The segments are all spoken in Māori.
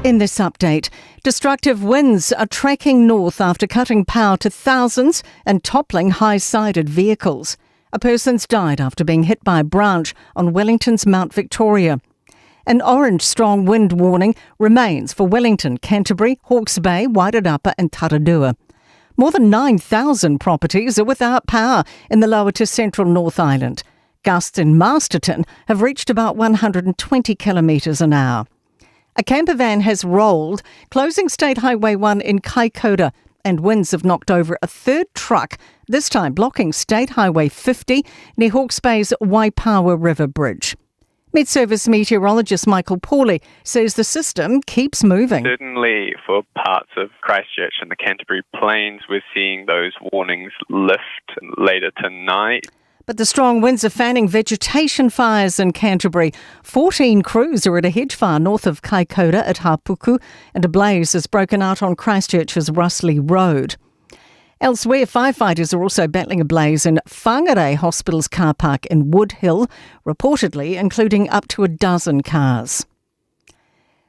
In this update, destructive winds are tracking north after cutting power to thousands and toppling high-sided vehicles. A person's died after being hit by a branch on Wellington's Mount Victoria. An orange strong wind warning remains for Wellington, Canterbury, Hawke's Bay, Wairarapa and Taradua. More than 9,000 properties are without power in the lower to central North Island. Gusts in Masterton have reached about 120 kilometres an hour. A camper van has rolled, closing State Highway 1 in Kaikoura, and winds have knocked over a third truck, this time blocking State Highway 50 near Hawke's Bay's Waipawa River Bridge. Met Service meteorologist Michael Pauly says the system keeps moving. Certainly for parts of Christchurch and the Canterbury Plains, we're seeing those warnings lift later tonight. But the strong winds are fanning vegetation fires in Canterbury. 14 crews are at a hedge fire north of Kaikoura at Hapuku, and a blaze has broken out on Christchurch's Russley Road. Elsewhere, firefighters are also battling a blaze in Whangarei Hospital's car park in Woodhill, reportedly including up to a dozen cars.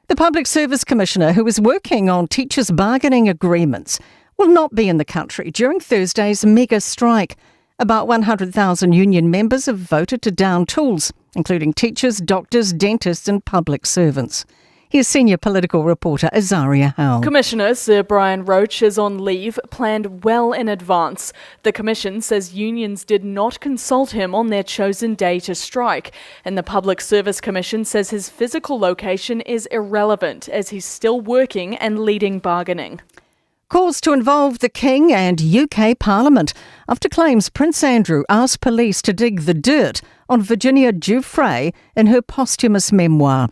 The Public Service Commissioner, who is working on teachers' bargaining agreements, will not be in the country during Thursday's mega strike. About 100,000 union members have voted to down tools, including teachers, doctors, dentists and public servants. Here's senior political reporter Azaria Howell. Commissioner Sir Brian Roach is on leave, planned well in advance. The Commission says unions did not consult him on their chosen day to strike, and the Public Service Commission says his physical location is irrelevant as he's still working and leading bargaining. Calls to involve the King and UK Parliament after claims Prince Andrew asked police to dig the dirt on Virginia Giuffre in her posthumous memoir.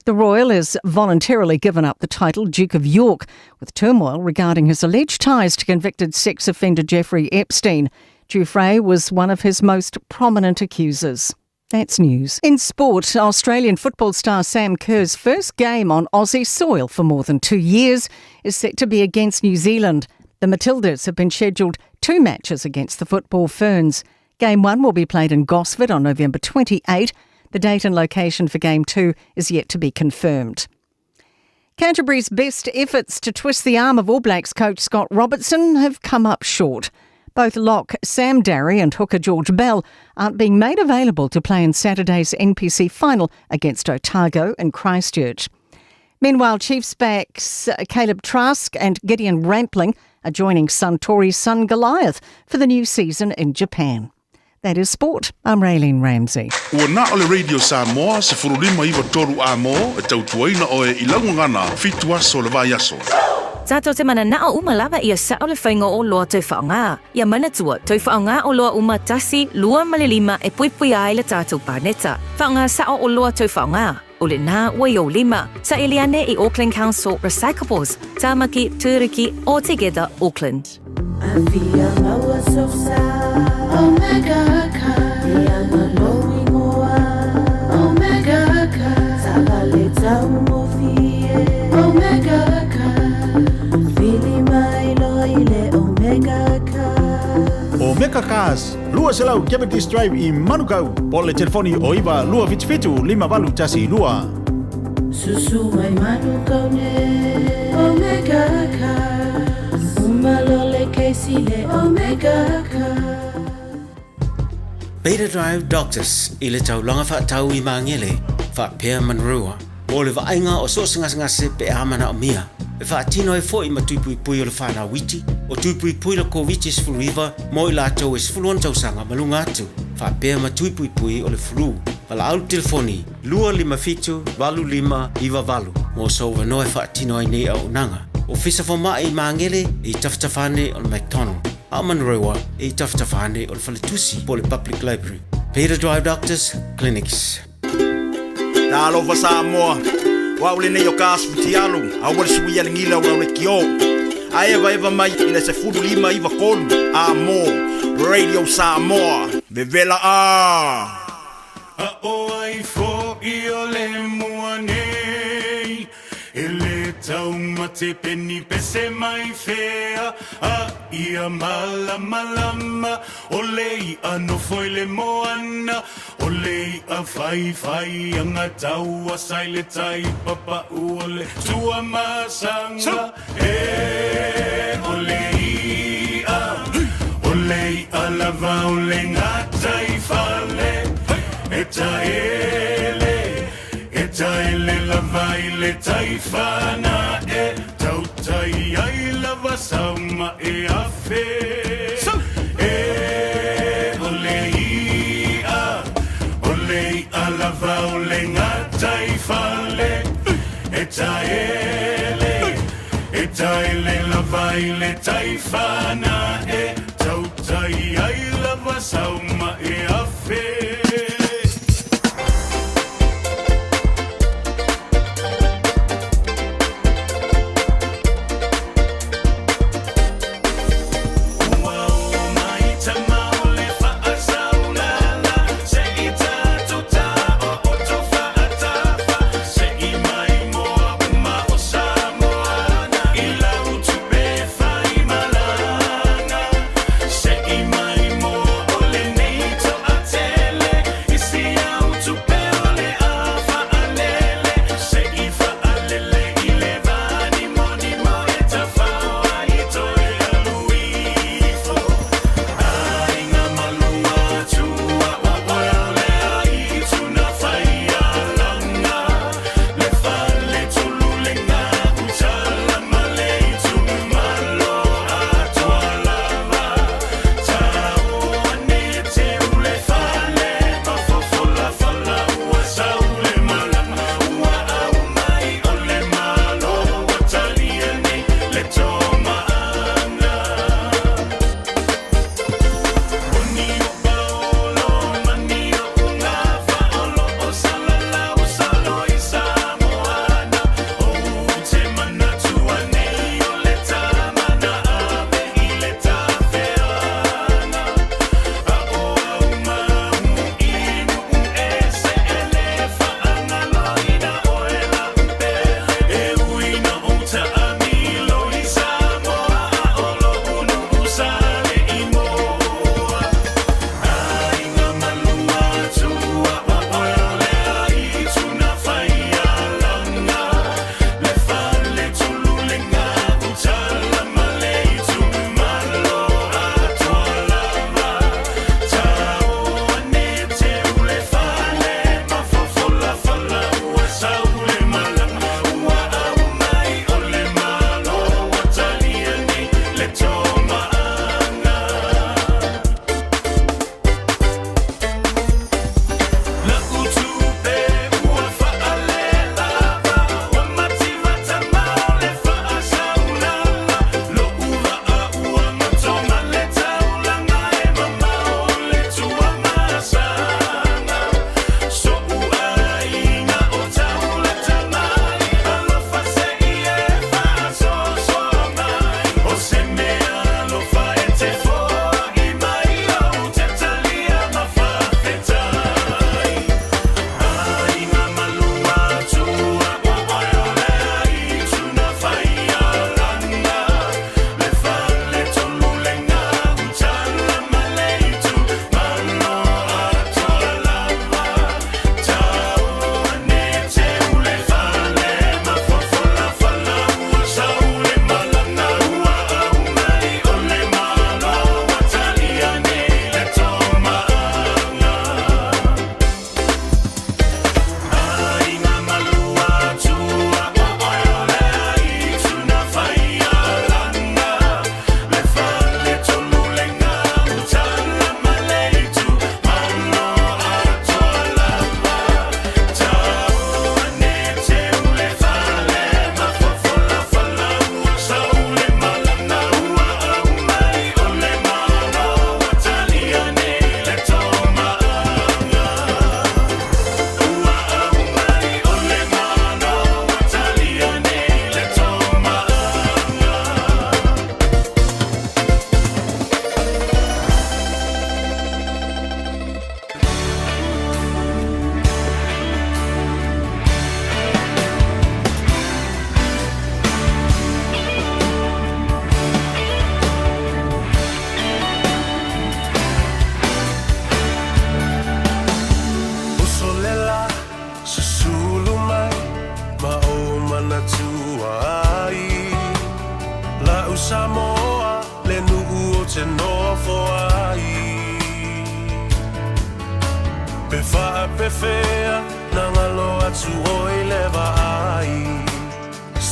The royal has voluntarily given up the title Duke of York, with turmoil regarding his alleged ties to convicted sex offender Jeffrey Epstein. Giuffre was one of his most prominent accusers. That's news. In sport, Australian football star Sam Kerr's first game on Aussie soil for more than 2 years is set to be against New Zealand. The Matildas have been scheduled 2 matches against the Football Ferns. Game 1 will be played in Gosford on November 28. The date and location for Game 2 is yet to be confirmed. Canterbury's best efforts to twist the arm of All Blacks coach Scott Robertson have come up short. Both lock Sam Darry and hooker George Bell aren't being made available to play in Saturday's NPC final against Otago in Christchurch. Meanwhile, Chiefs backs Caleb Trask and Gideon Rampling are joining Suntory's son Goliath for the new season in Japan. That is sport. I'm Raylene Ramsey. Ua na ole Radio Samoa se furulima iwa toru a mo e tautuaina o e ilangungana fitua so le vai aso. Tato te mana na o umalawa ia sa ole whainga o loa tau whaonga. Ia manatua, tau whaonga o loa umatasi, lua malilima e puipui ai le tātou pāneta. Whaonga sa o loa tau whaonga. O le nā wai o lima, sa Eliane i Auckland Council Recyclables, Tāmaki, Turiki, all together Auckland. Omega ka, diana lowi moa. Omega ka, sabale tau mo fie. Omega ka, fili mai loile omega ka. Omega Cars, lua selau Cavendish Drive i Manukau. Pole telefoni o iwa lua fitu 5 tasi lua. Susu mai Manukau ne. Omega ka, umalole keisile Omega ka. Beta Drive Doctors i le taulanga whaatau i maangele, whaapea manrua. O le vaenga o so ngase pe amana o mia. E whaatino e fo i matuipui pui o le whana witi, o tuipui pui la COVID sfuriva, mo i lātou e sfuluan tausanga malunga atu. Whaapea matuipui pui o le flu. Wala au telefoni, lua lima fitu, walu lima, iwa walu. Mo so wanoe whaatino ai nei au nanga. O fisa whama i maangele i taftafane o le McDonald. Amanrewa e taftafane o le Faletusi po le Public Library. Beta Drive Doctors Clinics. Nalo va Samoa. Wa ule nei o kaasputi alu. A wale sui ale ngila wa ule kio. A eva mai ina se furu lima iwa kolu. Amo Radio Samoa. Bevela a. A o ai fo i ole muane. Ele tau ma te peni pese mai fea a ia malama o lei ano foi le moana o lei a fai anga tau a saile tai papa uole tua masanga o lei a lava o le ngata I fale e taele lava I le taifana e tautai ai lava sauma e afe o lei a lava o le ngata I fale e taele lava I le taifana e tautai ai lava sauma e afe Say, my more, ole need to te nofo ai Pe wha pe whea na ngalo atu oi lewa ai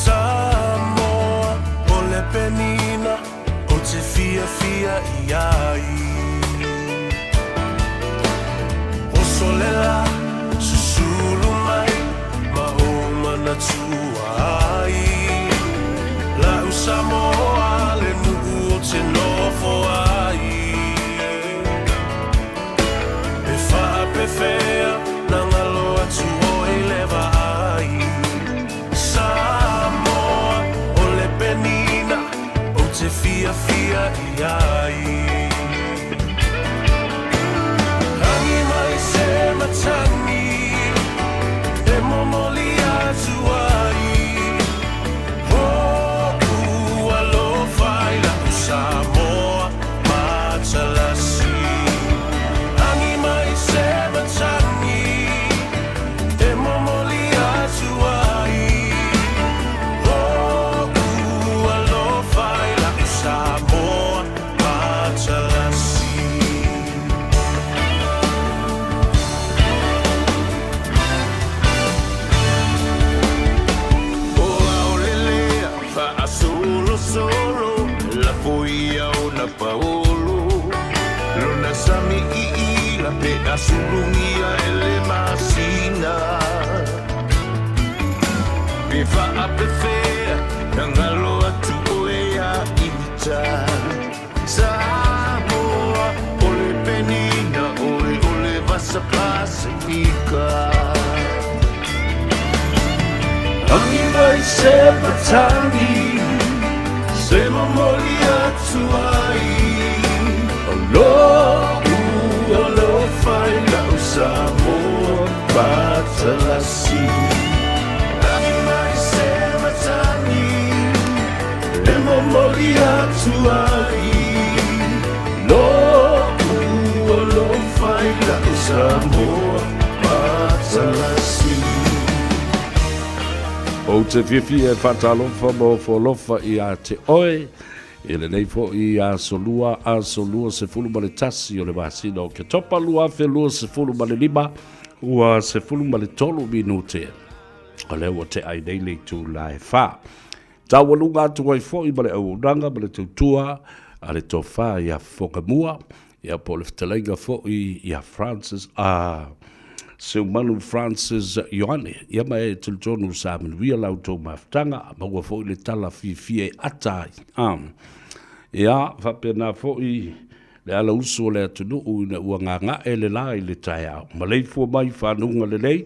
Samoa o le penina o te fia i ai O solela susulu mai ma o mana tua ai La u Samoa le nuku o te nofo ai Pe wha pe whea na ngalo atu oi lewa ai Samoa o le penina o te fia i ai Hangi mai se matangi e momoli atu ai Hoku alofa i la u Samoa matalasi Hangi mai se matangi e momoli atu ai Hoku alofa i la u Samoa matalasi Solo la poia o na paolo Lona sami I la pe asulungia ele masina Pe fa a pe fea ngalo atu oea ita Samoa ole penina ole vasa pasifika Angi vai se patangi Se momoli atu ai Olo fai la u Samoa matalasi Angi mai se matangi E momoli atu ai Olo fai la u Samoa matalasi O te whiwhi e whatalofa mo wholofa I a te oe, I le nei fo I a solua se fulu male tasi o le wasina o ke topa lua whelua se fulu male lima, ua se fulu male tolu minute. O leo te ai nei le tu la e wha. Tawalunga atu ai fo I male au ranga, male tautua, a le tofa I a whokamua, I a po le whatalenga fo I a Francis, Se umanu Francis Ioane, ia mai e tultonu sa manuia lau tau maftanga, maua fo I le tala fie atai. Ia, whapena fo I le ala usu o le atunu ina ua nganga e le la I le tai au. Malei fua mai whanunga le lei,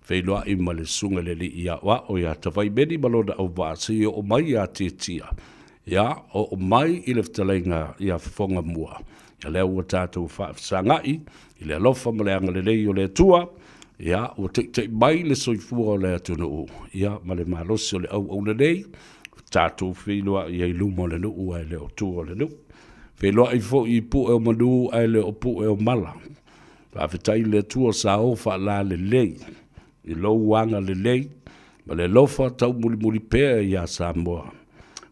whailoa I ma le sunga le li ia wa o ia tawai meni malona au vasi o mai ia tia. Ia, o mai I le ftalenga ia whafonga mua. Ia leo ua tātou whaafsangai, I le alofa ma le anga le lei o le atua, ia, ua te mai le soifua o le atunu u. Ia, ma le malosi o le au le lei, tātou whiloa I ei luma o le nuu ai le o tua o le nuu. Whiloa I fo I pu e o manu ai le o pu e o mala. Whawhetai le atua sa ofa la le lei, I lou wanga le lei, ma le lofa tau muli pēr I a Samoa.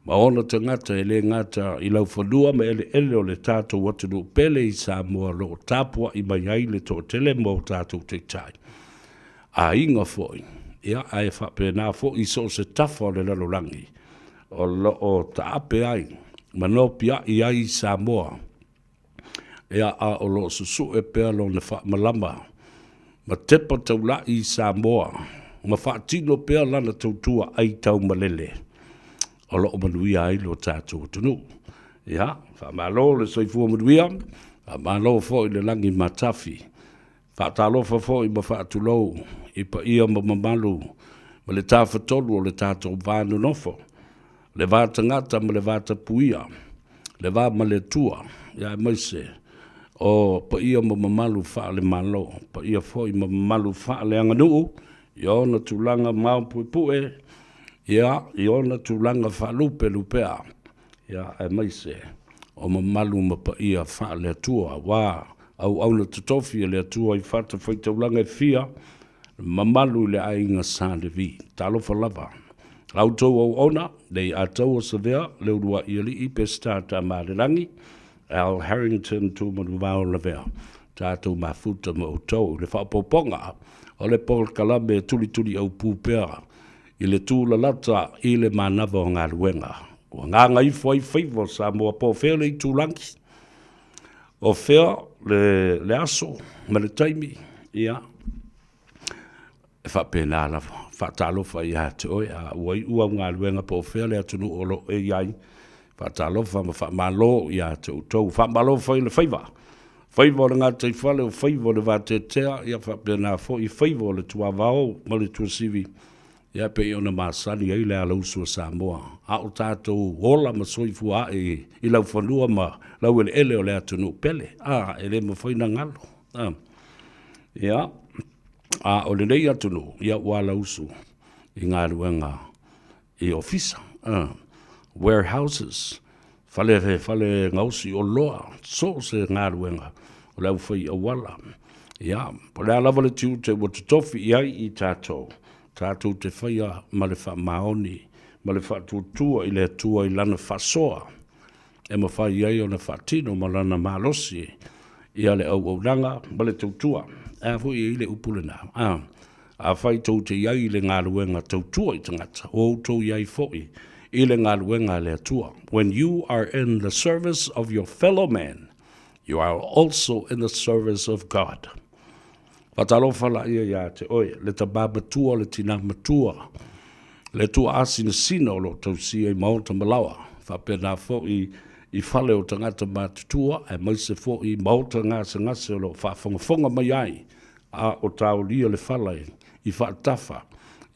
Ma ona te ngata e le ngata I lau whanua ma ele o le tātou watunu pele I Samoa lo o tāpua I mai ai le tō tele mo o tātou te tai. A inga foi, ia ai whapena foi so se tafa o le lalorangi, o taape ai, manopia I ai Samoa, ia a o lo susu e pea lo na whamalama, ma tepa taula I Samoa, ma whaatino pea lana tautua ai tau malele. O lo manuia ai lo tātou tunu. Ia, whamalo le soifua manuia, whamalo fo I le langi matafi. Whaatalofa fo I ma whaatulou, I pa ia ma mamalu, ma le tāwhatolu o le tātou vānu nofo. Le vāta ngata ma le vāta puia, le vā ma le tua, ia maise. O pa ia ma mamalu wha le malo, pa ia fo I ma mamalu wha le anganuu, I ona tulanga mau pue, ia I ona tulanga whalupe lupea, ia e maise, o mamalu ma pa ia wha le atua, wā, au na tutofi le atua I whata whaitaulanga e fia, mamalu le ainga sa le vi, talofa lava. Autou au ona, nei atau o savea, le urua I ali I pesta ta marerangi, Al Harrington tu manuvao la vea. Tātou mafuta mo tau le whapoponga o le Paul Kalame tuli au pūpea i le tūlalata i le manava o ngā ruenga. O ngā ngai fwai Faiva Samoa po whea le i tūlangi. O whea le aso ma le taimi ia. E whapena lawa, whatalofa i te oi a uai ua ngā ruenga po whea le atunu o lo e iai. Whatalofa ma whamalo i te utou. Whamalofa i le Faiva. Faiva le ngā tei whale o Faiva le vāte tea, ia whapena fo i Faiva le tua vao, ma le tua sivi, ia pe i ona māsani ei le ala usua Samoa. A o tātou hola ma soifu a i lau whanua ma lau ele o le atunu pele. Ele ma whaina ngalo. Ia, o le nei atunu, ia wala usu i ngā ruenga i ofisa. Warehouses, fale ngausi o loa, so se ngā ruenga. O lau whai a wala. Ia, po lea lava le tiu te wa te tofi iai i tātou. Tātou te whaia ma le wha maoni, ma le wha tuatua i le tua i lana whasoa. E ma whai iai o na wha tino ma lana malosi. Ia le au ranga, ma le tautua. A hui i le upulena. A whai tau te iai le ngā ruenga tautua i tangata. O tau iai fhoi i le ngā ruenga le atua. When you are in the service of your fellow man, you are also in the service of God. Watalofa la ia te oi, le taba matua, le tina matua, le tua asina sino lo tausia i maota malawa, whapena fo i whale o tangata matutua, e maise fo i maota ngase lo whafongafonga mai ai, a o tau lia le whale i whaatafa,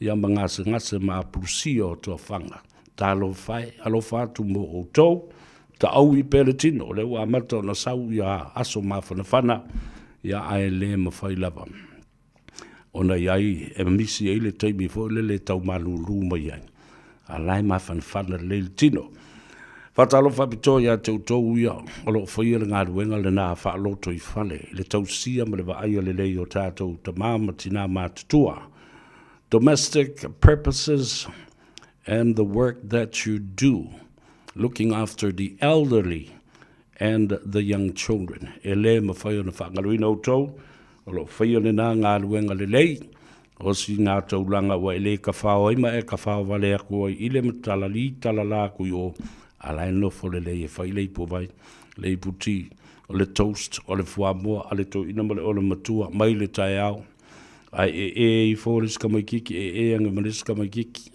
ia ma ngase ma apurusio o tua whanga. Talo whai, alo whātu mo o tau, ta au i pere tino, le ua amata o na sau ia aso mawhanawhana, ia ae le ma whai lava. Ona iai, e misi e le teimi fo le tau malulu mai ai. A lai mawhanawhana le tino. Whatalo whapito ia te utou ia, o lo whaia le ngā ruenga le nā whaaloto i whale, le tau sia ma le waaia le lei o tātou ta māma tina mātutua. Domestic purposes and the work that you do, looking after the elderly and the young children. E le ma whaia na whangaruina o tau, o lo whaia le nā ngā ruenga le lei, o si ngā taulanga wa e le ka whao ima e ka whao wale aku ai, i le matalali talala kui o, ala e nofo le lei e whai leipo vai, leipo ti, o le toast, o le fuamoa, a le to inama le o le matua, mai le tai au, ai i fōris ka mai kiki, anga manis ka mai kiki,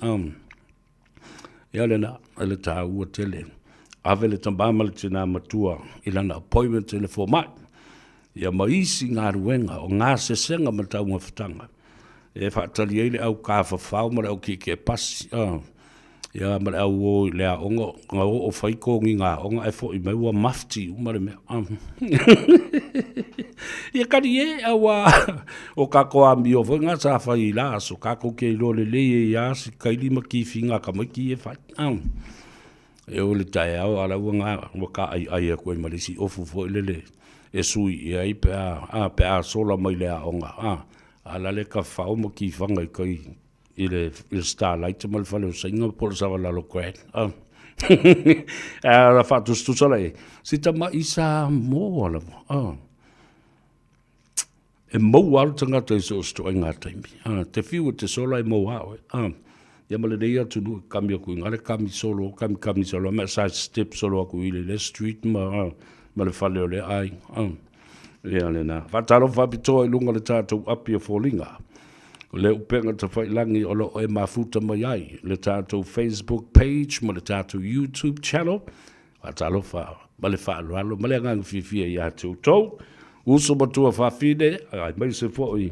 ia le na, le tā ua tele. Ave le tambama le tina matua, ilana appointment le format. Ia maisi ngā ruenga o ngā sesenga ma tau ngawhatanga. E whaatali eile au ka whawhau ma au ki ke pasi. Ia ma au o lea onga, ngā o whaikongi ngā onga e fo i meua mafti umare mea. Ia kari e awa o kako a mi o ngā sa whai la so kako ke ilo le le e ia si kaili ma ki whinga ka maki e whai. E o le tae au ala ua ngā waka ai a koe malisi ofu fo i le e sui i ai pe a sola mai le a onga. Ala le ka whao ma ki whanga i kai i le starlight ma le whale o sainga po le sawa lalo koe. La whātustu sala e. Si ta ma isa mō ala mo. E mau alu tangata i so sto ai ngā taimi. Te whiu te sola e mau au e. Ia male reia tunu kami aku ngale kami solo, kami solo, ma side step solo aku i le street ma le whale o le ai. Ia le na. Whatalo whapitoa i lunga le tātou api a fōlinga. Le upenga ta whailangi o lo e mafuta mai ai. Le tātou Facebook page, ma le tātou YouTube channel. Whatalo ma le whaaloalo, ma le ngang whiwhia i atu tau. Uso matua whawhine, ai mai se fōi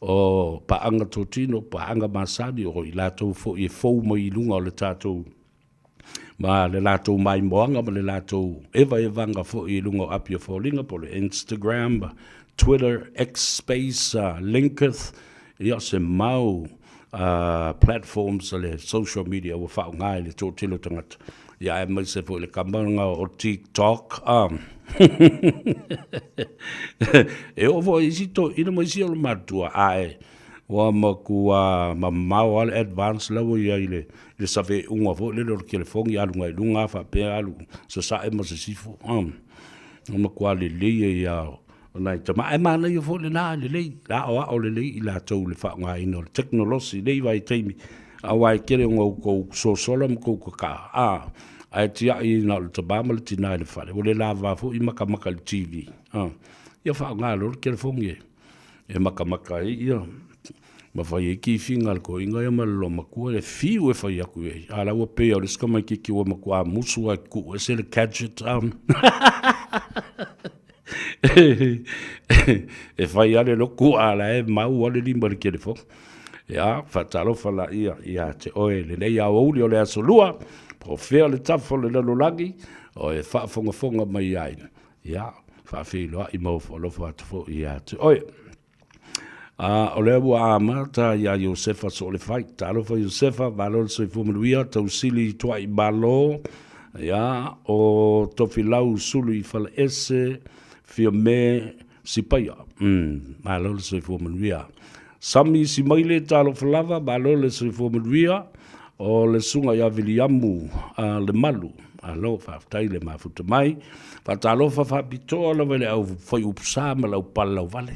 o paanga totino, paanga masani, o i lātou fo i fau mai lunga o le tātou. Ma le lātou mai moanga, ma le lātou evanga fo i lunga o apia fōlinga, po le Instagram, Twitter, X Space, Linketh, ia se mau platforms le social media o whao ngai le tōtilo tangata. Ia e mai se fo le kamanga o TikTok, e ovo isi to ina mai si o matua ai wa makua mamau al advance level ia ile le save unga fo le lo telefoni alu ngai lunga fa pe alu so sa e mo se sifo ma kwa le ia ona te ma mana yo fo le na le la o le ila tau le fa nga ino technology le vai taimi a wai kere ngo ko so solam ko ka ai tia I na le tabama le tina le fa le lava fo I maka le TV ia fa nga lo ke fo nge e maka ia ma fa ye ki finga ko inga ia ma lo ma ko le fi we fa ya ku ala wo pe o le skama ki wo ma ko musu a ku se le gadget e fai ale lo ku ala e mau ale limba le kere fo ya fatalo fala ia te oe le nei a uli o le asolua po fea le tafo le lalo lagi o e fa fonga mai ai ya fa fe lo I mo fo lo fa fo ia te oe o le bua ama ta ia Josefa so le fai talo fa Josefa valol so fu mluia tau sili toi balo ya o tofilau sulu I fala ese fia me sipaya malol so fu mluia sami si maile talo falava malol so fu mluia o le sunga ya Viliamu le malu alo fa taile mafuta mai fa talo fa pitola vele au foi upsa ma lau pala vale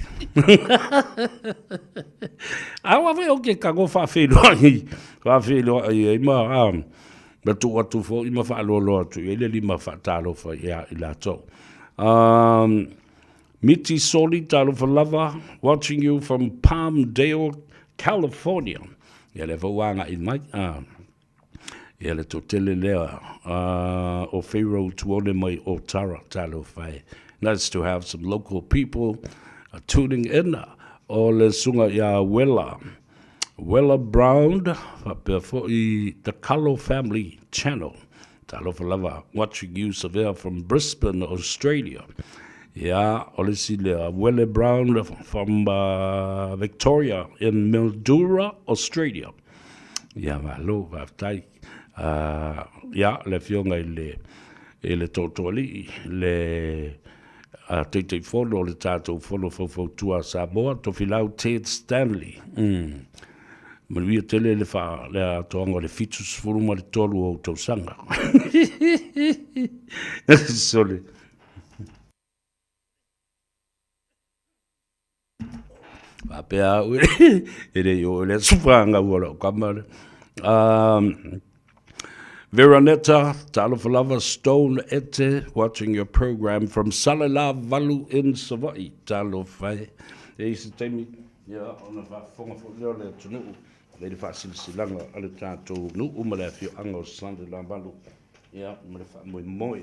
awa ve o ke kago fa felo ai ma betu atu fo I ma fa lo tu ele lima fa talo fa ya ila to Miti Soli talo fa lava watching you from Palmdale, California ya le wanga in my ia le totele lea o Pharaoh tuone mai o Tara talo fai. Nice to have some local people tuning in o le sunga ia Wella Brown for the Carlo Family Channel talo fa lava watching you severe from Brisbane, Australia. Yeah, olisi le Wella Brown from Victoria in Mildura, Australia. Yeah, malo vaftai. Le fionga le totoli le te fono le tato fono fo tua Samoa to filau Ted Stanley. Maria tele le fa le tonga le fitus furuma le tolu o to sanga. Sorry. Papea ele yo le supanga wala kamar Veronetta Talofalava Stone Ete watching your program from Salala Valu in Savai Talofai is temi ya ona fa fonga fo le tunu le fa silanga ale tato nu umale fi ango sande lambalu ya me fa moi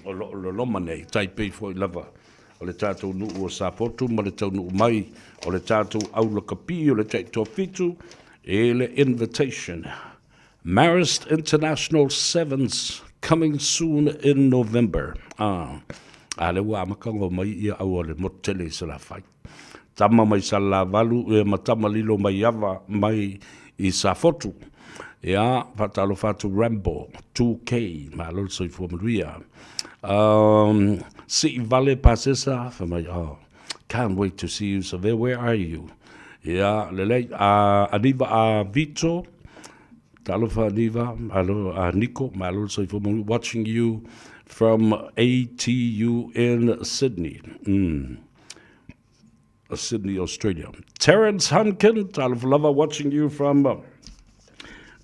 o lo mane taipe fo lava o le tātou nuu o Sapoto, ma le tau nuu mai, o le tātou aula kapi, o le tātou fitu, e le invitation. Marist International Sevens coming soon in November. Ale wa makango mai ia au le motele sa la fai. Tama mai sa la valu, e matama lilo mai ava mai I Safotu. Ia, patalo fatu Rambo, 2K, ma lol so I fuamaruia. See Vale Pasesa for my can't wait to see you. So where are you? Yeah, lele Aniva Vito Talofa Aniva alo Nico malo so for watching you from ATU in Sydney. Sydney, Australia. Terence Hunkin Taloflava watching you from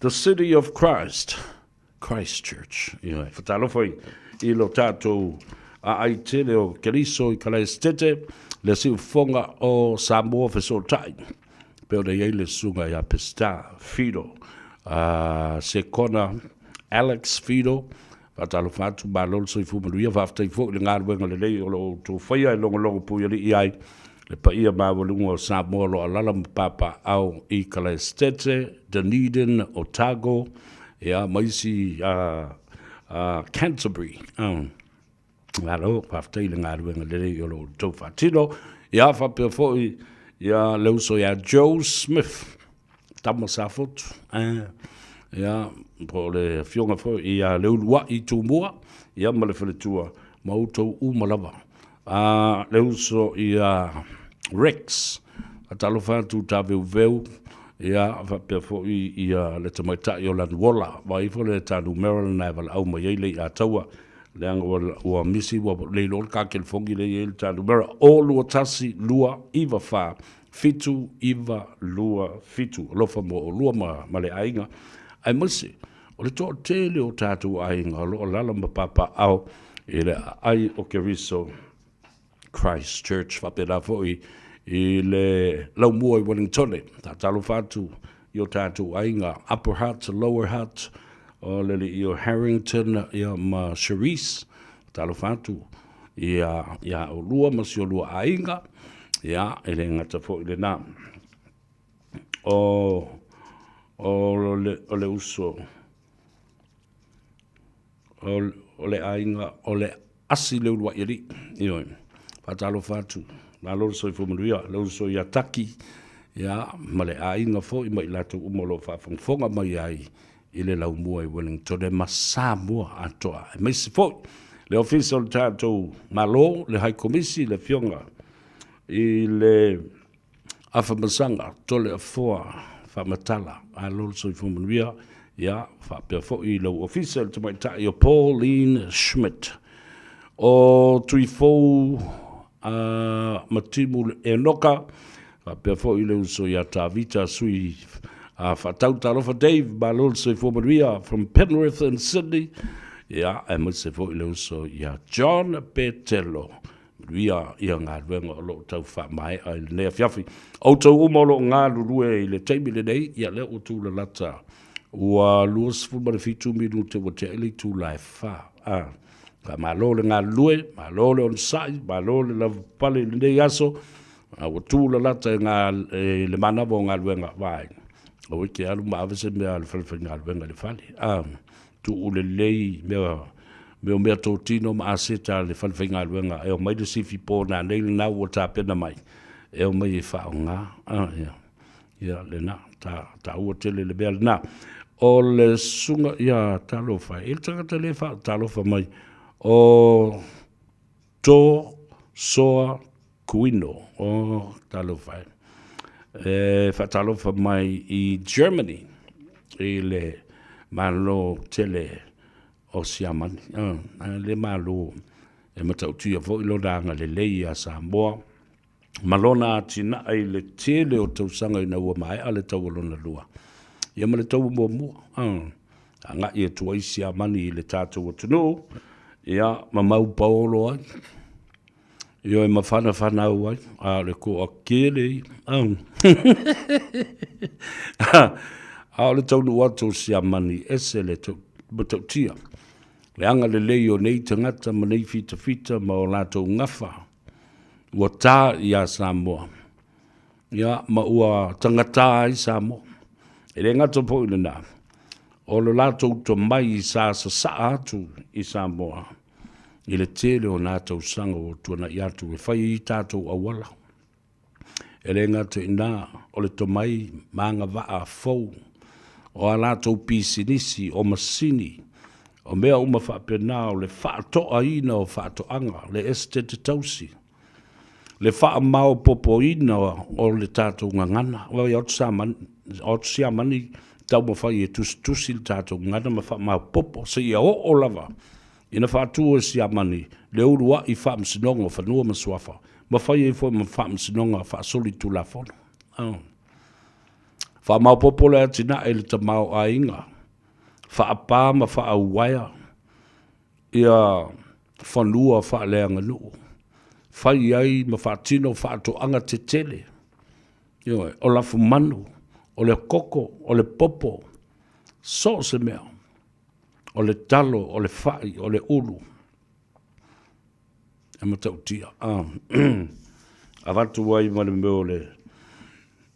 the city of Christchurch. Yeah, for Talofoi ilo tato ai tele o keriso I kala estete le si fonga o Samoa feso tai pe o de le sunga ya pesta Fido Sekona Alex Fido patalo fatu balol so fu maria vafta I fo le ngar wenga le o to faia longo pu I ai le pa ia ma volungo Samoa lo alala papa au I kala estete Dunedin Otago ya maisi Canterbury Malo paftaile ngarwenga lele yolo to fatilo ya fa pe foi ya leuso ya Joe Smith tamasafot ya po le fionga foi ya leulwa I tumua ya male feletua mauto umalava leuso ya Rex atalofa tu taveu ya fa pe foi ya le tamaita yolan wola vai fo le tanu Maryland naval au mai le atawa leanga ua misi ua leilo ka kel fongi le el tanu mera o lua tasi lua iwa fa fitu iwa lua fitu lofa mo lua ma le ainga ai misi o le to tele o tatu ainga lo lala ma papa au ele ai o Keriso Christchurch fa pela foi ile lau mua I Wellington ta talo fatu yo tatu ainga upper heart lower heart o le yo Harrington ya ma Cherise talo fatu ya o lua ma si o lua ainga ya ele ngata fo ile na o le uso o le ainga o le asi le ua iri yo patalo fatu la lo so fo mria lo so ya taki ya male ainga fo I mai lato umolo fa fonga mai ai ile la umua I Wellington de Samoa atoa mai se fo le official tato malo le high committee le fionga ile afamasanga tole afoa fa matala a lo so fo mria ya fa pe fo I lo official to mai ta yo Pauline Schmidt o tuifo matimu enoka pe fo ile uso ya tavita sui fatau talofa Dave balol so fo Maria from Penrith and Sydney ya and se fo ile uso ya John Petello Maria ia ngā ruenga o lo tau wha mai ai lea fiafi au tau umolo ngā lurue I le teimi le nei ia lea o tū la lata ua luas fulmane fitu minu te wa te ili tū lai wha ka malole ngā lue, malole on sai, malole la pale le nei aso, o tūla lata ngā le manawa o ngā lue ngā vai. O ike alu maavese mea le whalewhai ngā lue ngā le whale. Tu ule lei mea tō tino ma aseta le whalewhai ngā lue ngā, eo mai le sifi pō nā nei le nau o tā pena mai. Eo mai e wha o ngā, ia le nā, tā ua tele le mea le nā. O le sunga, ia talofa, il tangata le wha talofa mai, o tō soa kuino o talofa whatalofa mai I Germany I le malo tele o siamani le malo e matautia fo ilo ranga le lei a Samoa malona tina ai le tele o tausanga ina ua mai ale tau alona lua ia ma le tau mua anga ia tua I siamani I le tātou o tunu ia mamau paolo ai io e mafana au ai a le ko akele a le tau nu atu siamani ese le tau tia le anga le leo nei tangata ma nei fita ma o lato ngafa ua tā ia Samoa ia ma ua tangata ai Samoa e le ngata po I le nā o lo lato to mai sa atu I Samoa I le tele o nātou sanga o tuana I atu e whai I tātou awala. E le ngata ina o le tomai maanga waa fau o a lātou pisinisi o masini o mea uma whaapena o le whaatoa ina o whaatoanga le este te tausi. Le wha mao popo ina o le tātou ngangana. Wai o sia mani tau ma whai e tusi le tātou ngangana ma wha mao popo se ia o lava. Ina whātua sia mani, le urua I wha msinonga whanua masuafa. Ma whai e fo ma wha msinonga wha soli tu la fono. Wha mau popole atina e le ta mau a inga. Wha apā ma wha auwaia. Ia whanua wha leanga nuu. Whai ai ma wha tino wha to anga te tele. O la fu manu, o le koko, o le popo. So se mea. O le talo, o le whai, o le ulu. E matautia. A watu wai ma le meo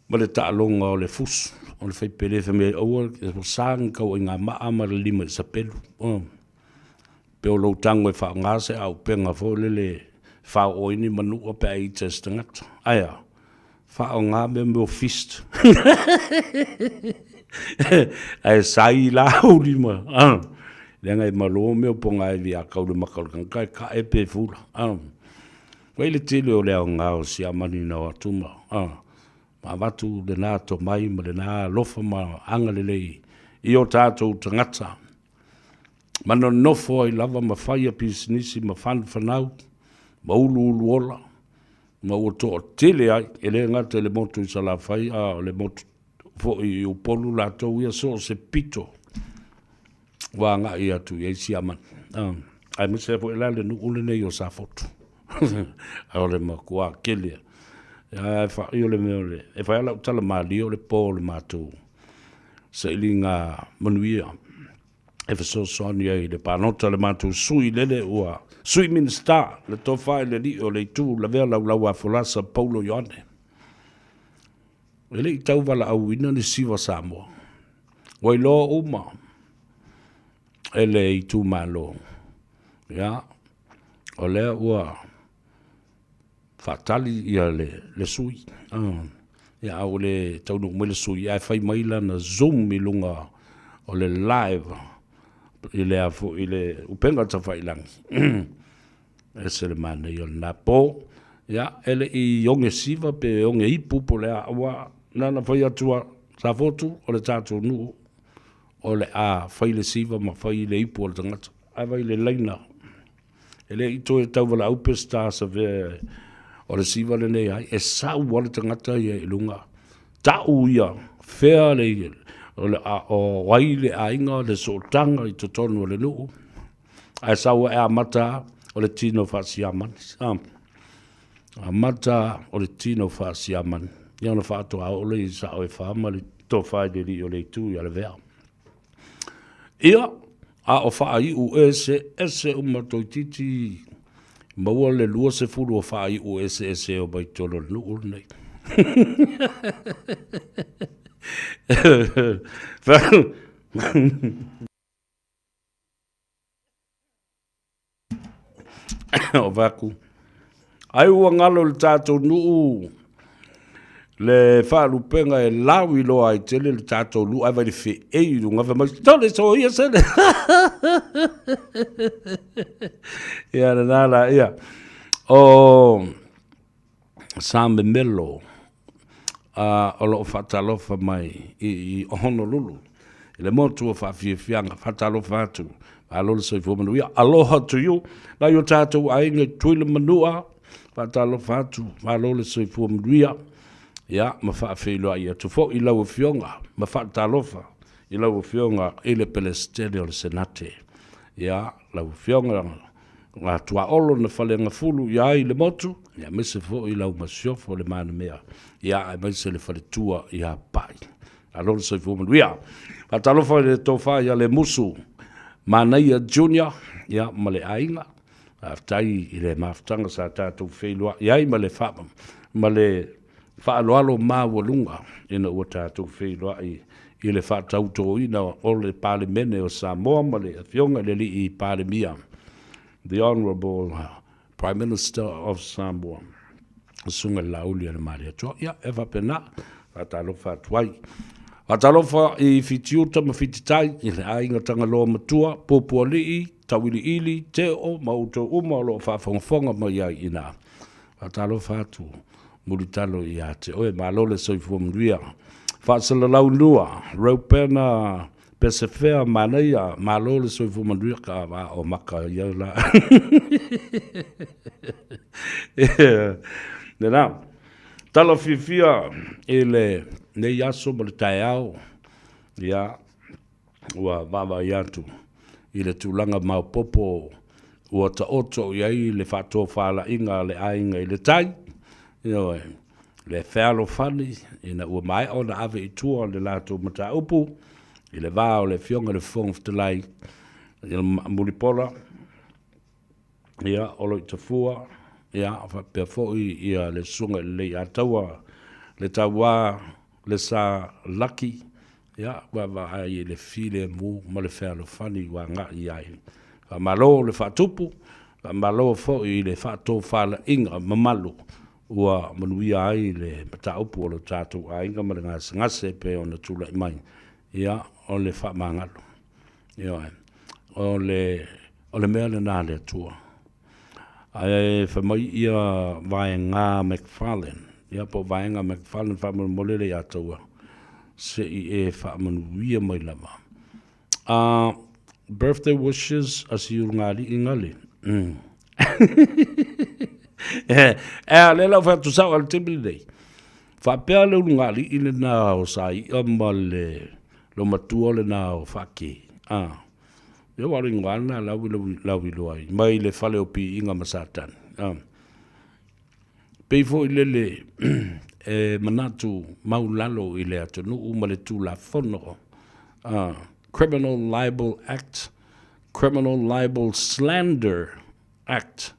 ma le taalonga o le fusu. O le whaipele me aua, e o sāng kau I ngā maa ma le lima I sa pelu. Peo lau tango e wha ngase au penga fo le wha o ini manu o pe ai tes tangata. Aia, wha o ngā meo fist. Ai sai la uri ma. Lenga I malo meo ponga I via kau le makau kankai ka e pe fula. Wai le tele o leo ngā o si amani na watuma. Ma watu le nā to mai ma le nā lofa ma anga le lei. I o tātou tangata. Mana nofo I lava ma whaia pisinisi ma whanau, ma ulu ola, ma ua toa tele ai, e le ngata le motu I sa la whai, a le motu fo I upolu la tau ia so se pito, wa ngā I atu I si aman. Ai me se fo ila le nu ule nei o sa fotu. Ai ole ma kua kelia. Ai fa I ole me ole, e whai ala utala ma li ole po le mātou. Sa ili ngā manuia, e fa so ni ai le panota le mātou sui lele ua, sui minsta, le tofa le li o le tu, la vea lau a folasa Paulo Ioane. Ele I tau wala au ina ni siwa Samoa. Wai loa uma, ele I tu malo. Ya, o lea ua, fatali ia le sui. Ya, au le tau nuk me le sui, ai fai maila na Zoom I lunga o le live, I le afu, I le upenga ta fai langi. Ese le mana I o na po, ya, ele I onge siva pe onge ipu po le awa, nana fai atua sa fotu o le tātou nuu o le a fai le siva ma fai le ipu o le tangata ai vai le leina ele I to e tau wala upe sta sa ve o le siva le nei ai e sau o le tangata ia I lunga tau ia fea le o le a o wai le a inga le sotanga I totonu o le nuu ai sau e a mata o le tino fasiaman a mata o le tino fasiaman ia na whaato a ole I sa o e whaama le tō whae de li o le tū I ale vea. Ia, a o whaa I u ese umatoi titi maua le lua se furu o whaa I u ese o bai tolo nuu nei. O vaku. Ai ua ngalo le tātou nuu le whaalupenga e lawi loa I tele le tātou lu ai vai le whi ei runga wha mai tole so ia sene ia na nala ia o Same Melo o loo whatalofa mai I Honolulu I le motu o whawhiawhianga whatalofa atu alole so I fōmanu ia aloha to you na yo tātou ainga tuile manua whatalofa atu alole so I fōmanu ia ya ma fa felo ia to fo I lau fionga ma fa talofa I lau fionga I le pelestele o le senate ya lau fionga nga tua olo na fale nga fulu ya I le motu ya me se fo I lau masiofo le mana mea ya ai me se le fale tua ya pai alolo se fo ya fa talofa le tofa ya le musu mana ia junior ya ma le ainga aftai I le maftanga sa tatu felo ya I ma le fa ma le whaaloalo māwalunga ina ua tātou whailoa I le whaatauto ina o le Parliamene o Samoa ma le whionga le li I Parlimia. The Honourable Prime Minister of Samoa. Sunga lauli ana maari atua. Ia, ewa pena, whaatalofa atuai. Whaatalofa I whitiuta ma whititai, I le ainga tangaloa matua, popua lii, tawili ili, te o, mauto uma o lo whaafongafonga ma iai ina. Whaatalofa atu. Muritalo I ate oe malole soifua mnuia whaasala lau nua raupena pesefea manaia malole soifua mnuia ka o maka iaula nena tala fifia ele nei aso ma le taeao ia ua vava iatu I le tulaga maupopo ua taoto iai le whaatoa inga le ainga I le tai Yo, le whalo whani, ina ua mai o na ave I tua le lato mata upu, I le vāo le fionga le fong ftalai, I le muripola, ia, olo I tafua, ia, pia foi, ia, le sunga le ataua, le tawa, le sa laki, ia, wa ai le file mu, ma le whalo whani, wa ngā I ai. Wa malo le whatupu, wa malo foi, le whato whala inga, mamalu, ua manuia ai le mataupu o lo tātou a inga ma le ngase pe o na tula I mai. Ia, o le whamangalo. Ia, o le mea le nā le atua. Ai whamai ia vaenga McFarlane. Ia po vaenga McFarlane whamamole le ataua. Se I whamanuia mai lama. birthday wishes as you ngali ingali. Le la fa tu sa al tibli dei. Fa pe le ngali ile na o sai amale lo matua le na o faki. Yo wari ngwana la wi ai. Mai le fale o pi inga masatan. Pe fo ile le manatu maulalo ile atu no umale tu la fono. Criminal Libel Act, Criminal Libel Slander Act.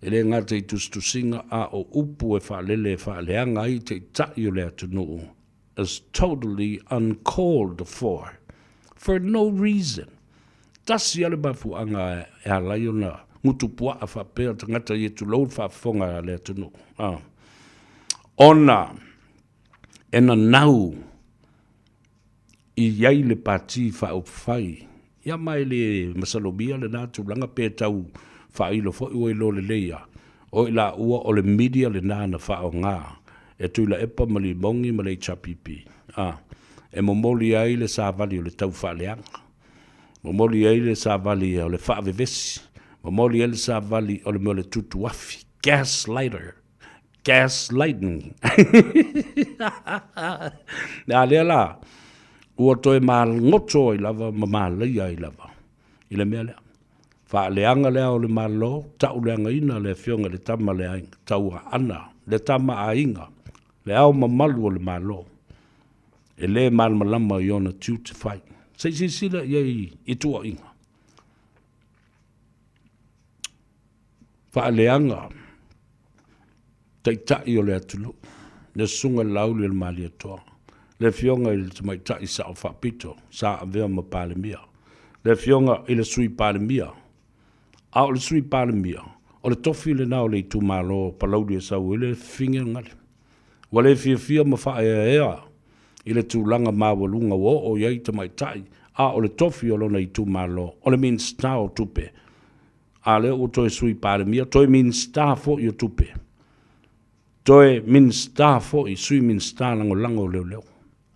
Ele ngā te tustusinga a o upu e whaalele whaaleanga I te tai o lea tunu is totally uncalled for no reason. Tasi ale bafu anga e alai o na ngutupua a whapea tangata I tu lau whafonga a lea tunu. Ona, ena nau, I iai le pati whaupwhai. Ia mai le masalobia le nātu langa pētau whailo fo ioi lo le leia. O I la ua o le media le nāna whao ngā. E tui la epa mali mongi ma le chapipi. E momoli ai le sāvali o le tau whaaleanga. Momoli ai le sāvali o le whaavevesi. Momoli ai le sāvali o le mo le tutu wafi. Gaslighter. Gaslighting. Nā lea la. Ua toe mal ngoto I lava ma malaia I lava. I le mea lea. Wha leanga lea o le malo, tau leanga ina le fionga le tama le ainga, tau ana, le tama a inga, le au mamalu o le malo. E le mal malama I ona tiu te whai. Sei sila iei I tua inga. Wha leanga, teitai o le atulu, le sunga lauli le mali atoa. Le fionga I le mai tai sa o whapito, sa avea ma palemia. Le fionga I le sui palemia. A o le sui palemia. O le tofi le nao le I tu malo palaudi e sau I le finge ngale. Wa le fia ma wha ea. I le tūlanga mawalunga o iei te mai tai. A o le tofi o lona I tu malo. O le min sta o tupe. A le o toi sui palemia. Toi min sta fo I o tupe. Toi min sta fo I sui min sta lango leo leo.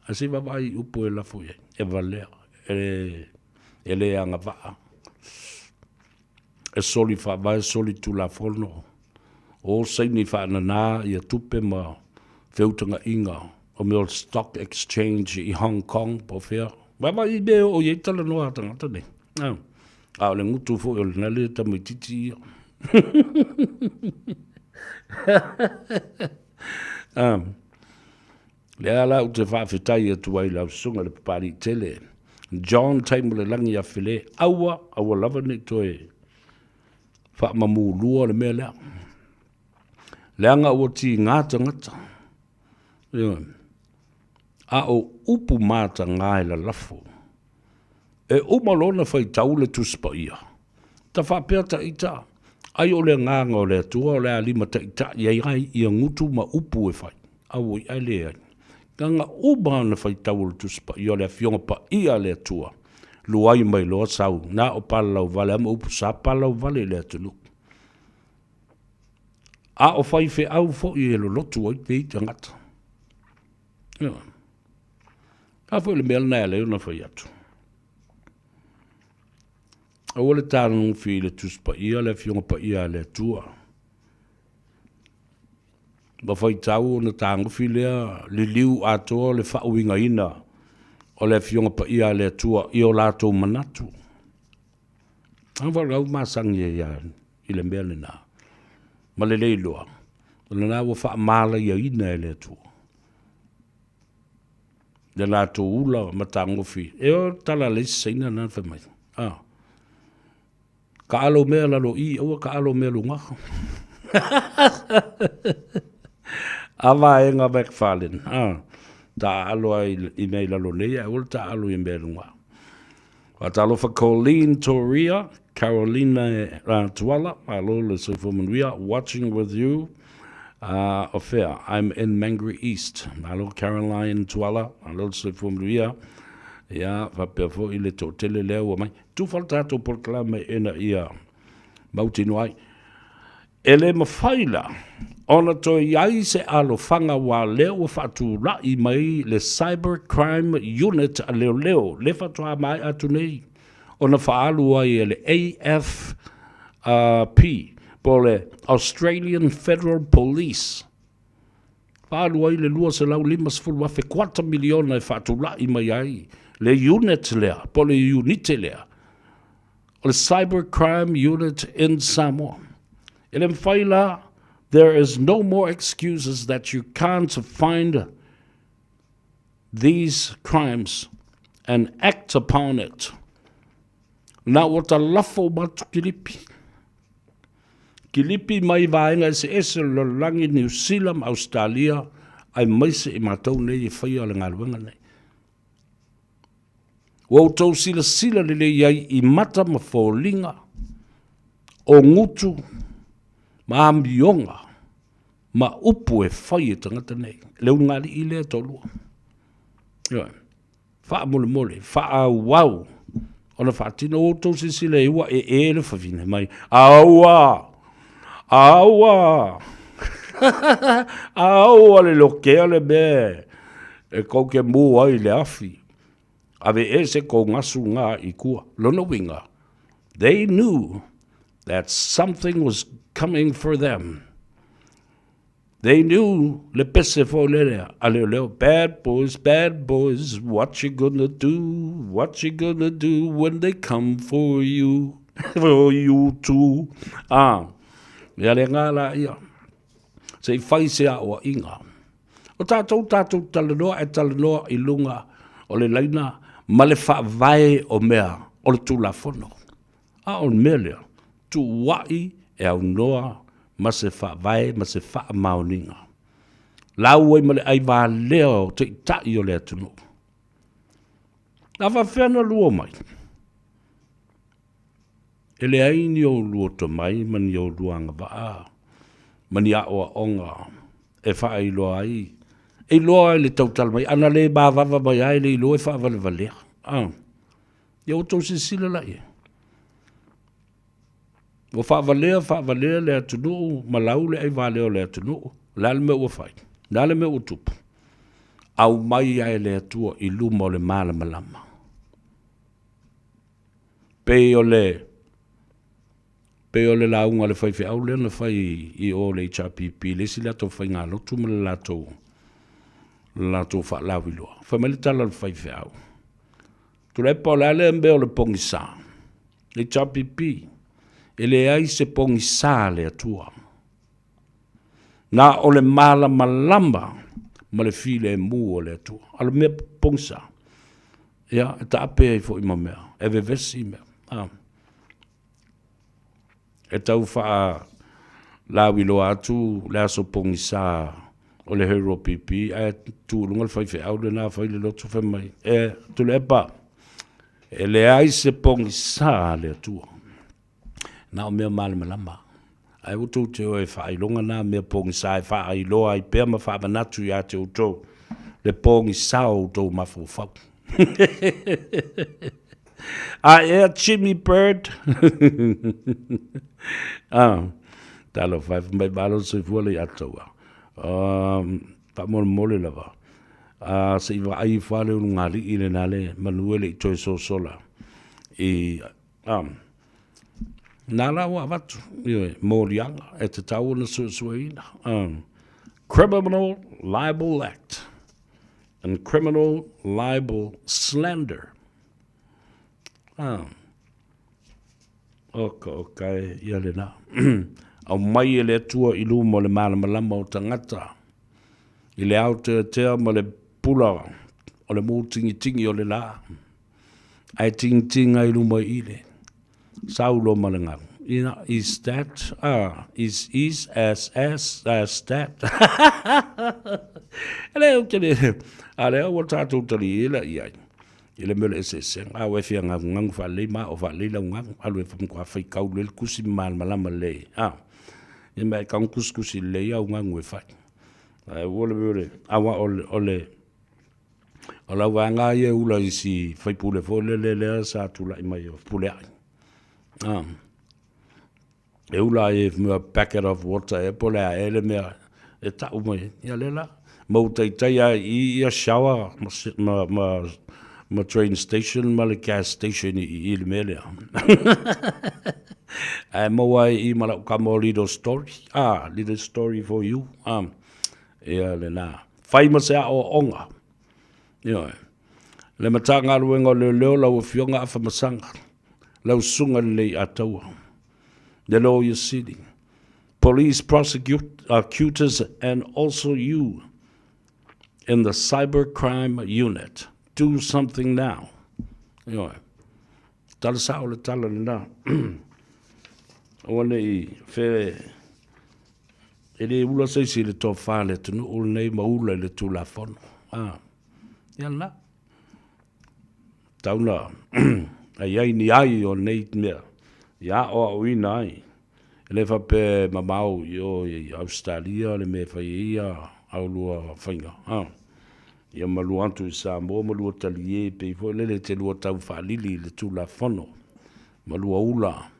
Asi vai upo e la foi e valea ele anga va e soli fa vai soli tu la forno o sei ni fa na ia tupe ma feutanga inga o me stock exchange I Hong Kong po fea vai be o ye tala no atanga tane a le ngutu fo le na le tamititi Le ala u te whawhitai atu ai lau sunga le papari tele. John taimu le langi a while. Aua lava ne toe. Whaamamu lua le mea lea. Leanga ua ti ngāta ngata. A o upu māta ngāi la lafo. E umalona whai tau le tuspa ia. Ta whapea ta ita. Ai o le nganga o le atua o le alima ta ita. Iai ai ia ngutu ma upu e whai. Au ai le ai. Kanga uba na whai tau le tuspa I o le fionga pa ia le atua. Luai mai loa sau. Nā o palau vale ama upu sa palau vale le atulu. A o whai whi au fo I e lo lotu ai te I tangata. A fo le mea nea leo na whai atu. A wale tāna whi le tuspa ia le fionga pa ia le atua. Ma whai tau na tānguwhi lea le liu atoa le whauinga ina o le fionga pa ia le atua I o lātou manatu. Ang wharau māsangi e ia I le mea le nā. Ma le leiloa. Le nā wa whaamala ia ina e le atua. Le lātou ula ma tānguwhi. E o tala leisi saina nā whamai. Ka alo mea lalo I, aua ka alo mea lungaho. Awa e ngā McFarlane. Ta alo I mei lalo leia, ul ta alo I mea lunga. Wa ta alo fa Colleen Toria, Carolina Tuala, alo le Sifumanuia, watching with you. Affair, I'm in Mangere East. Alo Caroline Tuala, alo Sifumanuia. Ia, fa pefo I le tōtele leo wa mai. Tu faltato proclame ena ia mautino ai. Ele mawhaila, ona to iai se alo whanga wa leo whatu rai mai le Cyber Crime Unit a leo, le whatua mai atu nei. ona whaalua i le AFP, po le Australian Federal Police. Whaalua i le lua se lau 5.4 miliona e whaatulai mai ai, le unit lea, po le unite lea, o le cybercrime unit in Samoa. E le mwhaila, there is no more excuses that you can't find these crimes and act upon it. Nā o ta lafo matu kilipi. Kilipi mai vaenga se ese lo langi New Zealand, Australia, ai maise I mātou nei e whaia le ngaruanga nei. Wau tau sila sila lele iai I mata ma fōlinga, o ngutu, ma ambionga, ma upu e whai e tangata nei. Leu ngari I lea tolua. Wha mole mole, wha wau. Ona whaatino o tau sila e ua e le whawine mai. Aua! Aua! Aua le lokea le me. E kou ke mū ai le afi. Ave e se kou ngasu ngā I kua. Lona winga. They knew that something was coming for them. They knew le pese fo lelea. Ale leo, bad boys, what you gonna do? What you gonna do when they come for you? For you too. Ia le ngā la ia. Se I whai se a o inga. O tātou talanoa e talanoa I lunga o le laina ma le whaavae o mea o le tūlafono. A o mea lea, tu wai e au noa ma se whaavae ma se wha maoninga. Lau ai ma le ai wā leo te itai o lea tunu. Na whawhena lua mai. E le aini o lua to mai mani o luanga waa. Mani a oa onga. E wha ai loa ai. E loa ai le tautala mai. Ana le bā wawa mai ai le loa e wha wale valea. Ia o tau se sila lai. O wha valea le atunu. Malau le ai valeo le atunu. Lale me ua whai. Lale me ua tupu. Au mai ai le atua I luma o le malama lama. Pe o le launga le whai au le na whai I o le HRPP. Le si lato whai ngā lotu ma le lato wha lawi loa. Whai mele tala le whai au. Tu le pa o le ale mbe o le pongi sā. Le HRPP. E le ai se pongi sā le atua. Nā o le malama lama ma le file e mu o le atua. Ala mea pongi sā. Ia, e ta ape ai fo I ma mea. E vevesi mea. E tau wha lawi lo atu le aso pongi sā o le hero pipi e tu lunga le whai au le nā whai le lotu whai mai e tu le pa e le ai se pongi sā le atua nā o mea male malama ai utu te o e whai longa nā mea pongi sā e whai loa I pēr ma wha manatu I a te uto le pongi sā o tau mafu whau Jimmy Bird. Talo Faiva mai malo se fuale atoa. Pa mole lava. Se iwa ai fale ngari ile nale manuele I toi so sola. Nala wa vatu. Morianga e te tau na sueina. Criminal Libel Act and Criminal Libel Slander. Okay, ia le nā. Au mai e le atua I luma o le malama o tangata. I le au tea ma le pula o le mū tingi o le lā. Ai tingi ai luma I le. Saulo ma le ngau. Is that? Is as that? Ele au kene. Ale au tātou tali ila iai. Ile mele se a we fia ngang fa le ma o fa le la ngang alu fa ko fa ka le kusi mal malama le e mai ka kusi le ya ngang we fa wo le awa ole ola wa nga ye ula isi fa pule fo le sa tu la mai pule e ula e me packet of water e pole ele me e ta o mai ya le la mo tai tai I shower ma ma train station, ma le gas station I le mele. Mawai I ma ka mo little story. Little story for you. Ia le na. Faiva se o onga. Ia. Le matanga luenga le leo lau fionga afa masanga. Lau sunga le ataua. The lawyer sitting. Police, prosecutors, and also you in the cybercrime unit. Do something now. Ia. Tala sao le tala le na. Oane I fe ele ula se le to fale tunu ul nei maula le tu la fono. Ia na. Tauna ai ni ai o nei mea. Ia o uina ai. Le fa pe mamau yo Australia le me fa ia au lua fainga. Ia malu antu I Samoa malu talie pe fo le te lua tau fa lili le tu la fono. Malu ula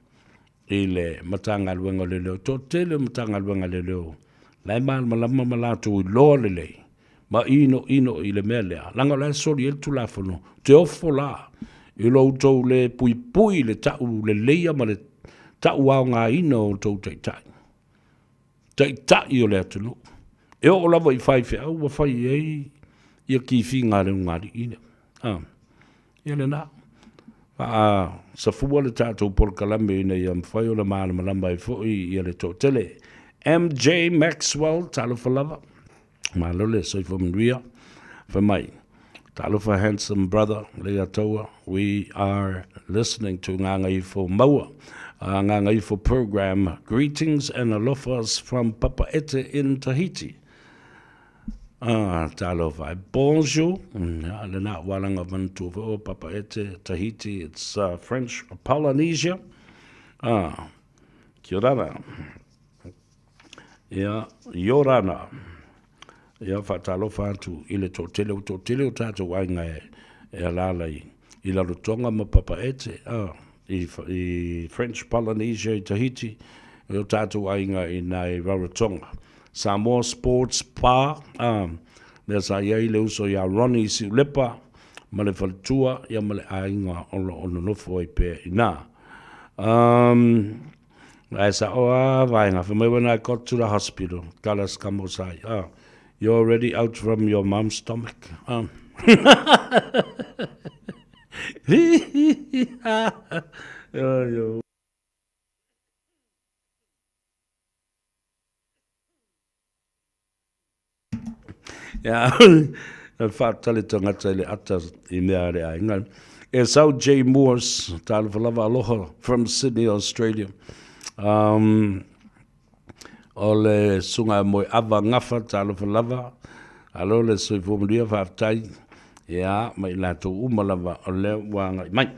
ele matanga luenga le leo to tele matanga luenga le leo. Lai mal malama malatu lo le. Ma ino I le mele. Langa la sori el tu la fono. Te ofo la. I lo tau le pui le tau le leia ma le tau au ngā ina o tau taitai. Taitai o le atunu. E o lava I whai whea au wa whai ei ia ki whi ngā reu ngāri ina. Ia le nā. Sa fua le tātou porkalame ina ia mwhai o le maana malamba I fwoi ia le tō tele. MJ Maxwell, talo whalava. Malole, soifo mnuia. Whamai. Talofa handsome brother, Lea Toa. We are listening to Gagaifo Maua, Gagaifo program. Greetings and alofas from Papa Ete in Tahiti. Talofa, bonjour. Lena walanga vantuvo Papa Ete, Tahiti. It's French Polynesia. Kia ora. Yeah, Yorana. Ia whatalo whātu I le tōtele o tātou wainga e alalai I la rotonga ma Papa Ete I French Polynesia I Tahiti o tātou wainga I nai rarotonga Samoa Sports Pa mea sa iai le uso ia Ronnie Siulepa ma le whaltua ia ma le ainga ono nofo I pe I nā ai sa oa wainga whamai when I got to the hospital kalas kamosai You're already out from your mom's stomach. Yeah, fatale tangata le ata I mea re ainga. E sau J. Morse, tāle whalava aloha from Sydney, Australia. O le sunga moi ava ngafa talo falava alo le soi fomulia whaftai ia mai lato umalava o le wanga mai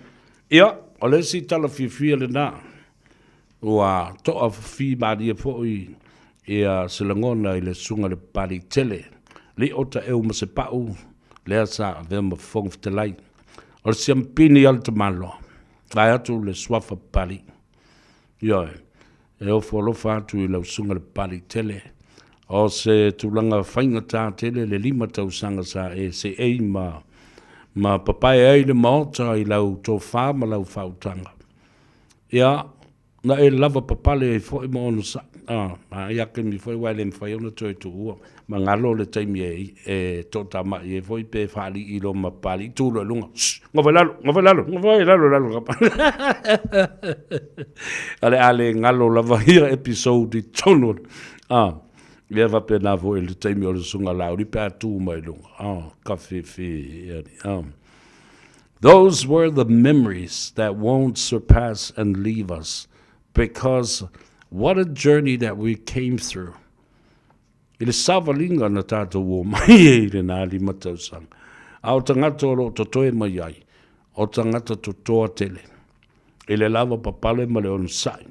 ia o le si talo fia le na ua toa fi maria foi ia selangona I le sunga le pari tele li ota eu ma se pau le sa ve ma fong ftelai o le siampini al te malo vai atu le swafa pari ia e o folo fatu I lau sunga le pari tele. O se tulanga whainga tā tele le lima tau sanga sa e se ei ma papai ei le maota I lau tō whā ma lau whautanga. Ia, na e lava papale e fwoi mo ono sa. Ia ke mi fwoi wai le mwhai ona toi tu ua. Ma ngalo le taimi e tō tama I e fwoi pe whali I lo ma pali. Tūlo e lunga. Ngawai lalo. Ale ngalo lava hira episode I tono. Leva pe na vo le taimi o le sunga lauri pe atu mai lunga. Kawhiwhi. Those were the memories that won't surpass and leave us. Because what a journey that we came through. I le savalinga na tātou o mai e le nā li matausanga. Au tangata o lo totoe mai ai. O tangata totoa tele. I le lava papale ma le onsai.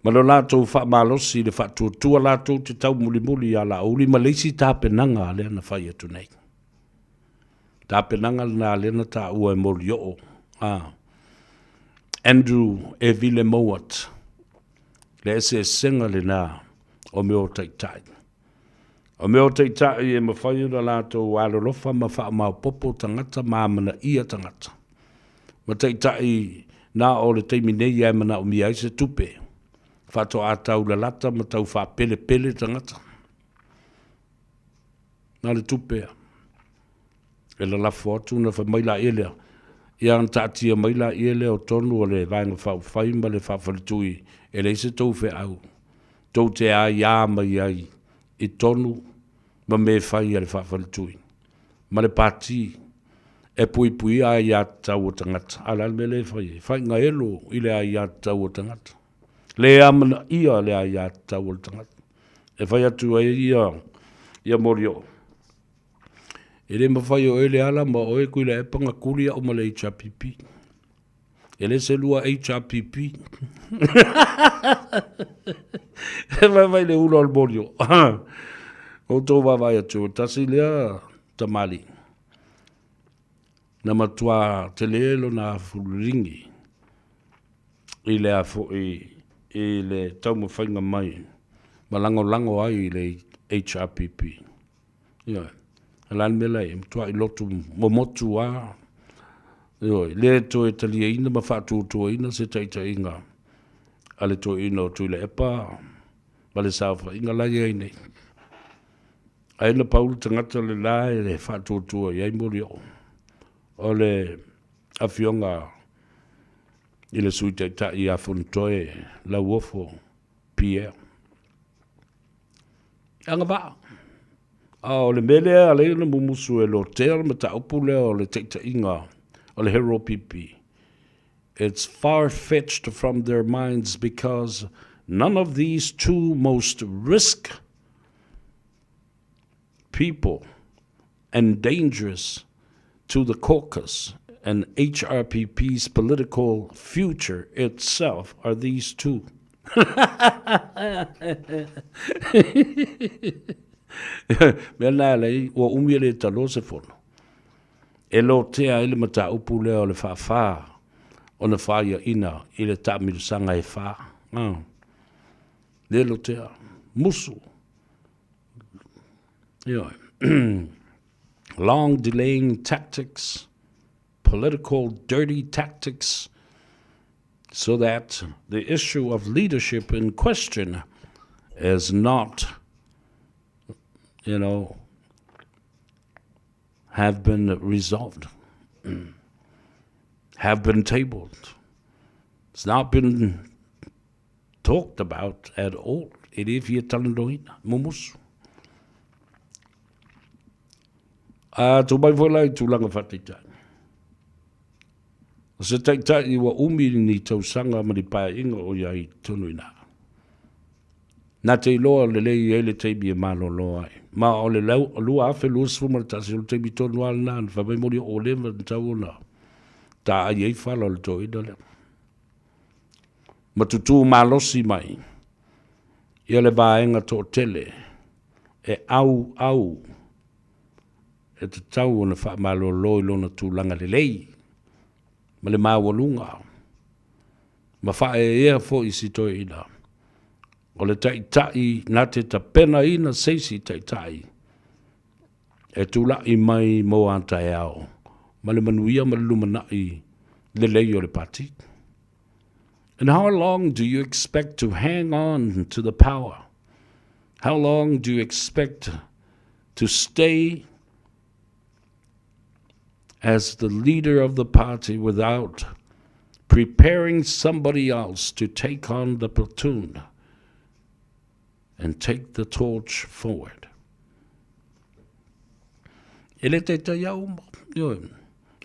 Ma lo lātou wha malosi le wha tuatua lātou te tau muli a la uli ma leisi tāpenanga a lea na whai atu nei. Tāpenanga na lea na tā ua e mori o. Andrew e vile mowat. Le ese senga le nā o me o taitai. O meo te tai e mawhai ura lātou alolofa ma wha mau popo tangata māmana ia tangata. Ma te tai nā o le teimi nei e mana o mi aise tupe. Whato a tau la lata ma tau wha pele pele tangata. Nā le tupea. E la lafo atu na wha maila elea. Ia an tātia maila elea o tonu o le vaenga whau whaima le whawharitui. E le se tau whe au. Tau te a ia mai ai. I tonu ma me whai a le whawharitui. Ma le pāti. E pui pui a ia tau o tangata. Ala me le whai. Whai ngā elo i le a ia tau o tangata. Le amana ia le a ia tau o tangata. E whai atu a ia. Ia morio. E le mawhai o ele ala ma o e kui le epanga kuria o ma le HRPP. E le se lua HRPP. E vai le ula al morio. O tō wawai atu. Tasi lea tamali. Na matua te lelo na furingi. I le afo i le tau mawhainga mai. Ma lango ai i le HRPP. Yeah. Alan mela e mtua i lotu momotu a. Le to e tali e ina ma whātu to ina se taita inga. Ale to ina o tuile epa. Wale sauwha inga lai e nei. Aina paulu tangata le lai le whātu to e mori o. O le awhionga i le sui taita i a whuntoe la uofo Pierre. Anga waa. O le mele a le na mumusu e lo tel ma ta upule o le teita inga o le hero pipi. It's far-fetched from their minds because none of these two most risk people and dangerous to the caucus and HRPP's political future itself are these two. Mea nā lei, ua umia le talo se fono. E lo tea ele mata upu leo le whawha, o na whaia ina, i le tāmirisanga e wha. Le lo tea, musu. Long delaying tactics, political dirty tactics, so that the issue of leadership in question is not have been resolved, have been tabled. It's not been talked about at all. It is here talandoina, mumus. Tu mai volai tu langa fatita. Se taita I wa umi ni tau sanga mani pae inga o iai tunuina. Na te loa le lei ele teibi e malo loa ai. Ma o le lua afe lua sfuma ta se o teibi tonu ala nan. Fa mai mori o lema tau ona. Ta ai ei fala le to ida le. Ma tutu malosi mai. Ia le vaenga to tele. E au. E te tau ona fa malo loi lona tu langa le lei. Ma le mawalunga. Ma fa ea fo isi to ida. O le taitai na te tapena ina seisi taitai. E tula I mai mo anta e ao. Ma le manuia ma le lumanai le lei o le pati. And how long do you expect to hang on to the power? How long do you expect to stay as the leader of the party without preparing somebody else to take on the platoon and take the torch forward? Ele te ta iau mo.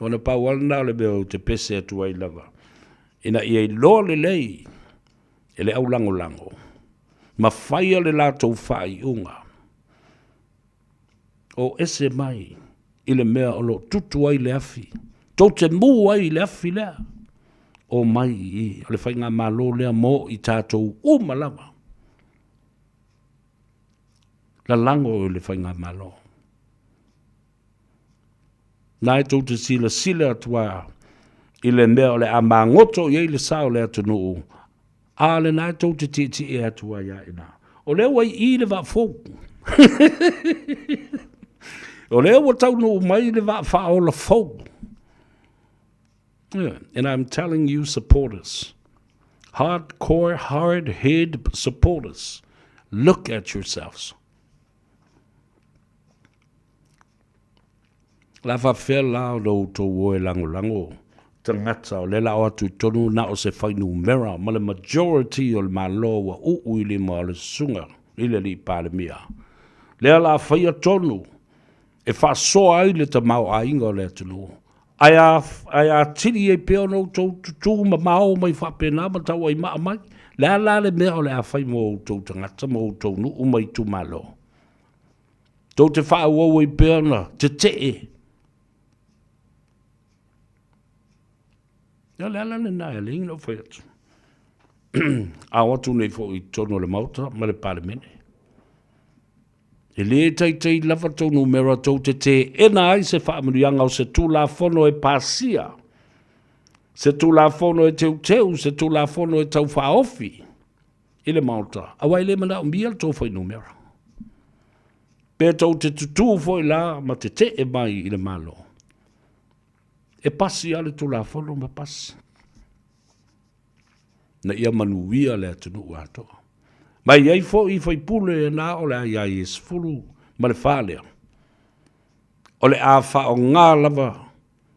Ona paualna le beo te pese atu ai lava. Ina I loa le lei. Ele au lango. Ma whaia le lātou whai unga. O ese mai. I le mea o lo tutu ai le afi. Tau te mu ai le afi lea. O mai I le whainga malo lea mo I tātou umalama. La lango o le whainga malo. Nai tau te sila atua I le mea o le amangoto I le sao le atunu. A le nai tau te titi e atua ia ina. O le wai I le wafou. O lea wa tau no mai le wa wha o la fau. Yeah, and I'm telling you supporters, hardcore, hard-head supporters, look at yourselves. La fa fela lo to wo lango. Tangata o le la o tu tonu na o se whainu mera, ma le majority o le malo wa ui le ma le sunga, ile li pale mia. Lea la whaia tonu, e wha soa ai le ta mau a inga o le tunu. Aia tiri e peo no tū ma mau mai whapena ma tau ai maa mai. Lea la le mea o le a whai mo tau tangata mo tau nu umai tu malo. Tau te wha ua i peo na, te e. Ja, lea le nai le inga no whaiatu. Awa tu nei fo i tono le mauta ma le pale mene. E le tei lava tau numera tau te ena ai se whaamurianga o se tūla fono e pasia. Se tūla fono e teu, se tūla fono e tau whaofi. I le mauta. Awa i le mana o mia tau whai numera. Pea tau te tutu foi la ma te e mai i le malo. E pasi ale tūla fono ma pasi. Na ia manuia le atunu atoa. Mai iai fo I fai pule na o le ai es fulu ma le whalea. O le a wha o ngā lava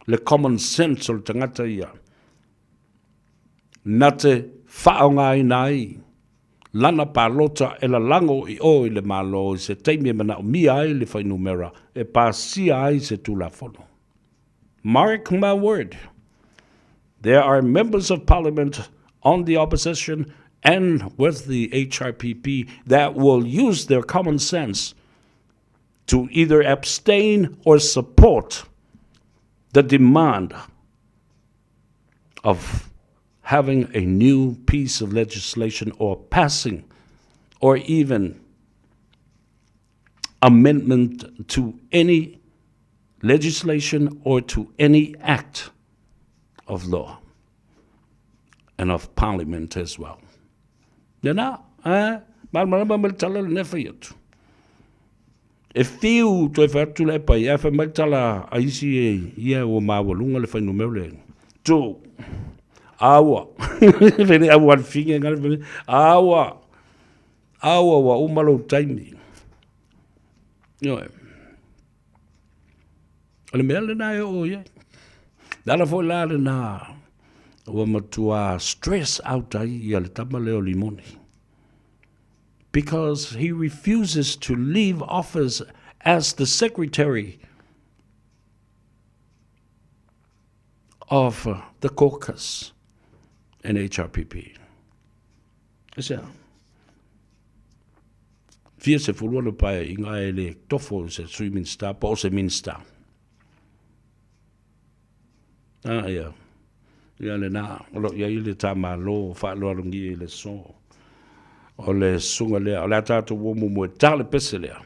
le common sense o le tangata ia. Na te wha o ngā inai. Lana pālota e la lango I o I le malo I se teimia mana o mia ai le whai numera e pāsia ai se tūla fono. Mark my word. There are members of parliament on the opposition and with the HRPP that will use their common sense to either abstain or support the demand of having a new piece of legislation or passing or even amendment to any legislation or to any act of law and of parliament as well. Nena, malama maltala le nefayat. E fiu to e fatu le pai, e fa maltala aisi e ia o mawalunga le whainu meule. Tu, awa, vene awa finga ngale vene, awa wa umalo taimi. Yoe. Ale mele na e o ye. Dala foi la le na. Wa matua stress out ai le tama leo limoni. Because he refuses to leave office as the secretary of the caucus in HRPP. Isa. Fia se fulua le pai inga ele tofo se sui minsta, po se minsta. Yeah. Ia le na, olo ia ile tama lo, wha loa rungi le so. O le sunga lea, o le tātou womu mue tāle pese lea.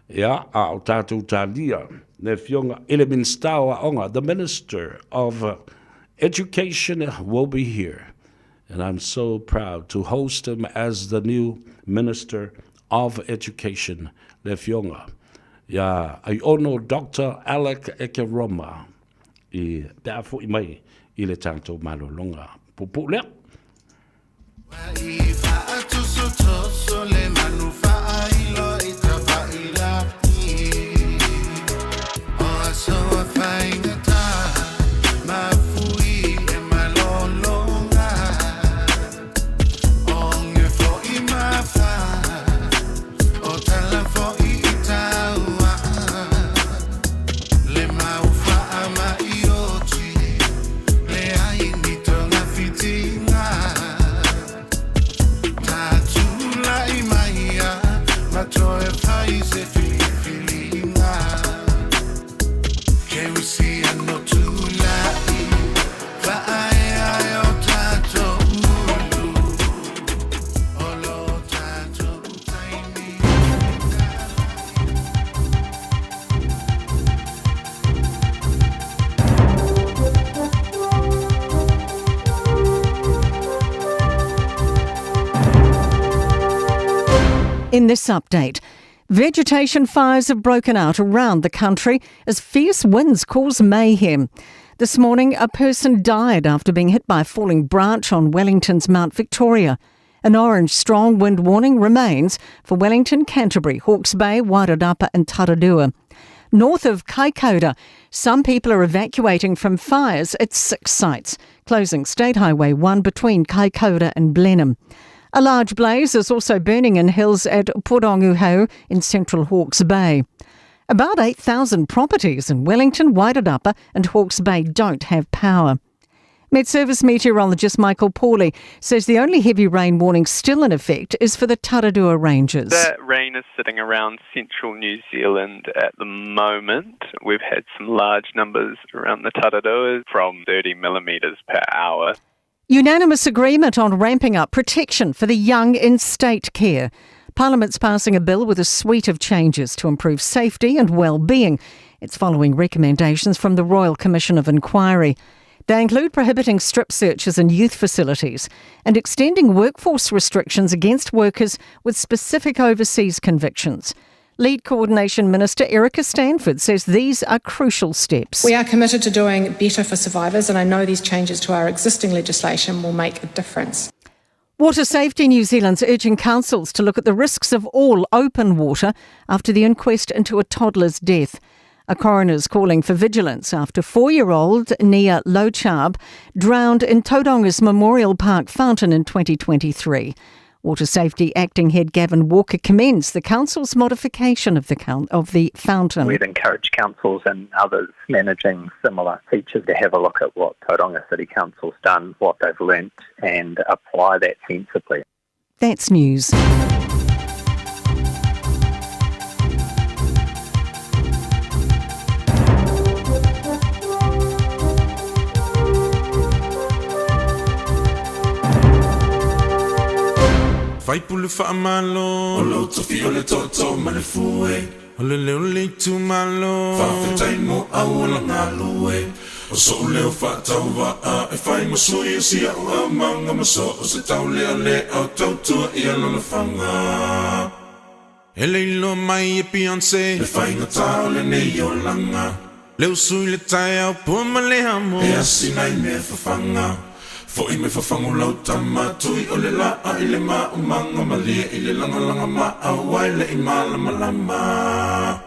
Ia, a o tātou tālia, ne fionga, ile minstau a onga, the Minister of Education will be here. And I'm so proud to host him as the new Minister of Education, le fionga. Ia, ai ono Dr. Alec Ekeroma, I peafo I mai, I le tātou malolonga. Pupu lea. In this update, Vegetation fires have broken out around the country as fierce winds cause mayhem. This morning, a person died after being hit by a falling branch on Wellington's Mount Victoria. An orange strong wind warning remains for Wellington, Canterbury, Hawke's Bay, Wairarapa and Taradua. North of Kaikoura, some people are evacuating from fires at 6 sites, closing State Highway 1 between Kaikoura and Blenheim. A large blaze is also burning in hills at Poronguhau in central Hawke's Bay. About 8,000 properties in Wellington, Wairarapa and Hawke's Bay don't have power. Met Service meteorologist Michael Pawley says the only heavy rain warning still in effect is for the Taradua Ranges. That rain is sitting around central New Zealand at the moment. We've had some large numbers around the Taradua from 30 millimetres per hour. Unanimous agreement on ramping up protection for the young in state care. Parliament's passing a bill with a suite of changes to improve safety and well-being. It's following recommendations from the Royal Commission of Inquiry. They include prohibiting strip searches in youth facilities and extending workforce restrictions against workers with specific overseas convictions. Lead Coordination Minister Erica Stanford says these are crucial steps. We are committed to doing better for survivors, and I know these changes to our existing legislation will make a difference. Water Safety New Zealand's urging councils to look at the risks of all open water after the inquest into a toddler's death. A coroner's calling for vigilance after 4-year-old Nia Lochab drowned in Tauranga Memorial Park fountain in 2023. Water Safety Acting Head Gavin Walker commends the council's modification of the fountain. We'd encourage councils and others managing similar features to have a look at what Tauranga City Council's done, what they've learnt, and apply that sensibly. That's news. Fai pulu fa malo, olo tofi ole toto malefue, ole leo le tu malo, fa fetai mo awala ngalue, o so leo fa tauva a e fai mo sui si a manga maso o se tau leo le au tau tua I alo fanga. Ele lo mai e Beyonce, le fai ngata ole ne yolanga, leo sui le tai au puma le hamo, e asina I me fanga. Fo I me whawhangu lau tamatui o le la a I le ma o manga malia I le langa ma a waile I malama lama.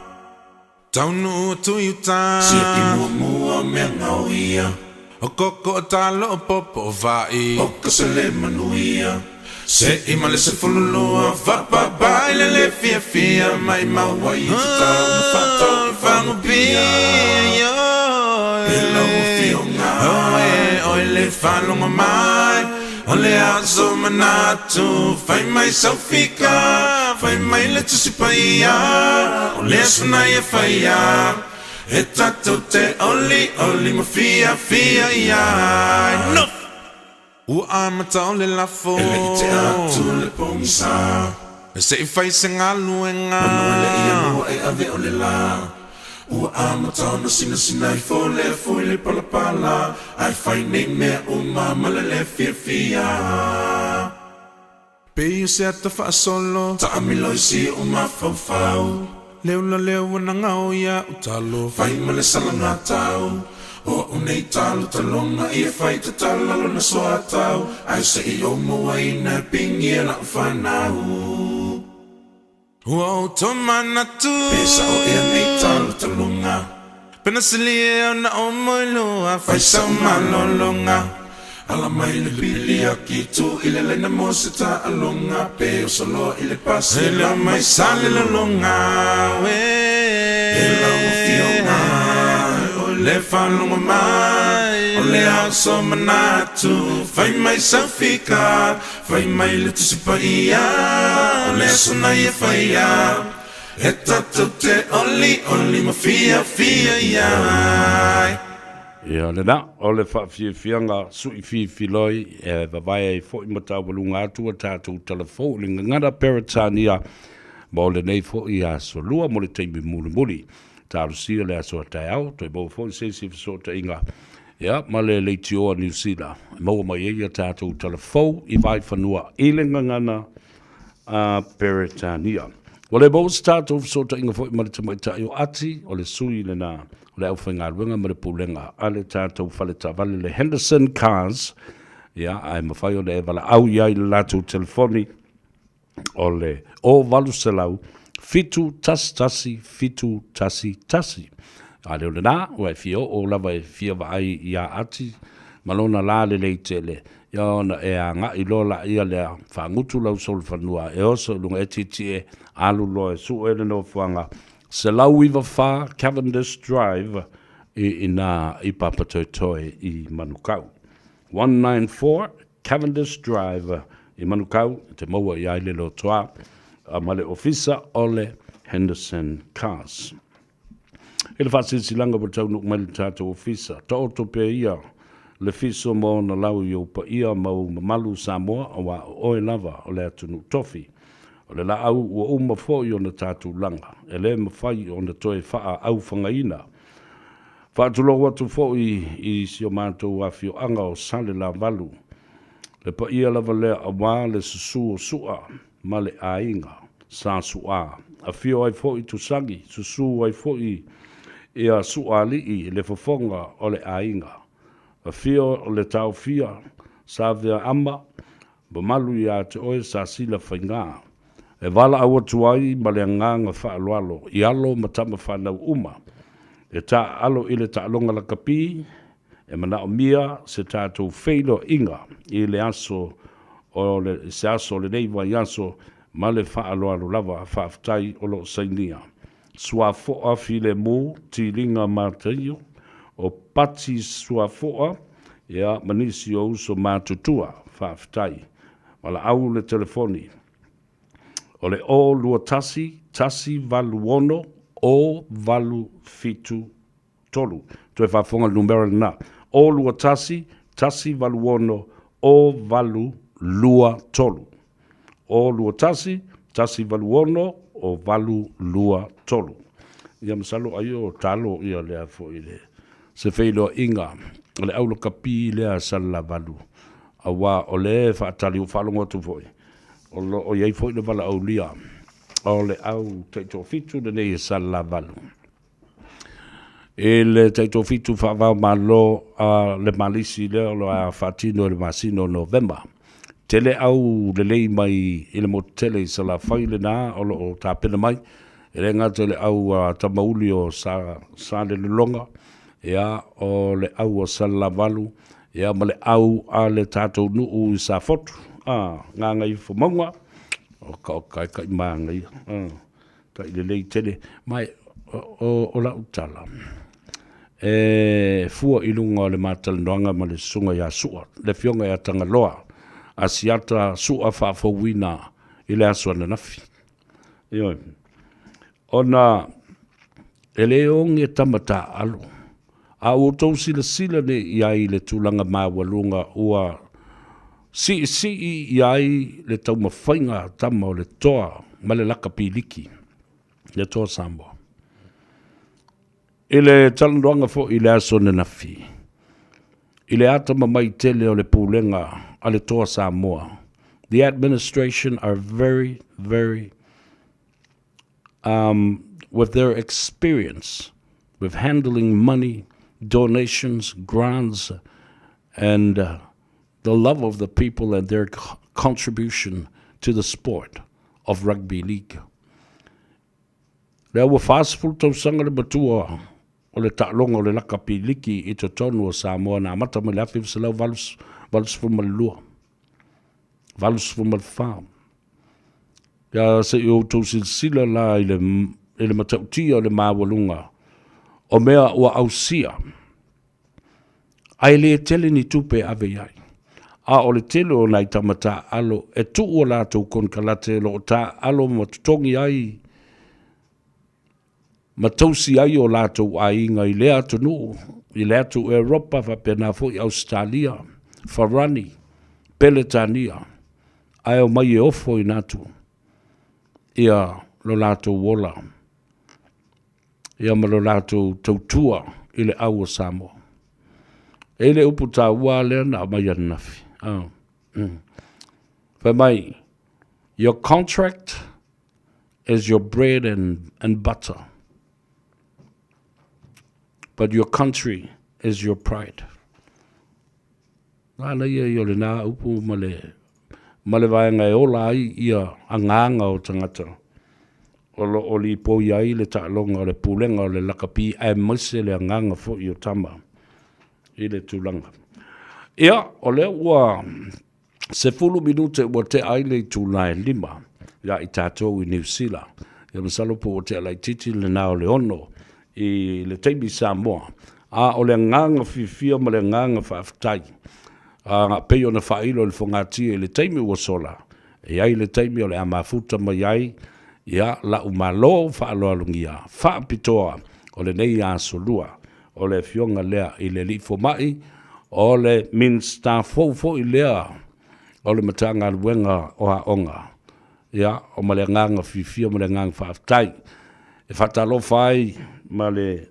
Taunu o tui uta Sia I mua mea ngau ia O koko o talo o popo o vai O kasele manuia Se I male se fululua Whapa bai le fia Mai mawai tuta Una whatau whangu pia E lau o fio ngā le whanonga mai O le aso manatu Whai mai saufika Whai mai le tusipaia O le asunai e whaia E tatou te oli ma fia ia No! Ua amata o le lafo E le I te atu le pongisa E se I whai se ngaluenga Manua le ia mua e ave o le la Ua amata no sina I fo le pala Ai whai nei mea mama le fia Pei se ata wha solo Ta amilo I si fau Leo wana ngau ia utalo Whai male salanga tau O unei talo talonga I whai te talalo na soa tau Ai se I moa ina pingi e la whanau Wow, tomana tu Pesa o ea nei talo talunga Pena silia na o moiloa Fai sao malolonga Ala mai le bili a ki tu Ile le na mo se ta alonga Pe o solo ile pasi Ile mai sale lalonga Ile o fionga O le whanonga mai O le au so manatu Fai mai saufika Fai mai le tusipa ia O le asuna I whaia E tatou te oli ma fia ia E ole na, ole whawhiawhianga sui whiwhiloi e wawai e fo I matawalunga atua tātou telefo linga ngara Peritania ma ole nei fo I a solua mo le teimi muli tāru sia le aso tai au toi mo fo se fiso te inga ia ma le leiti o New Zealand mo mai e tātou telefo I vai whanua I linga ngana a Peritania O le bau tātou fisota inga fo i mare tamaita o ati, o le sui le nā, o le au whainga ruenga mare pulenga, a le tātou whale vale le Henderson Cars, ia, ai mawhai o le e wala au iai le lātou telefoni, o le o walu se lau, fitu tasi, a le o le nā, o e fio, o lava e fia wa ai ia ati, malona la le leitele, ia na e a ngā i lola ia le whangutu lau sol whanua, e oso lunga e titi e alu loe, su e le no whanga, se lau iwa wha Cavendish Drive, i nā i papatoitoe i Manukau. 194 Cavendish Drive i Manukau, te maua i aile lo toa, a male ofisa o le Henderson Cars. E le whasilanga po tau nuk mai le tātou ofisa, ta oto pe ia, le fiso mo na lau i upa ia mau malu Samoa o wa oe lava o le atunu tofi. O le la au ua uma fōi o na tātou langa, e le mawhai o na toe whaa au whangaina. Whaatulo watu fōi i si o mātou a fio anga o sale la valu. Le pa ia lava lea a wā le susu o sua, ma le ainga, sa sua. A fio ai fōi tu sangi, susu ai fōi ia sua li i le fofonga o le ainga. A fio o le tau fia, sa vea ama, ba malu ia te oe sa sila whainga. E wala awa tuai ma le nganga wha aloalo, i alo matama whanau uma. E ta alo i le ta alonga la kapi, e mana o mia se tātou whailo inga, i le aso, o le se aso le neiwa i aso, ma le wha aloalo lava a whaftai o lo sainia. Sua foa fi le mō, ti ringa mātaio, o pati sua foa, ia manisi o uso mātutua, whaftai. Wala au le telefoni. O le o lua tasi valu ono, o valu fitu tolu. Toe whafonga numero na. O lua tasi valu ono, o valu lua tolu. O lua tasi valu ono, o valu lua tolu. Ia masalo ai o talo ia lea fo i le. Se feilo inga, o le aulo kapi lea sala valu. Awa o le whaatali o whalonga tu foi. O iei foi le wala au lia. O le au teito fitu le nei sala valu. E le teito fitu whaavau malo le malisi lea lo a whatino le masino November. Tele au le lei mai i le motele i sala whaile nā o lo o tāpena mai. E le ngata le au tamauli o sa le longa. Ia o le au o sala valu. Ia ma le au a le tātou nuu i sa fotu. Ngā ngai whamonga. O kai maa ngai. Kai le lei tele. Mai o la utala. E fua ilunga o le mātala noanga ma le sunga ia sua. Le fionga ia tangaloa. Asiata sua whaafawina i le asua na nafi. Ioi. Ona ele ongi e tamata alo. A o tau sila ne iai le tūlanga māwalunga ua si iai le tau mawhainga tama o le toa ma le laka piliki. Le toa Samoa. I le talandoanga fo i le aso na nafi. I le atama mai tele o le pūlenga a le toa Samoa. The administration are very, very with their experience with handling money, donations, grants, and the love of the people and their contribution to the sport of rugby league. Lea ua whaasful tau sanga le matua o le ta'longa o le laka piliki I te tonu o Samoa na amata me le afi visalau valus fumalua. Valus fumalwha. Ia se I o tau silsila la I le matautia o le mawalunga. O mea ua ausia. Ai le tele ni tupe ave iai. A o le tele o nai tamata alo e tu o lātou kon kalate lo o tā alo matutongi ai. Matausi ai o lātou ainga I lea tunu. I lea tu Europa fa pena fo I Australia. Farani. Peletania. Ai o mai e ofo I natu. Ia lo lātou wola. Ia ma lo lātou tautua I le au o Samoa. E le upu tā ua lea na mai anafi. Whai mai, your contract is your bread and butter. But your country is your pride. Ala ia i o le nā upu ma le vaenga e ola ai ia anganga o tangata. O li po iai le ta'alonga o le pulenga o le lakapi e mase le anganga fo i o tama i le tūlanga. Ia, o le ua se fulu minute ua te aile i tūlai lima ia i tātou i New Zealand. Ia masalo po o te alai titi le nao le ono i le teimi Samoa. A o le anganga fifia ma le anganga whaafitai. Ngā peo na whailo le whangatia i le teimi ua sola. E ai le teimi o le amafuta mai ai. Ia la umalo whaaloalungia. Whaapitoa o le nei a solua. O le fionga lea i le lifo mai. O le minsta fo i lea. O le matanga luenga o a onga. Ia o ma le nganga fifia ma le nganga whaafitai. E whatalo whai ma le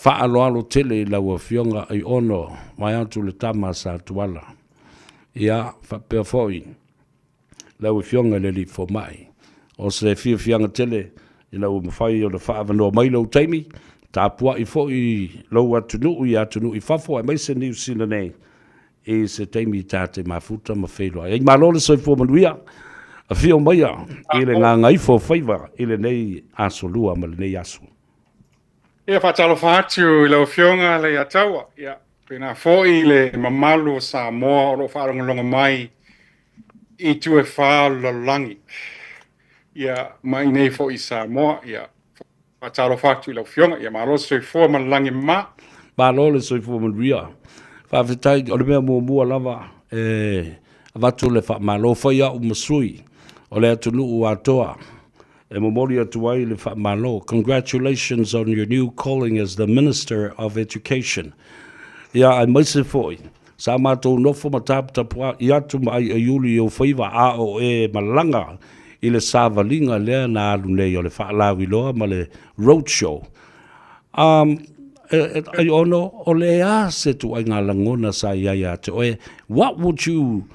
whaaloalo tele i laua fionga ai ono mai atu le tama sa tuala. Ia whapea foi laua fionga le li fo mai. O se fianga tele i laua mawhai o le whaavanoa mai lau teimi. Tā pua i foi lau atunu i whafo ai mai se New Zealand nei. E se teimi tā te mafuta ma whailua. Ei malole soi fo manuia. A fio maia i le Gagaifo Faiva i le nei asolua ma le nei aso. Ia whatalo whātiu i lau fionga le ataua. Ia pena foi le mamalu o Samoa o lo wharongalonga mai i tue whaala langi. Ia mai nei foi i Samoa. Ia whatalo whātiu i lau fionga. Ia malo soi fua ma langi ma. Malole soi fo manuia. Whawhitai o le mea mua lava watu le whamalo whaia o masui. O le atunu o atoa. E momori atu ai le whamalo. Congratulations on your new calling as the Minister of Education. Ia ai maise foi. Sa mātou nofo mataputapua i atu mai a iuli o Faiva a o e malanga i le sāwalinga lea na alu nei o le whaalawi loa ma le roadshow. Ai ono o le a se tu ai ngā langona sa iai ate oe. What would you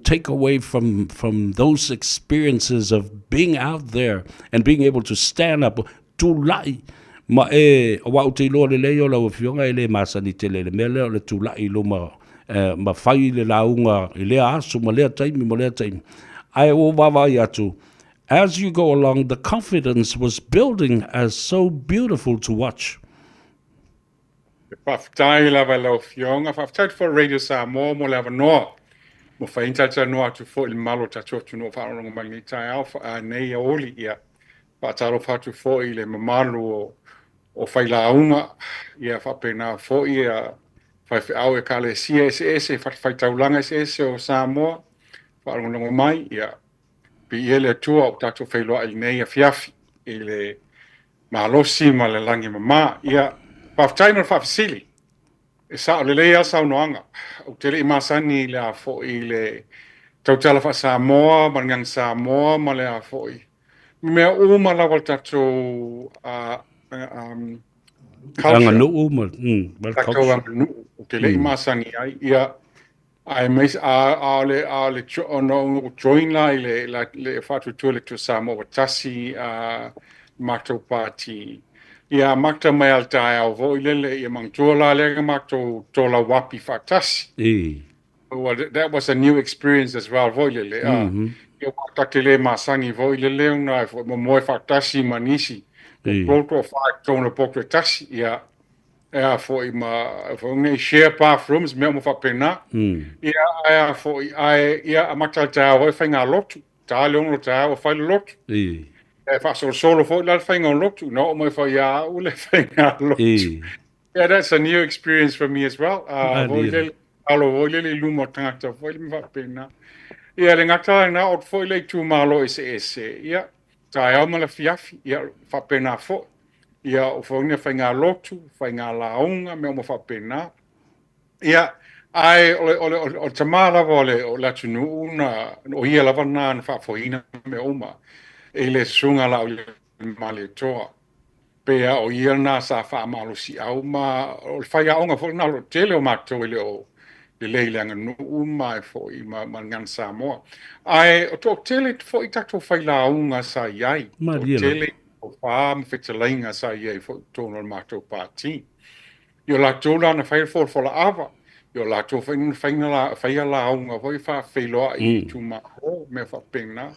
take away from those experiences of being out there and being able to stand up to lai ma wa te lo le le o fionga ele masani te le mele tu lai lo ma fai le launga le asu ma le taimi ai o baba yatu. As you go along, the confidence was building as so beautiful to watch. Whaftai lava lau fionga, whaftai for Radio Samoa mo lava noa. Mo whaintaita noa tu fo il malo tato tu no wharonga mangi tai alfa a nei a oli ia. Whaataro whatu fo i le mamalu o whailaunga ia whapena fo i a whaifi au e kale CSS e whaitaulanga SS o Samoa. Wharonga mai ia. Pi ele tua o tato whailoa i nei a fiafi i le mahalosi ma le langi mama ia. Whaftai no whafisili. E sa o le lea sa unoanga. O tele i masani le a fo i le tautala wha Samoa, maringang Samoa, ma le a fo i. Mea uma lawal tato culture. Anga no uma. Tato anga no. O tele i masani ai ia. Ai meis a le join la i le whatu tule tu Samoa tasi mātou pāti. Ia makta mai al tae au vo i lele ia mangtua lega makto tola wapi whaktasi. Well, that was a new experience as well vo i lele. Ia waktate le masangi vo i lele una e moe whaktasi manisi. Ploto whaak tona pokre tasi ia. Ea fo i ngai share bathrooms mea mo whapena. Ia fo i ia makta al tae au vo i whainga lotu. Tae leono tae au whaile lotu. Solo for that thing on look to no my for ya yeah, that's a new experience for me as well. Lumo tangata foi mi va pena. Ia le ngata na o foi le tu malo is ia. Tai au mala fiafi ia fa pena fo. Ia o foi ne fainga lotu, fainga launga me mo fa pena. Ia ai o tamala vole o la tunu na o ia lava na fa foina me uma. E le sunga la o le male toa. Pea o ia na sa wha amalo si au ma o le whai aonga fo na lo tele o mātou ele o le leilanga no mai fo I man Samoa. Ai o to tele fo I tato whailaunga sa iai. Ma To lia lo. tele o whaam whetalainga sa iai fo tono mato pāti. Yo la tōla na whai fo la ava. Yo la tō whaia launga fo I wha whailoa I tūma o me wha pena.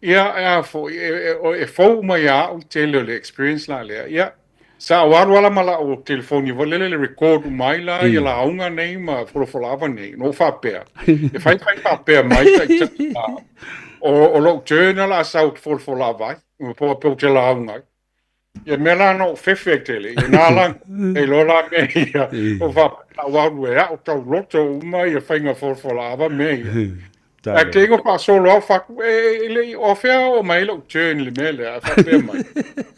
Ia fo e fo mai a o tele le experience la lea. Ia. Sa wala mala o telefoni volele le record mai la ia la aunga nei ma folava nei no fa pea e fai fa pea mai o lo journal a south folava po te la aunga ia mela no fefetele ia nala e lo la me ia o fa wa o tau loto mai e fainga folava me a tengo pa solo fa le o fea o mai lo journal mele a fa pea mai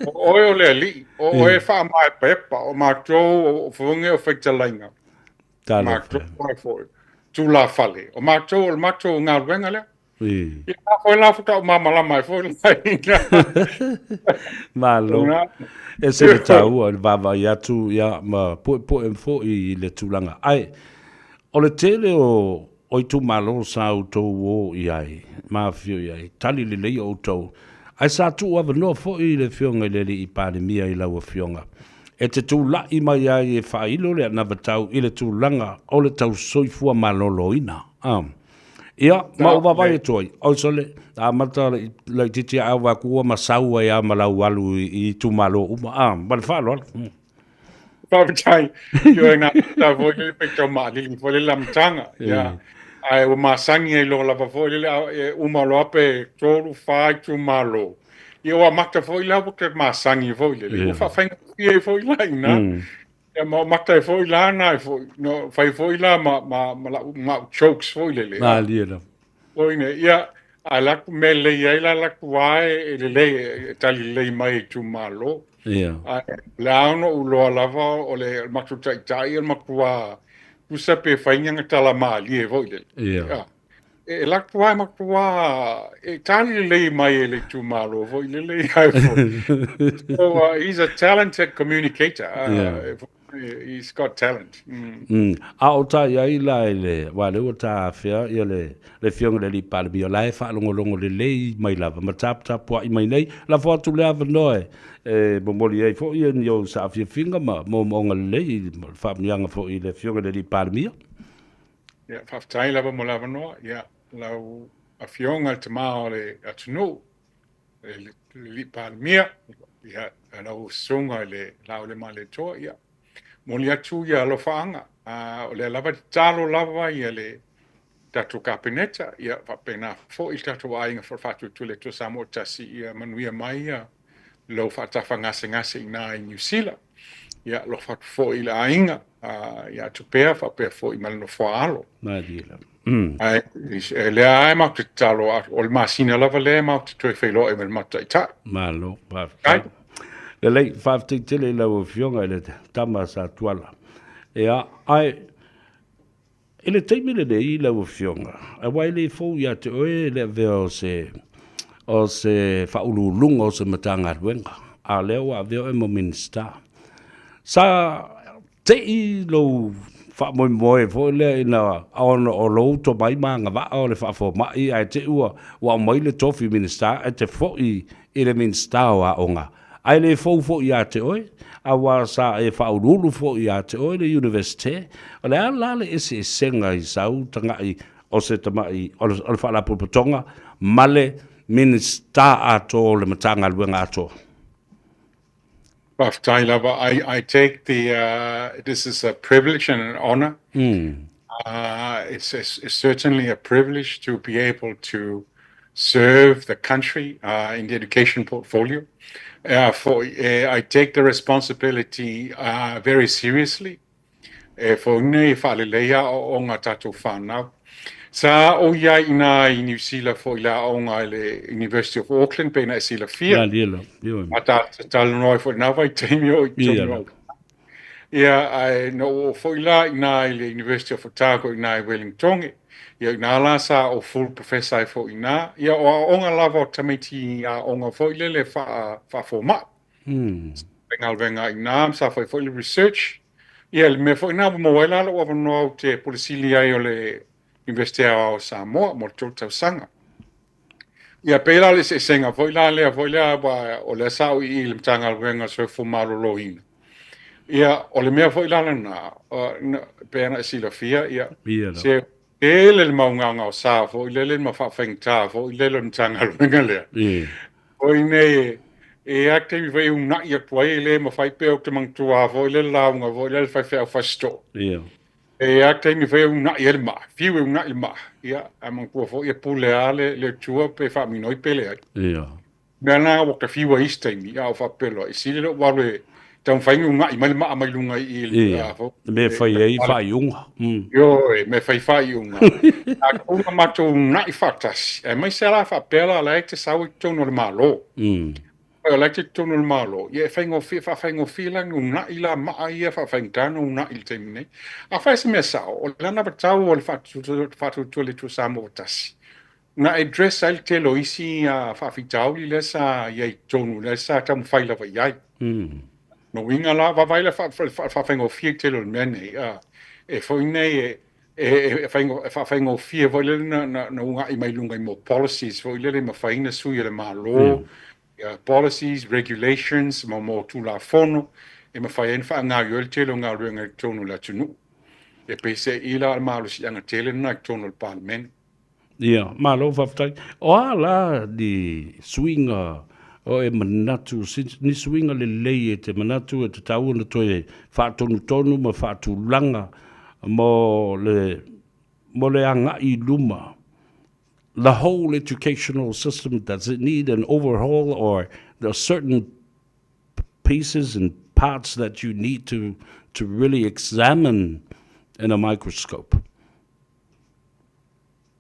o le li o e fa mai pepa o mato o funge o fekta lainga mato o tu la fale o mato nga venga le ia foi la futa mama la mai foi malo e se le tau o va ya tu ya ma po info I le tulanga ai o le tele o tu malo sa auto o ai ma fio ai tali le o to ai sa tu ava no fo I le fionga le I pandemia I la o fionga e te tu la I mai ai e whailo le na batau I le tu langa o le tau soifua maloloina ia ma o vai e toi o sole a mata le titi a wa kua masau ai a malau alu I tu malo uma ma fa lo Pavitai yo na ta vo le pecto ma li vo le lamtanga ia ai o masangi e lo lava foi le uma lo ape tolu fai tu malo io a makta foi la porque masangi foi le fa e foi la ina e ma makta foi la na foi no foi la ma chokes foi le ma liela foi ne ia a la me le ia la kuai le tali le mai tu malo la no ulo lava o le makta tai makua Usa pe whainga tala mali e voi le. E lakua e tani le mai e le tūmaro voi le ai voi. So he's a talented communicator. He's got talent. A o ta ia la le wa le o ta fea ia le fionga le li palmi o lai fa longo le mai lava ma tap po I mai nei la fo tu le ava noe e momoli ai fo ia ni o sa fia finga ma mo nga le fa mianga fo I le fionga le li palmi ia fa tai lava mo lava no ia la a fionga te mao le atunu le li palmi ia ana o sunga le la le male to ia Moli atu ia lo faanga o le lava talo lava ia le tatu kapineta ia fa pena fo I tatu ainga for fatu tule to Samoa tasi ia manuia mai ia lo fa tafa ngase ina I New Zealand ia lo fatu fo I la ainga ia tu pea fa pea fo I malno fo alo na dila ai le ai ma talo o le masina lava le ma tu felo e mal mata ita malo pa le lei fafte tele la o fionga le tama sa tuala ai ele teimi le I la o fionga a wai le fo ia te oe le veo o se faululunga o se matanga ruenga a leo a veo e mo minsta sa te I lo fa moe fo le ina ono o lo to mai manga va o le fa fo mai ai te ua wa mai le tofi minsta e te fo I le minsta o a onga ai le fo ia te oe a wa sa e fa ulu fo ia te oe le universite o le ala le ese senga I sau tanga I o se tamai o le fa la potonga male minsta ato le matanga luenga ato I take this is a privilege and an honor. It's certainly a privilege to be able to serve the country in the education portfolio. I take the responsibility very seriously. For nei whalelea o ngā tātou whānau. Sa o ia ina I New Zealand fo ila o ngā le University of Auckland pena e sila fia. A tālu noi fo nā vai teimi o I tomi o. Ia no fo ila ina le University of Otago ina I Wellington. Ia ina la sa o full professor fo ina. Ia o ngā lava o tamiti o ngā fo ila le wha fo ma. Venga ina sa fo ila research. Ia le me fo ina mo wala lo wa no te polisilia yo le investia o Samoa mo tau sanga. Ia pela le se senga foi la le ba o le sa I le tanga wenga so fo malo lo ina. Ia o le mea foi la na pena silafia ia se ele maunga o sa fo le ma fa fengta fo le tanga wenga le. Oi nei e active vai una ia tuai le ma fai pe o te mangtua vo le launga vo le fai fe fa sto e active vai una ia ma fiu una ia ma ia a mangtua vo ia pule ale le tua pe fa mi noi pele ai me na o ka fiu iste mi a fa pelo e si le wa le tau fai una ia ma mai lunga I vo me fai unga yo me fai unga a ko ma to una I fatas e mai se la fa pela la te sa o to normalo elected tonal malo ye fengo fila una ila ma ia fa fengtano una il temine a fa se mesa o lana batau o fatu to le tu samo tas na address al telo isi a fa fitau le sa ye tonu le sa tam faila va yai no winga la va vaila fa fengo telo mene e fo nei e fengo vo le na unga I mai lunga mo policies vo le ma faina su le malo policies, regulations, mo tu la fono, e ma fai enfa nga yol telo nga ruenga tonu la tunu. E pese ila al malu si anga tele na tonu al parliament. Ia, malo faftai. O ala di swinga o e manatu, ni swinga le lei e te manatu e te tau na toe whaatonu tonu ma whaatu langa mo le anga I luma. The whole educational system, does it need an overhaul, or there are certain pieces and parts that you need to really examine in a microscope?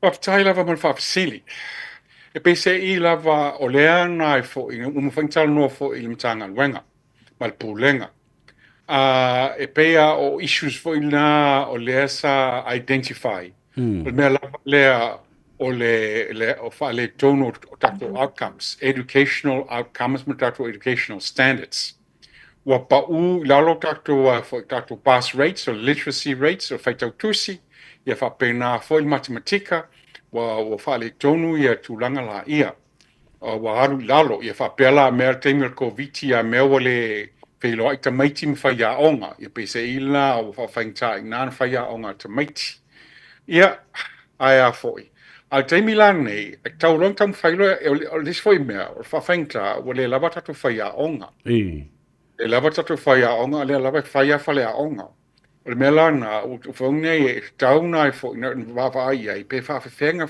Whaftai lava man whafsili. E pese I lava o lea nai fo I umwhangtala no fo I limtanga wenga, malpulenga. E pea o issues fo ina o lea sa identify. O mea lava lea o o fa le tono o tato outcomes, educational outcomes, ma tato educational standards. Wa pa'u lalo tato fo tato pass rates or literacy rates o faitau tusi, ia fa pena fo I matematika, wa fa le tono ia tulanga la ia. Wa haru lalo ia fa pela mea teimir ko viti a mea wale feilo ai tamaiti mwha ia onga, ia pese ila o fa faingta inan wha ia onga tamaiti. Ia, aia foi. Al te milan nei, e tau long tam whailo o lis foi mea, o whawhaingta, o le lava tatu whaia onga. Le lava tatu whaia onga, le lava whaia whalea onga. O le mea lana, o whaunei e tau nai foi, na wawa ai ai, pe whawhenga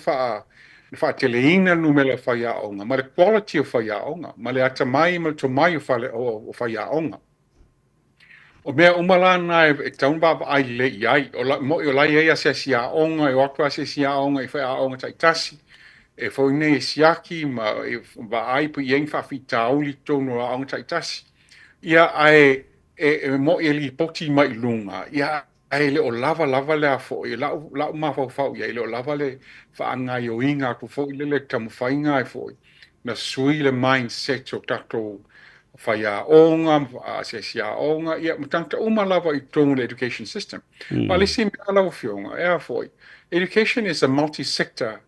wha teleina nu me le whaia onga, ma le quality o whaia onga, ma le atamai ma le tomai o whaia onga. O mea umalana e taun baba ai le iai, o lai ea se sia onga, e wakua se sia onga, e whaia onga taitasi, e whaune e siaki, ma e wa ai pu ieng whawhita auli tono a onga taitasi. Ia e mo e li poti mai lunga, ia ai le o lava le a fo, e lau mawhau ia, e le o lava le whaanga i o inga, ku fo i le tamu whainga e fo, na sui le mindset o tato whaia onga, se sia onga, ia matangta umalawa I tonu le education system. Ma le si mea lau fionga, ea foi. Education is a multi-sector,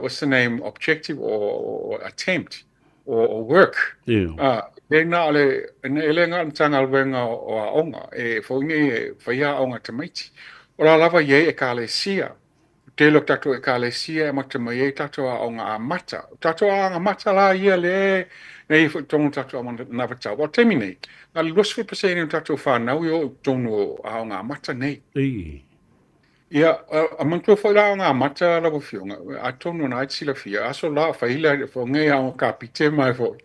what's the name, objective or attempt or work. Le na le nga mtanga wenga o a onga, e foinge whaia onga tamaiti. O la lava ye e ka le sia. Telo tato e kalesia e matama ye tato a onga a mata. Tato a nga mata la ia le nei tonu tato a navata. Wa temine. Na losfi paseni tato whanau yo tonu a onga a mata nei. Ia, a mantua foi la onga a mata la wafionga. A tonu na aitsila fia. Aso la whaila fo ngai a onga kapite mai fo.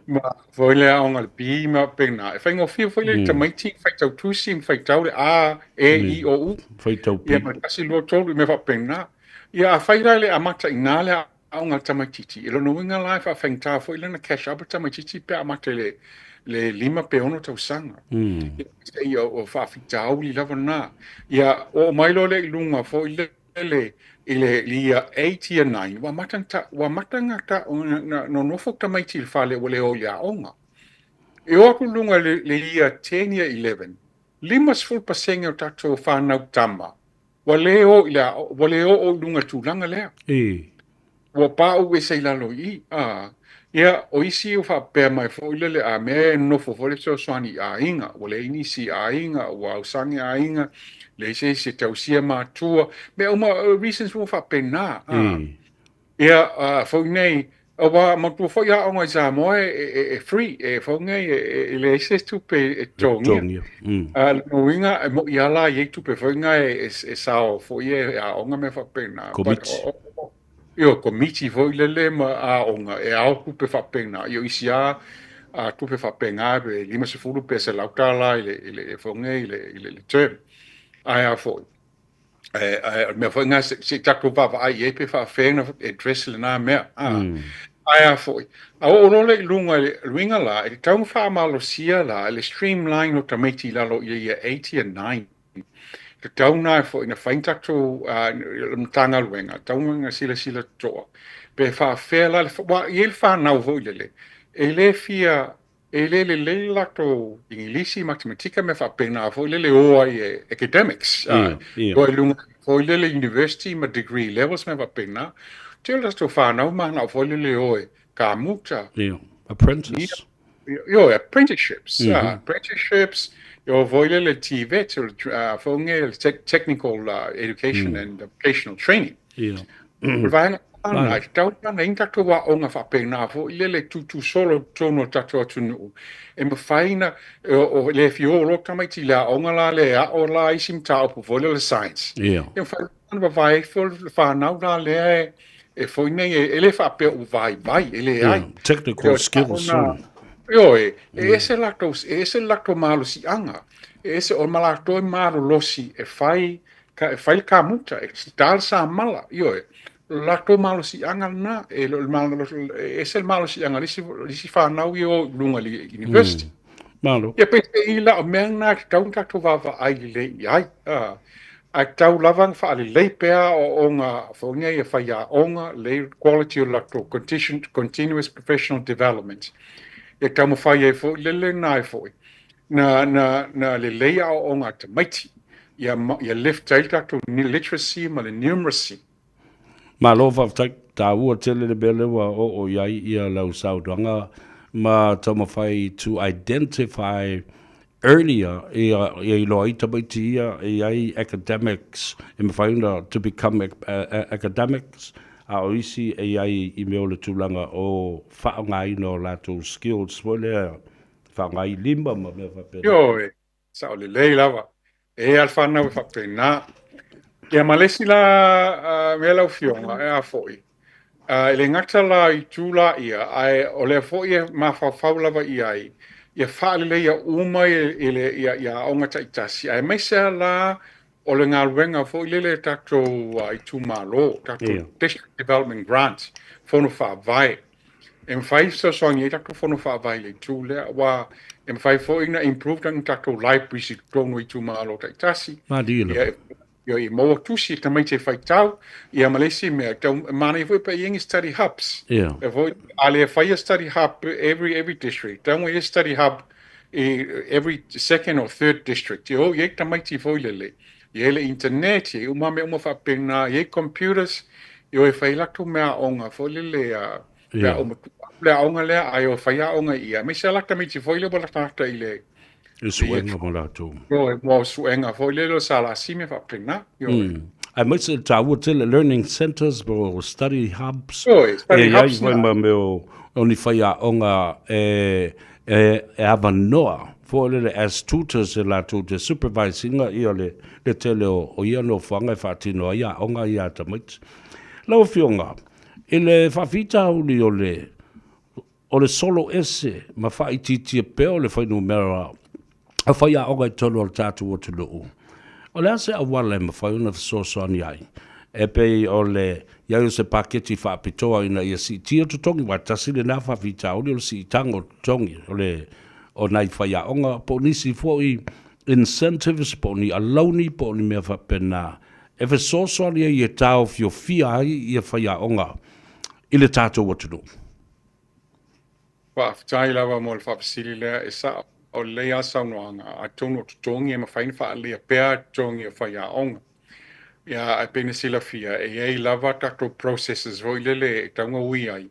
Ma foi le a onga le pi ma pena. E whaingo fia foi le tamaiti whaitau tusi whaitau le a, e, I, o, u. Whaitau pi. Ia, ma kasi lua tolu me whapena. Ia, a whaira le a mata ina le a onga tamaititi. Ilo no winga lai whawhaingta foi le na cash up tamaititi pe a mata le lima pe ono tau sanga. Ia o whawhitau li lava na. Ia o mailo le ilunga fo ile lia 80 and 9 wa matanga ta no nofok tamaiti il fale o le o lia onga. E o aku lunga le ia 10 ia 11. 5% o tatou whanau tama. Wa leo o lunga tūlanga lea. Wa pāu e sei lalo I. Ia o isi o whapea mai fo ilele a mea nofo fo le so swani a inga. Wa le inisi a inga, wa usangi a inga. Le se tausia mātua. Mea uma reasons mo whapea nā. Ia fo nei, wa matua fo ia o ngai Samoa e free. E fo nei le se tupe e tongia. No inga mo ia la ye tupe fo ngai e sao fo ia a onga me whapea nā. Io komiti foi lele ma a onga e au tupe whapena. Io isi a tupe whapena e 50 pese lautala ile fonge ile term. Ai a foi. Me foi nga se taku vava ai e pe whawhena e dressle na mea. Ai a foi. A ono le lunga la, e taunga whamalo sia la, le streamline o tamaiti lalo ia 80 and 90. Te tauna fo ina faintatu tanga luenga, taunga sila toa. Pe fa fela, wa yel fa nau vo lele. Ele fia, ele le lato ingilisi matematika me fa pena fo lele o ai academics. Fo lele university ma degree levels me fa pena. Te la sto fa nau ma na fo lele o ka muta. Apprentice. Yo, apprenticeships. Apprenticeships. Yo voilele TVET, fonge technical education and vocational training. Vanga ana tauta na intakto wa onga fa pena fo ilele tu solo tono tato tunu. E mfaina o le fio lo tamaiti la onga la le a o la isim ta po voilele science. E mfaina vai fo fa na la le e foi nei ele fa pe o vai ele ai technical skills. Yo ese lacto malo si anga. Ese o malacto malo losi e fai ka muta e tal sa mala. Yo lacto malo si anga na ese malo si anga lisi fa na yo lunga li university. Malo. Ya pe ila o menga taunga to vava ai le ai. A tau lavang fa ali le pea o onga fonga e fa ya onga le quality of lacto continuous professional development. E tamo fai e fo lele nai foi na le leia o nga te maiti ia lift tailta to literacy ma le numeracy ma lo fa ta ua tele le bele wa o iai ia lau saudanga ma tamo fai to identify earlier ia lo ita maiti ia academics in fauna to become academics a oisi ai I meo le tūlanga o whaongai no lato skills wole whaongai limba ma mea whapena. Yo sa o le lei lava. E al whanau e whapena. Ia malesi la mea lau fionga e a foi. Le ngata la I tūla ia, o le foi e ma whawhau lava ai. Ia whaale le ia uma ia onga taitasi. Ai meisea la o le ngā luenga fo I lele tātou I tūmalo, tātou district development grants, whono whaavai. E mwhai soangi e tātou whono whaavai le tūlea, wa e mwhai fo ina improved ang tātou libraries I tōnu I tūmalo taitasi. Madila. Ia I moa tusi ta mai te whai tau, ia malesi mea, tau mana I fo pa iengi study hubs. E fo ale whai a study hub every district, tau I study hub every second or third district. Ia o ta mai te fo lele. Ye le internet, ye umame whapena, ye computers, yo e whai lako mea onga, fo le le onga lea, ai o whai a onga ia. Me se lakta mi ti fo le bola tata I le. E suenga mo lato. Yo e mo suenga, fo le lo sala sime whapena. Ai mai se tāua tele learning centers, bo study hubs. Study hubs na. E ai meo, oni whai a onga e ava noa. Fōlele as tutors e lato te supervising ia le tele o ia no whanga e whātino ia onga ia tamait. Lau whionga, e le whawhita uli o le solo ese ma whaititia peo le whainu mera a whai a onga I tolo al tātu o te loo. O le ase a wale ma whaiuna whasosoani ai. E pei o le iau se paketi whaapitoa ina ia si tia tutongi wa tasile na whawhita uli o le si tango tutongi o le o nai whaia onga po nisi fōi incentives po ni alauni po ni mea whapena. E whasosoani e tau fio fia ai I whaia onga I le tātou watunu. Whaafitai lawa mo le whaafisili lea e sa o lea saunoanga a tono tutongi e mawhaina wha lea pēr tongi e whai a onga. Ia e pene sila fia e ei lava tato processes vo ilele e taunga ui ai.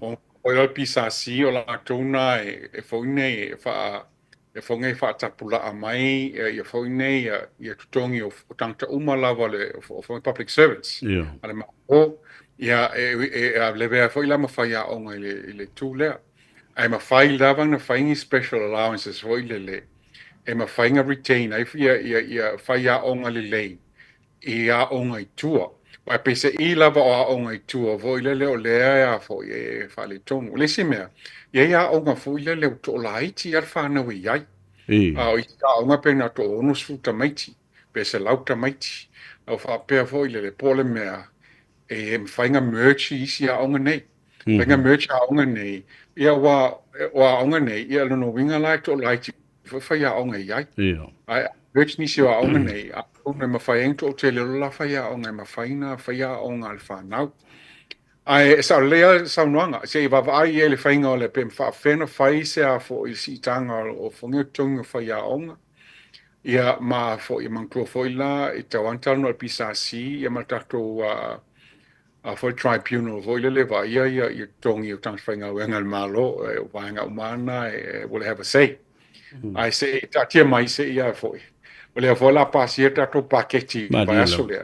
O oil pisa si o la tona e whaine e wha e whaunga e wha tapula a mai e whaine e tutongi o tangta uma lava le o public servants. Ale ma o ia e lewe a whaila ma whai a onga i le tū lea. Ai ma whai lava na whaingi special allowances vo ilele e ma whainga retain ai ia whai a onga le lei. I a onga I tua. Wa pese I lava o a onga I tua, vo I lele o lea a fo e whale tonu. Lesi mea, ia a onga fo I lele o to la iti ar whanau I ai. O I a onga pena to onus fu tamaiti, pese lau tamaiti. O whapea fo I lele pole mea, e mwhainga merchi isi a onga nei. Whainga merchi a onga nei, ia wa onga nei, ia lono winga lai to la iti, whai a onga I ai. Merch nisi o a onga nei, a onga ma whai to te lelo la whai a onga ma whai a onga al whanau. Ai, sa lea sa unuanga, se I wawai e le whainga o le pem whawhena whai se a fo I si tanga o whongia tunga whai a onga. Ia ma fo I mangtua fo I la, I tawantalo no pisa si, ia ma tato a fo tribunal fo I le lewa, ia tongi o tanga whainga o engal malo, o whainga umana, will have a say. Ai se, tatia mai se ia fo I. Ole a la pasia tato paketi vai asole.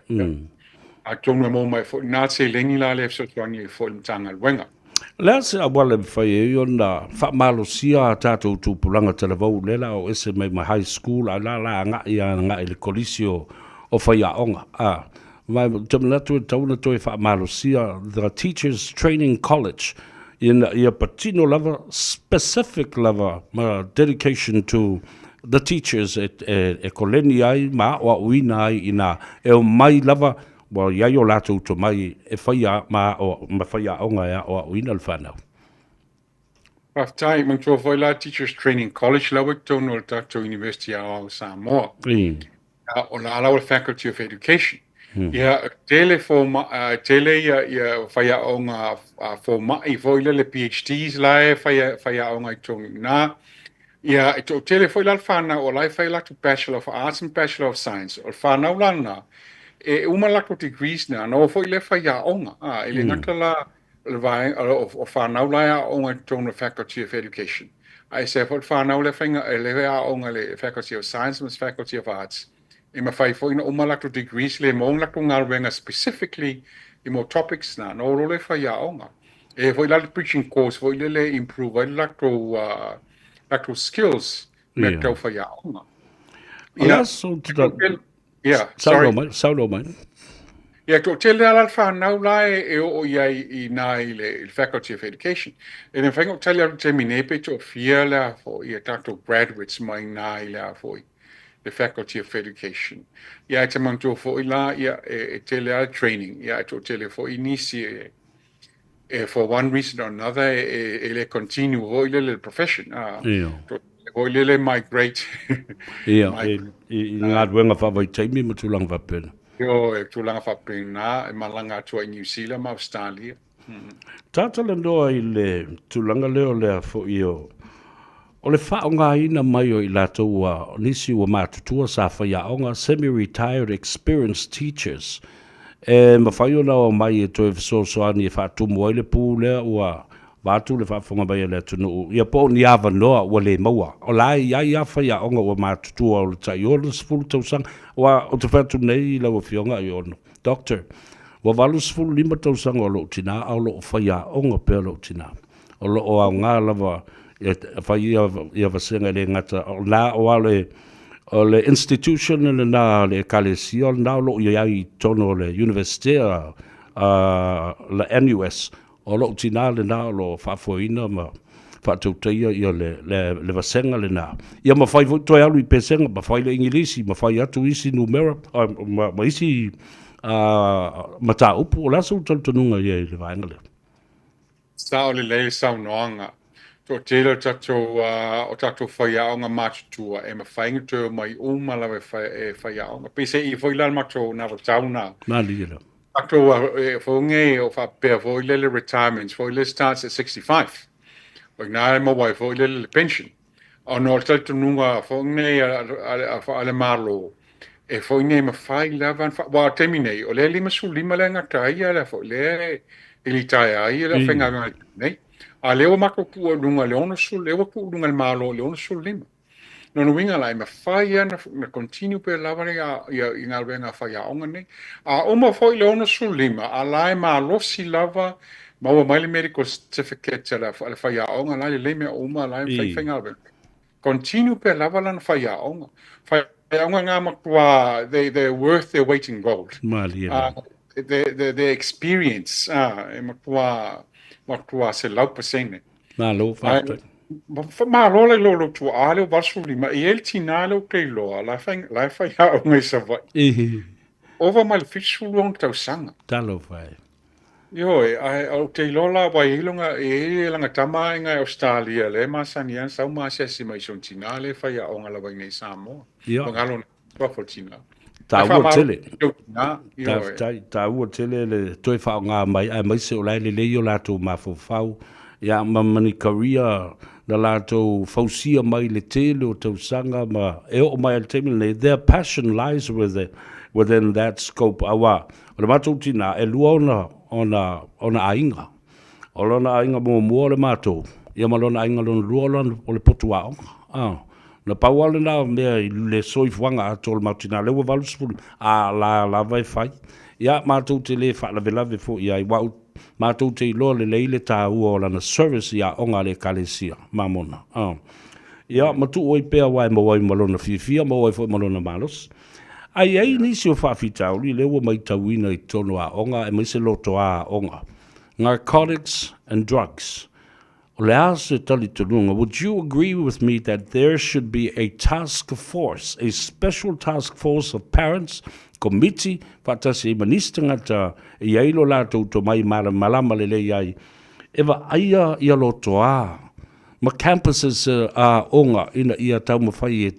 A tonu mo mai fo na se lengi la le so toni fo mtanga wenga. La se a wale fai e ona fa malo sia tato tu pulanga televau lela o ese mai ma high school a la nga ia nga il colisio o fai a onga. Mai jamla tu tauna to fa malo sia the teachers training college in a patino level specific level dedication to the teachers e koleni ai ma o uina ai ina e o mai lava wa ia yo lato to mai e faia ma o ma faia onga ia o uina al whanau. After mang to voila teachers training college lawa tono to University of Samoa. O la ala faculty of education. Ia tele ia faia onga for mai voila le PhDs la faia onga tono na. Ia to tele foi la fana o lai fai la to Bachelor of Arts and Bachelor of Science o fana lana e uma la to degrees na no foi le fai a onga ele ngata la vai o fana la onga to the Faculty of Education. I say for fana le fai le a onga le Faculty of Science and Faculty of Arts. E ma fai foi no uma la to degrees le mo la to ngalwenga specifically I mo topics na no le fai a onga. E foi la preaching course foi le improve la to actual skills me tau whai a onga. Saulo mai. Ia, to te lea la whanau lai e o iai I nai le Faculty of Education. E ne whaingo tali aru te minepe to fia lea fo ia tato graduates mai nai lea fo the Faculty of Education. Ia, te mantua fo I la, ia, e te lea training. Ia, to te lea fo I nisi for one reason or another, ele continue o ile profession. O ile migrate. Ia, ngā ruenga whawai teimi ma tūlanga whapena. Yo, tūlanga whapena, malanga atua I New Zealand, ma Australia. Tātala noa I le tūlanga leo lea fo I o le whaonga ina mai o I lātou nisi ua mātutua sa whaiaonga semi-retired experienced teachers. E mawhai o nao mai e toi fisosoani e whaatumu ai le pū lea ua wātu le whaafonga mai e lea tunu. Ia po ni awa noa ua le maua. O lai ia whaia onga ua mātutua o le tai o le sifuru tausanga. Ua o te whatu nei la ua whionga I ono. Doctor, ua walu sifuru lima tausanga o lo tina au lo whaia onga pēr lo tina. O lo o au ngā lava whaia ia wasenga le ngata. O la o ale o le institution le na le kalesia na lo iai tono le university la NUS o lo tina le na lo fafoina ma fatotia ia le vasenga le na ia ma fai to ia lui pesenga ma fai le ingilisi ma fai atu isi numero ma isi mata upu la so tonunga ia le vaenga sa le sa noanga to telo tato o tato whaiaonga mātutua e ma whainga tō mai umala e whaiaonga. Pese I whoilal mato na tauna. Nā lira. Tato whaunge o whapea whoilele retirements. Whoilele starts at 65. o nā mo wai fo le pension o no tal tu nunga fo nei ale malo e fo nei ma fai lava wa terminate o le lima su lima le ngata ia le fo le ili tai ai le fenga nei a le o mako ku nunga le ono su le o ku nunga le malo le ono su lima no winga lai ma fai na continue pe lava ia inga venga fai a onga nei a o ma fo le ono su lima a lai ma lo si lava ma o mai le medical certificate la fai a onga lai le me o ma lai fai fenga continue pe lava lan fai a onga ngā makua, they're worth their weight in gold. The experience, e makua se lau pasene. Nā lo whātai. Ma lo le lo tu ale o vasuli, ma i el tina le o kei loa, lai whai hao ngai sa vai. Ova mai le fishulu on tau sanga. Talo whai. Yo, o te lola wai hilonga e langa tama inga Australia le masani an sau masa si mai son tina le whai hao ngala wai nei Samoa. Pangalo na whafotina. Tā ua tele. Tā ua tele le toi whao ngā mai, ai mai se o lai le leo lātou mafo whau. Ia mamani karia na lātou whausia mai le tele o tau sanga ma e o mai al temi nei. Their passion lies within that scope. Awa, o le mātou tina e lua ona ainga. O lona ainga mua le mātou. Ia ma lona ainga lona lua o le potu aonga. Na pauale na mea le soifuanga a tol mautina lewa valusful a la vai fai. Ia mātou te le whaalawelawe fo ia i wau mātou te iloa le leile tā ua o lana service ia onga le kalesia mamona. Ia matu oi pea wai mawai malona fia mawai fo malona malos. Ai nisi o whaafitau li lewa mai tauina i tono a onga e mai se loto a onga. Narcotics and drugs. Would you agree with me that there should be a task force, a special task force of parents, committee, fatasi manistanga ta iailo lato to mai malama lele iai. Eva aia ia lotoa. Ma campuses a onga ina ia tau mawhai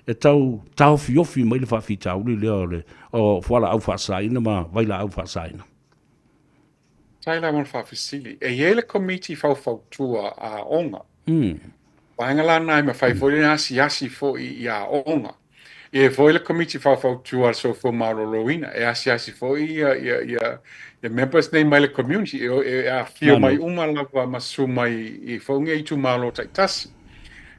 e tau fiofi mai le whawhitau li leo le o whala au whasaina ma waila au whasaina. Taila mon whawhisili. E iele committee whautua a onga. Waingala nai ma whai fwoi asi fo i a onga. E fwoi le committee whautua so fo maroloina. E asi fo i members nei mai le community. E a fio mai umalawa masu mai i fo nge i tu malo taitasi.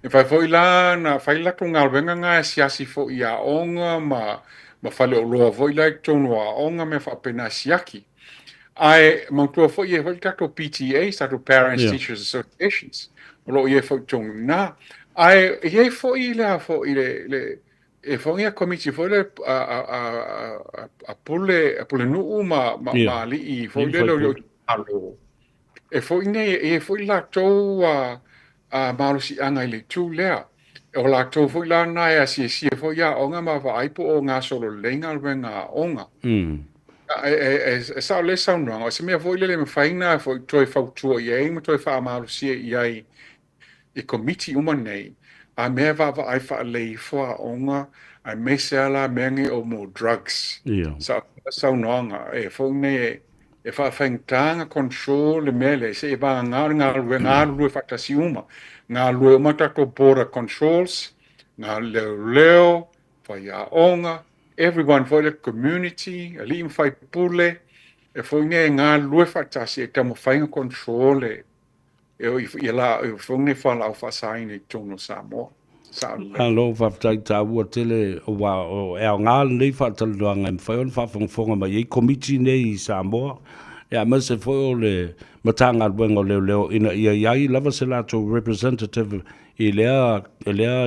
E whai fwoi la na whai lako ngalwenga nga asi fo i a onga ma whale o loa fwoi la tono a onga me whapena asiaki. Ai mangtua fo ye fo tato PTA tato Parents Teachers Associations lo ye fo tong na ai ye fo ile e fo ia committee fo le a pole nu ma li fo le lo alo e fo ine e fo la to a malo si anga ile tu le o la to fo la na ya si fo ya onga ma va ai po o nga solo lenga venga onga sa le sound wrong. Se me foi le me faina foi toi fautua e me toi fa malu si ai e committee uma nei. A me va ai fa le fo onga ai me sala mengi o mo drugs. Sa sound wrong e fo ne e fa tanga control le mele se va ngar lu fa tasi uma. Nga lu mata ko border controls nga leo fa ya onga everyone for the community, ali in fai pule, e foi ne ngā lue fatasi e tamo whainga controle, e la foi ne whala au whasaine i tono Samoa. Hello, whaftai tā ua tele o e au ngā nei whataluanga i whaion whawhonga mai e komiti nei i Samoa. E a mese foi o le matanga luenga leo ina ia iai lava se lato representative i lea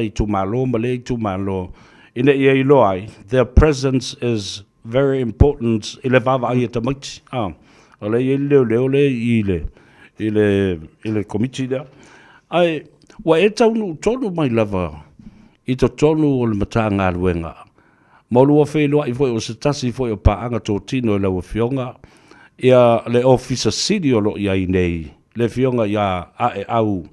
i tu malo, ma le i tu malo. In the Iloai, their presence is very important. Ile vava ai tamait. Ole ile committee there. Ai wa tonu mai lava. Ito tonu o le matanga luenga. Molu o whelua i foi o se tasi foi o paanga tō tino le o fionga. Ia le officer city o lo ia i nei. Le fionga ia ae au.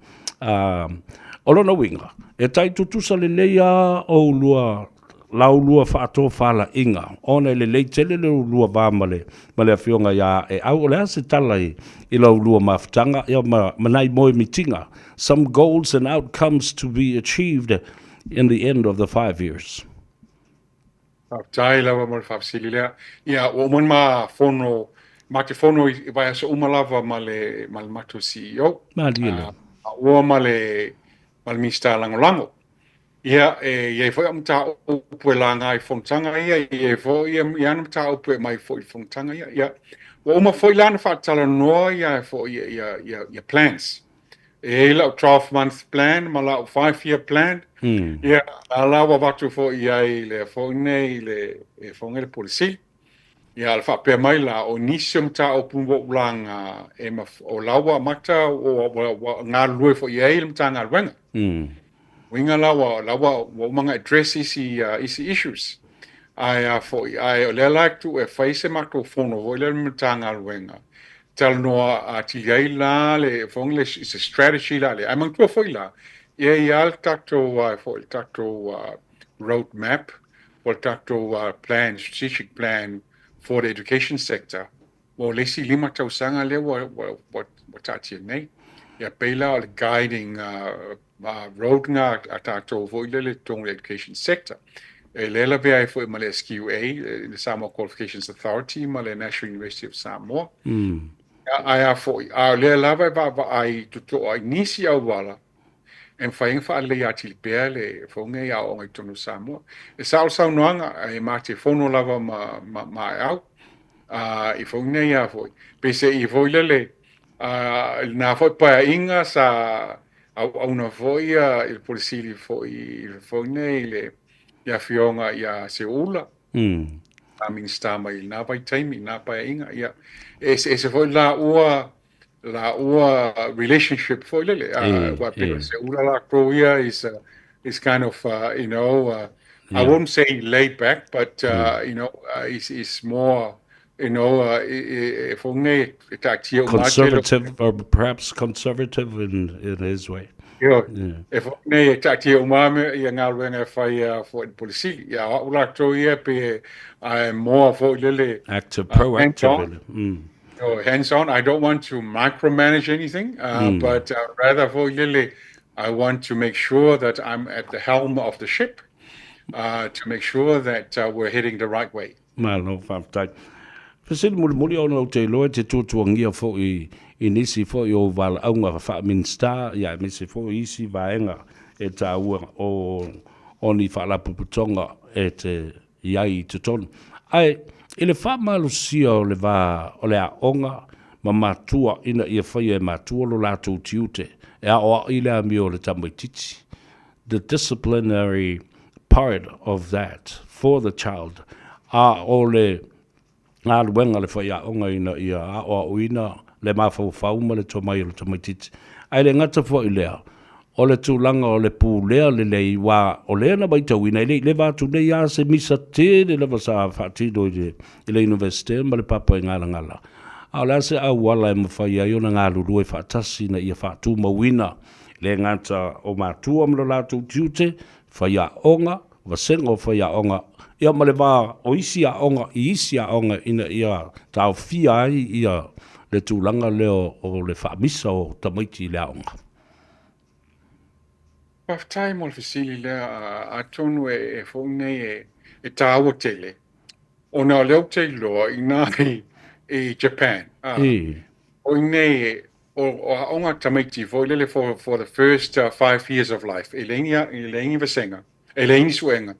Olona winga. E tai tutusa le leia o lua lau lua whaato whala inga. Ona le tele le lua vāmale, ma le whionga ia e au o lea se talai I lau lua mawhtanga, ia manai moe mitinga. Some goals and outcomes to be achieved in the end of the 5 years. Tai lava mo le whafsili lea. Ia, o mon ma fono, ma te fono I vai asa umalava ma le matu CEO. Ma diele. Ua ma le mista langolango. Ia, ia foi amta upe la ngai fontanga ia foi ia amta upe mai foi fontanga ia. O ma foi la na fatala no ia foi ia plans. E la 12-month plan, ma la 5-year plan. Ia, ala wa watu foi ia le foi nei le foi le polisi. Ia al fa pe mai la o nisum ta o pumbo blanga e ma o lawa mata o nga lue foi ia le mtanga wenga. Winga lawa mga address isi issues. I like to face mako fono voile mtanga wenga. Tal no ati la le fongle is a strategy la le. Amang to foila. Al takto road map or takto plan strategic plan for the education sector. Well lesi lima tau sanga le what tati nei. Ya pela guiding road nga atato voile le tong education sector. Lela vea foi male SQA, the Samoa Qualifications Authority, male National University of Samoa. Ai foi lela va ai tuto inisi au wala. En faing fa le ati pele fonge ya o ngai tonu Samoa. E sao noanga ai mate fono lava ma au. I fonge ya foi. Pese I voile le na foi pa inga sa au na foi il polisi foi nei le ia fionga ia seula a minsta mai na vai taimi na pa inga ia se foi la relationship foi le what people seula la croia is kind of I won't say laid back but is more conservative or perhaps conservative in his way. If ne tati umame ia ngalwenga fai for policy ia ula troia pe more for lele active proactive hands on. I don't want to micromanage anything but rather for lele I want to make sure that I'm at the helm of the ship to make sure that we're heading the right way. Malo fantastic. Pesil muri ono te loe te tutuangia fo I nisi fo I o val aunga fa minsta ia misi fo isi vaenga e ta o ni fa la puputonga e te iai te tonu. Ai ele fa malusia o le va o le aonga ma matua ina ia fai e matua lo lato tiute e o ile ami o le tamaititi. The disciplinary part of that for the child o le ngā luenga le whaia onga ina ia o uina le mawhau ma le tomai o le tomaititi. Ai le ngata fo I lea, o le tūlanga o le pū lea le lei wā o lea na baita uina I le vātu le ia se misa te le lewa sa whaatido I le universite ma le papa I ngala. A lea se au wala e mawhaia I ona ngā lulu e whaatasi na ia whaatu mawina le ngata o mātua mlo lātu tiute, whaia onga, wasenga o whaia onga, ia male wā o isi a onga I isi a onga ina ia tau fia ai ia le tūlanga leo o le whaamisa o tamaiti le onga. Paftai mo le fisili lea a tonu e whaunei e tāua tele. O nā leo te loa I nai I Japan. O nei o onga tamaiti voilele for the first 5 years of life. E leini vasenga. E leini suenga.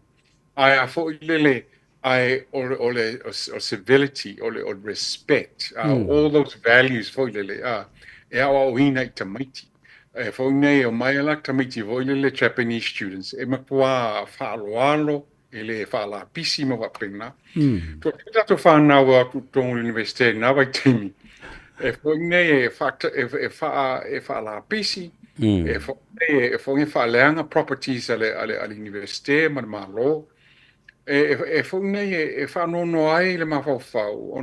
Ai a fo lele ai o civility o respect all those values fo lele e o ina I tamaiti e fo nei o mai ala tamaiti fo lele Japanese students e mapua whaaloalo e le whaala pisi ma wapena to tato whanau a kutongo universite na vai timi e fo nei e whaala pisi e fo nei e fo nei whaaleanga properties ale universite ma malo e funei e whanono ai le mawhauwhau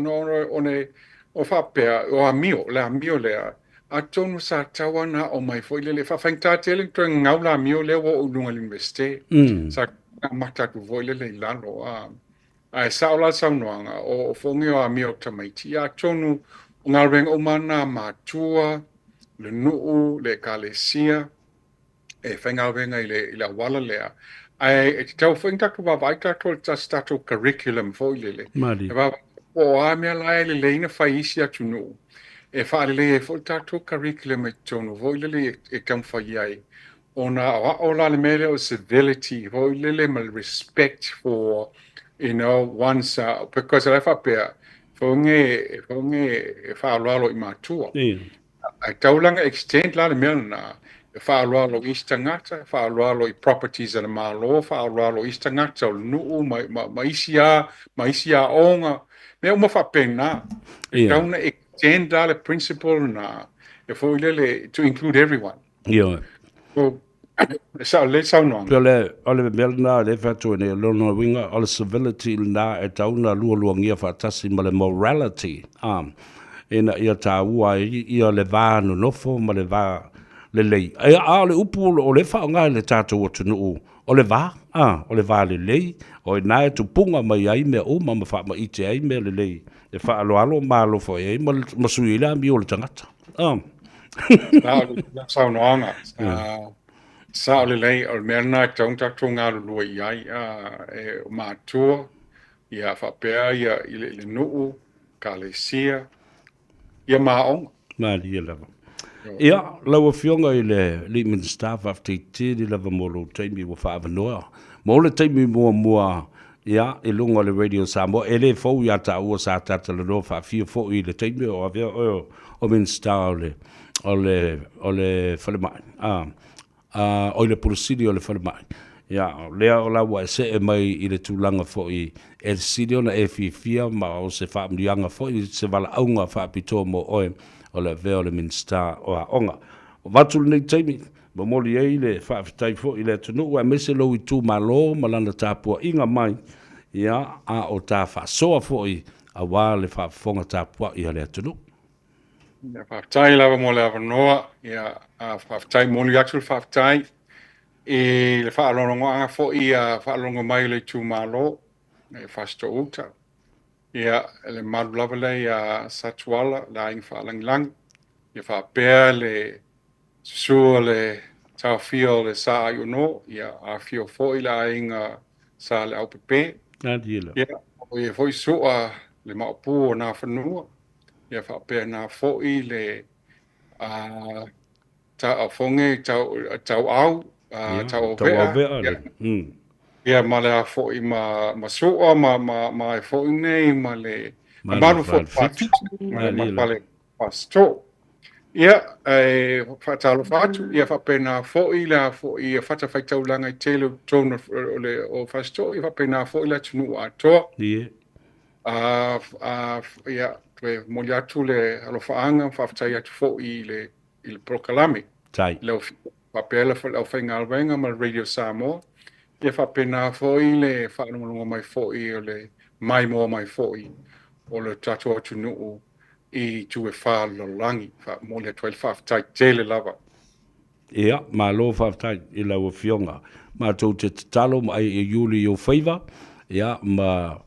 o whapea o amio le a tonu sa tawana o mai foi le whawhaingta tele tue ngau la amio le o ununga l'investe sa mata ku voi le lalo ai saula saunoanga o fongi o mi o tamaiti a tonu ngalweng o mana matua le nuu le kalesia e whainga wenga i le wala lea. Ai e te tau whainga ku wawai tātou ta stato curriculum fo i lele. Mari. E wawa o a mea lai le leina whaisi atu nuu. E whaale le e fo tātou curriculum e tonu fo i lele e kam whai ai. Ona o la le mele o civility fo i lele ma respect for one's because I whapea fo nge e whaaloalo i mātua. Ai taulanga extend la le mele na whaaloalo i stangata, whaaloalo I properties and malo, whaaloalo I stangata o nuu, ma isi a onga. Me uma whapena, e tauna extend la le principle na, e fo ilele to include everyone. Yeah. So, let's sound on. Pele, ole melna le fatu ne lono winga ole civility na e tauna lua ngia fatasi ma le morality. Ina ia ta ua ia le vānu nofo ma le vā le lei. E a le upu o le whaonga le tātou o tunu o le vā. O le vā le lei. O e nae tu punga mai ai mea o ma wha ma ite ai mea le lei. E wha alo malo fo e ma sui la mi o le tangata. Sao noanga. Sao le lei o mea nai taung tātou ngā lua I ai e mātua ia whapea ia I le nuu ka le sia ia maonga. Mari ia lava. Ia, laua fionga I le Leitman staff after tiri lava molo taimi wa whaavanoa. Mo le taimi mua ia, e lunga le Radio Samoa, e le fau ia ta ua sa tata le no whaafia fau I le taimi o avea o minsta o le whalemai. O le purusiri o le whalemai. Ia, lea o laua e se e mai I le tūlanga fau I e siri ona e fia ma o se whaamrianga fau I se wala aunga whaapitoa mo oe o le veo le minsta o a onga. O vatul nei taimi, ma moli e le whaafitai fo I le tunu, ua mese lo I tū malo, malana tāpua inga mai, ia a o tā whaasoa fo I a wā le whaafonga tāpua I le tunu. Ia whaafitai lava mo le avanoa, ia a whaafitai moli atu le whaafitai, e le whaalongo anga fo I a whaalongo mai le tū malo, e whaasto uta. Ia, le maru lava le ia satuala, la inga whaalangilang, ia whaapea le susua le tawhio le saa I uno, ia a fio fo I la inga sa le au pepe. Ia, o ia fo I sua le maupu o nā whanua, ia whaapea nā fo I le tau fonge, tau au, tau vea. Ia ma le a fo I ma soa, ma e fo I nei, ma le maru fo I ma le pasto. Ia, e whatalo whatu, ia whapena fo I la fo I whata whaitau langa I telo tonu o pasto, ia whapena fo I la tunu a toa. Ia, tue moli atu le alofaanga, whaftai atu fo I le prokalame. Tai. Leo whapela o whainga alwenga ma Radio Samoa. Ia whapena fōi le whaanunga mai fōi o le mai moa mai fōi o le tato atu nuu I tu e whaalolangi, mo le tuel whaftai tele lava. Ia, ma lo whaftai I lau fionga. Ma tau te talo mai e Yuli o Faiva, ia, ma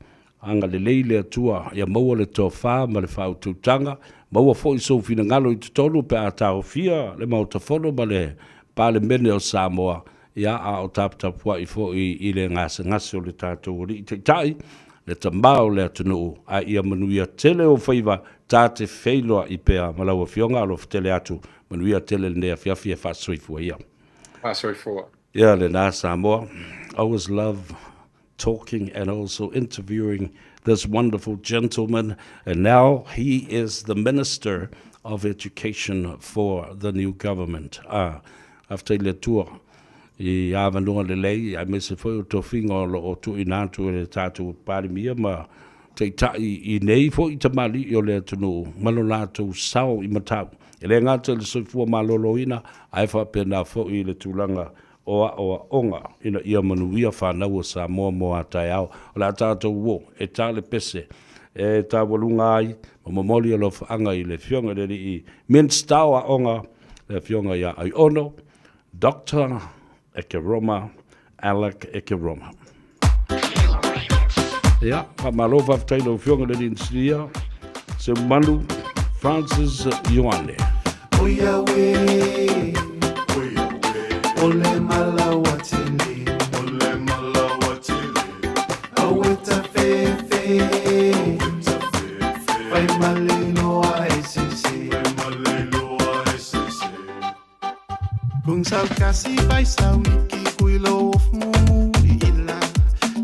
anga le leile atua, ia maua le tō wha, ma le whao tūtanga, maua fōi so fina ngalo I tutonu pe a tau fia, le mau tafono ma le pale mene o Samoa, ia a o taputapua I fo I le ngase o le tātou ori I te tai, le tamao le atunu a ia manuia tele o Faiva, tate wheiloa I pea malaua fionga alo tele atu, manuia tele le nea fiafia whasoifua ia. Whasoifua. Ia le nā Samoa, I always love talking and also interviewing this wonderful gentleman, and now he is the Minister of Education for the new government. After le tour, I avanua le lei, I mese foi o tofinga o tu inatu le tatu parimia, ma te tai I nei foi I tamali o le tunu, malolato sao I matau. Ele ngata le soifua maloloina, ai whapena foi le tūlanga o onga, ina ia manuia whanau o Samoa mo a tai au, o la tātou wo, e tā le pese, e tā walunga ai, ma mamoli alo whaanga I le fionga le I minstau a onga, le fionga ia ai ono, Dr. Ekeroma, Alec Ekeroma. Ja, malo whaftailo whionga le insinia. Se malu Francis Ioane. Oya we, ole malawatili, aweta fefe, fai malino a esisi, kung sa kasi vai sa wiki kuilo of muli ila,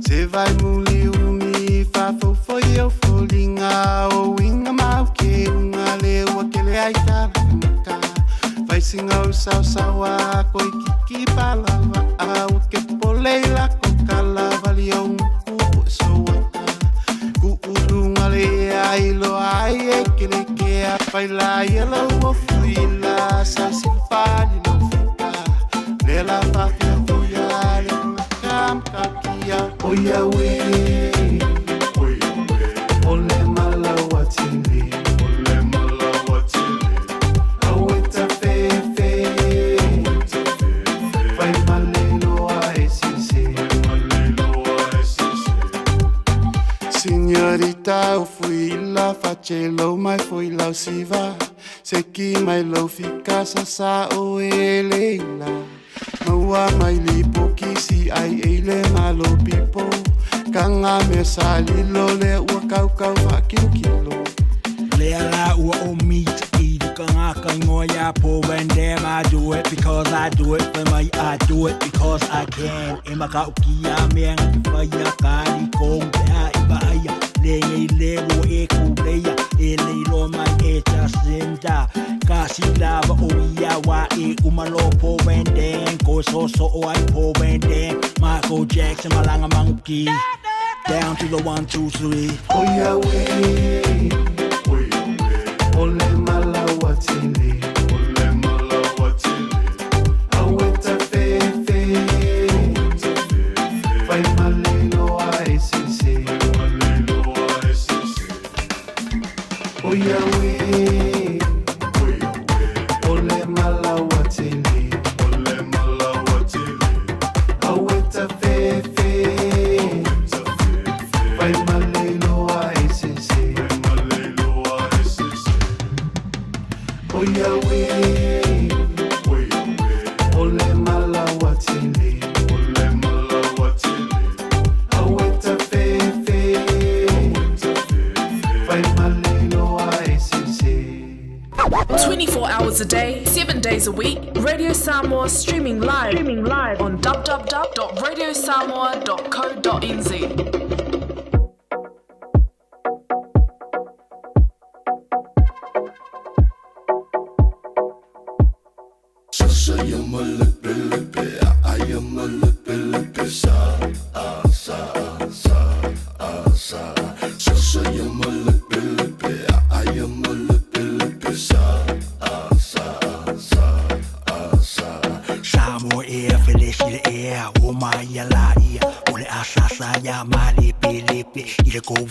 se vai muli umi fa fo fo yo fo linga o winga mauke unga lewa kele aita maka, vai singa o sawa koi kiki palava au ke poleila ko kala vali o ku so ku unga le ai lo ai e kele ke a paila yelo o fuila sa simpali lo fika le la fatia tuya le kam kakia oya we ole malawatili aweta fefe fai malelo a esisi signorita o fuila facelo mai fuila siva se ki mai lo fica sa o eleila maua mai lipo kisi ai ele malo pipo kanga me salilo le ua kau wa kilo le ala ua o meat eat kanga kango ya po vende I do it because I do it for my I do it because I can ema ka ukia me ngai ya kali kong ya ibaya le wo e kuleya ele lo mai e tasenda kasi lava o ia wa e umalo po vende ko so o ai po vende Michael Jackson malanga manguki down to the 1 2 3 oh yeah we ole malawatili aweta fefe fai malelo a esisi oh yeah we ole malawatili aweta fefe fai malelo a esisi oh yeah we ole malawatili aweta fefe fai malelo a esisi 24 hours a day, 7 days a week. Radio Samoa streaming live on www.radiosamoa.co.nz.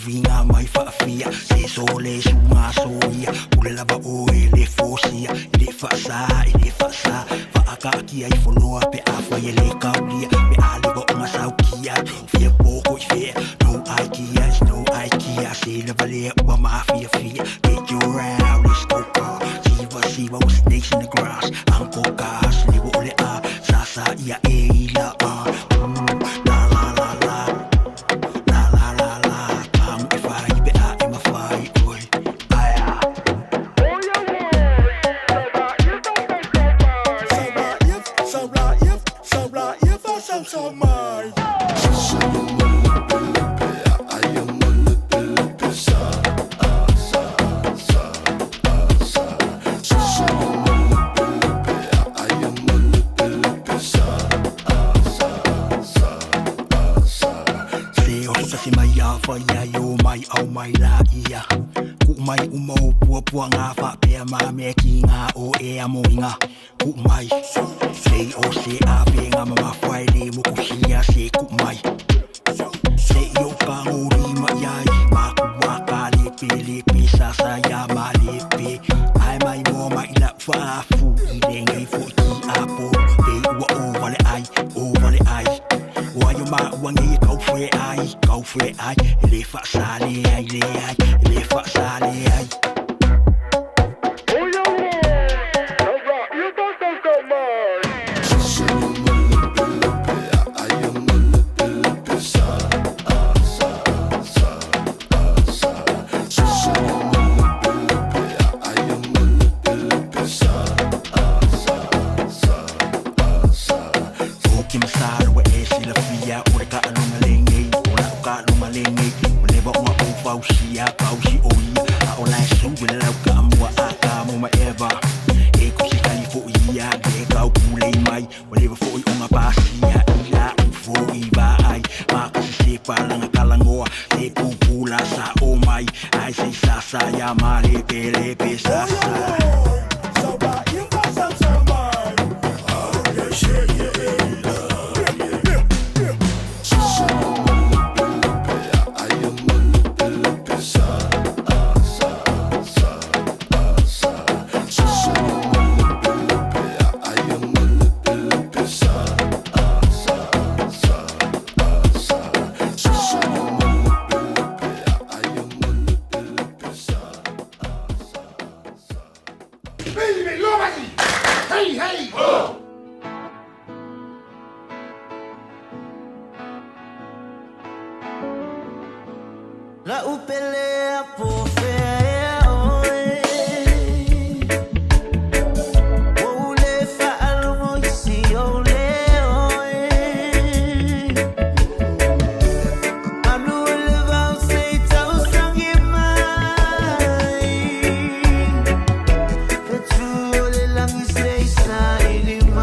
Vinga mai fia se sole su ma soia pure la ba o le fosia le fa fa aka ki ai fono pe afa ye le kaulia me ali go ma saukia fia poco fia no IKEA se le vale ba mafia get you around let's go see what snakes in the grass uncle gas le ole a sa ia e la nga fa pe ma me ki nga o e amoinga ku mai sei o se a pe nga ma fai le mo ku sia se ku mai sei yo ka uri ma yai ma ku wa ka le pe sa ya ma le pe ai mai mo mai la fa fu i le ngai fo ki a po pe wa o vale ai wa yo ma wa ngai kau fwe ai le si oi a o lai su le lau ka mua a ka mo ma eva e ku si kali fo ia be ka ku le mai o le fo i o pa sia ila u fo I ba ai ma ku te palanga kalangoa e ku pula sa o mai ai se sa sa ya ma le pe sa sa La upelea por fe. Ini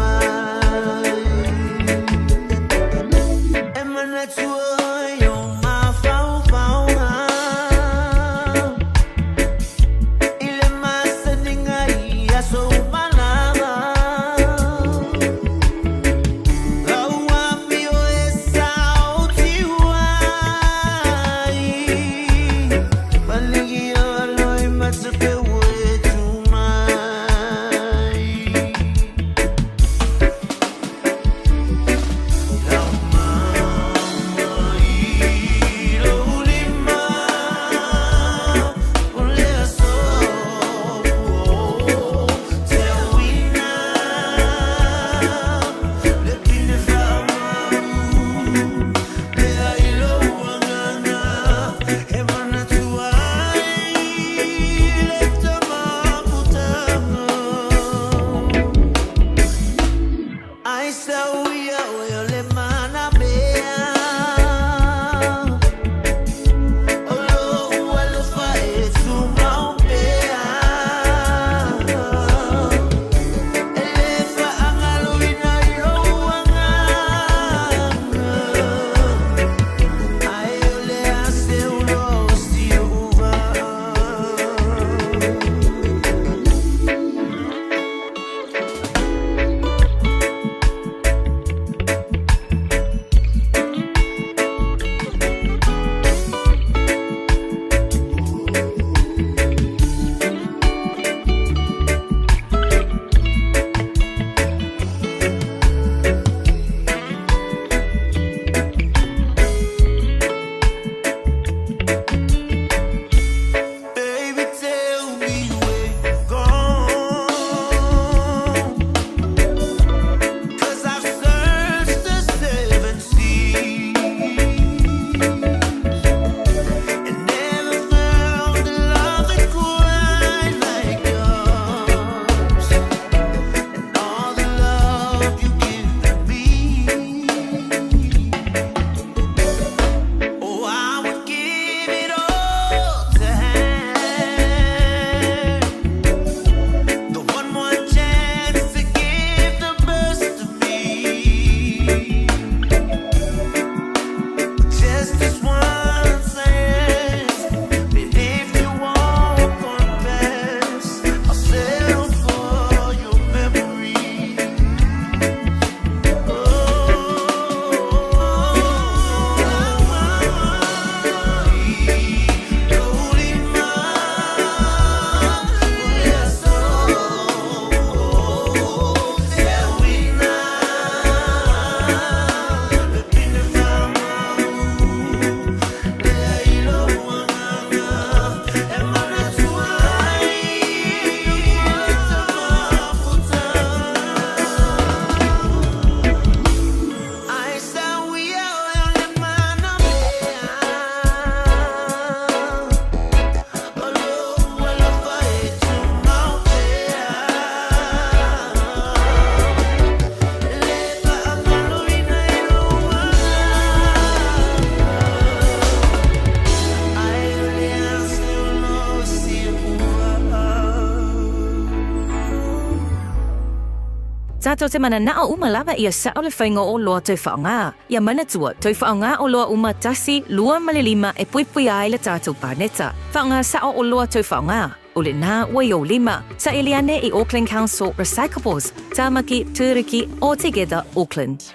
Zato te mana na o umalawa ia sa ole whainga o loa tau whaonga. Ia mana tua, tau whaonga o loa umatasi, lua malilima e puipui ai le tātou pāneta. Whaonga sa o loa tau whaonga. O le nā wai o lima, sa Eliane I Auckland Council Recyclables, Tāmaki, Tūriki, All Together, Auckland.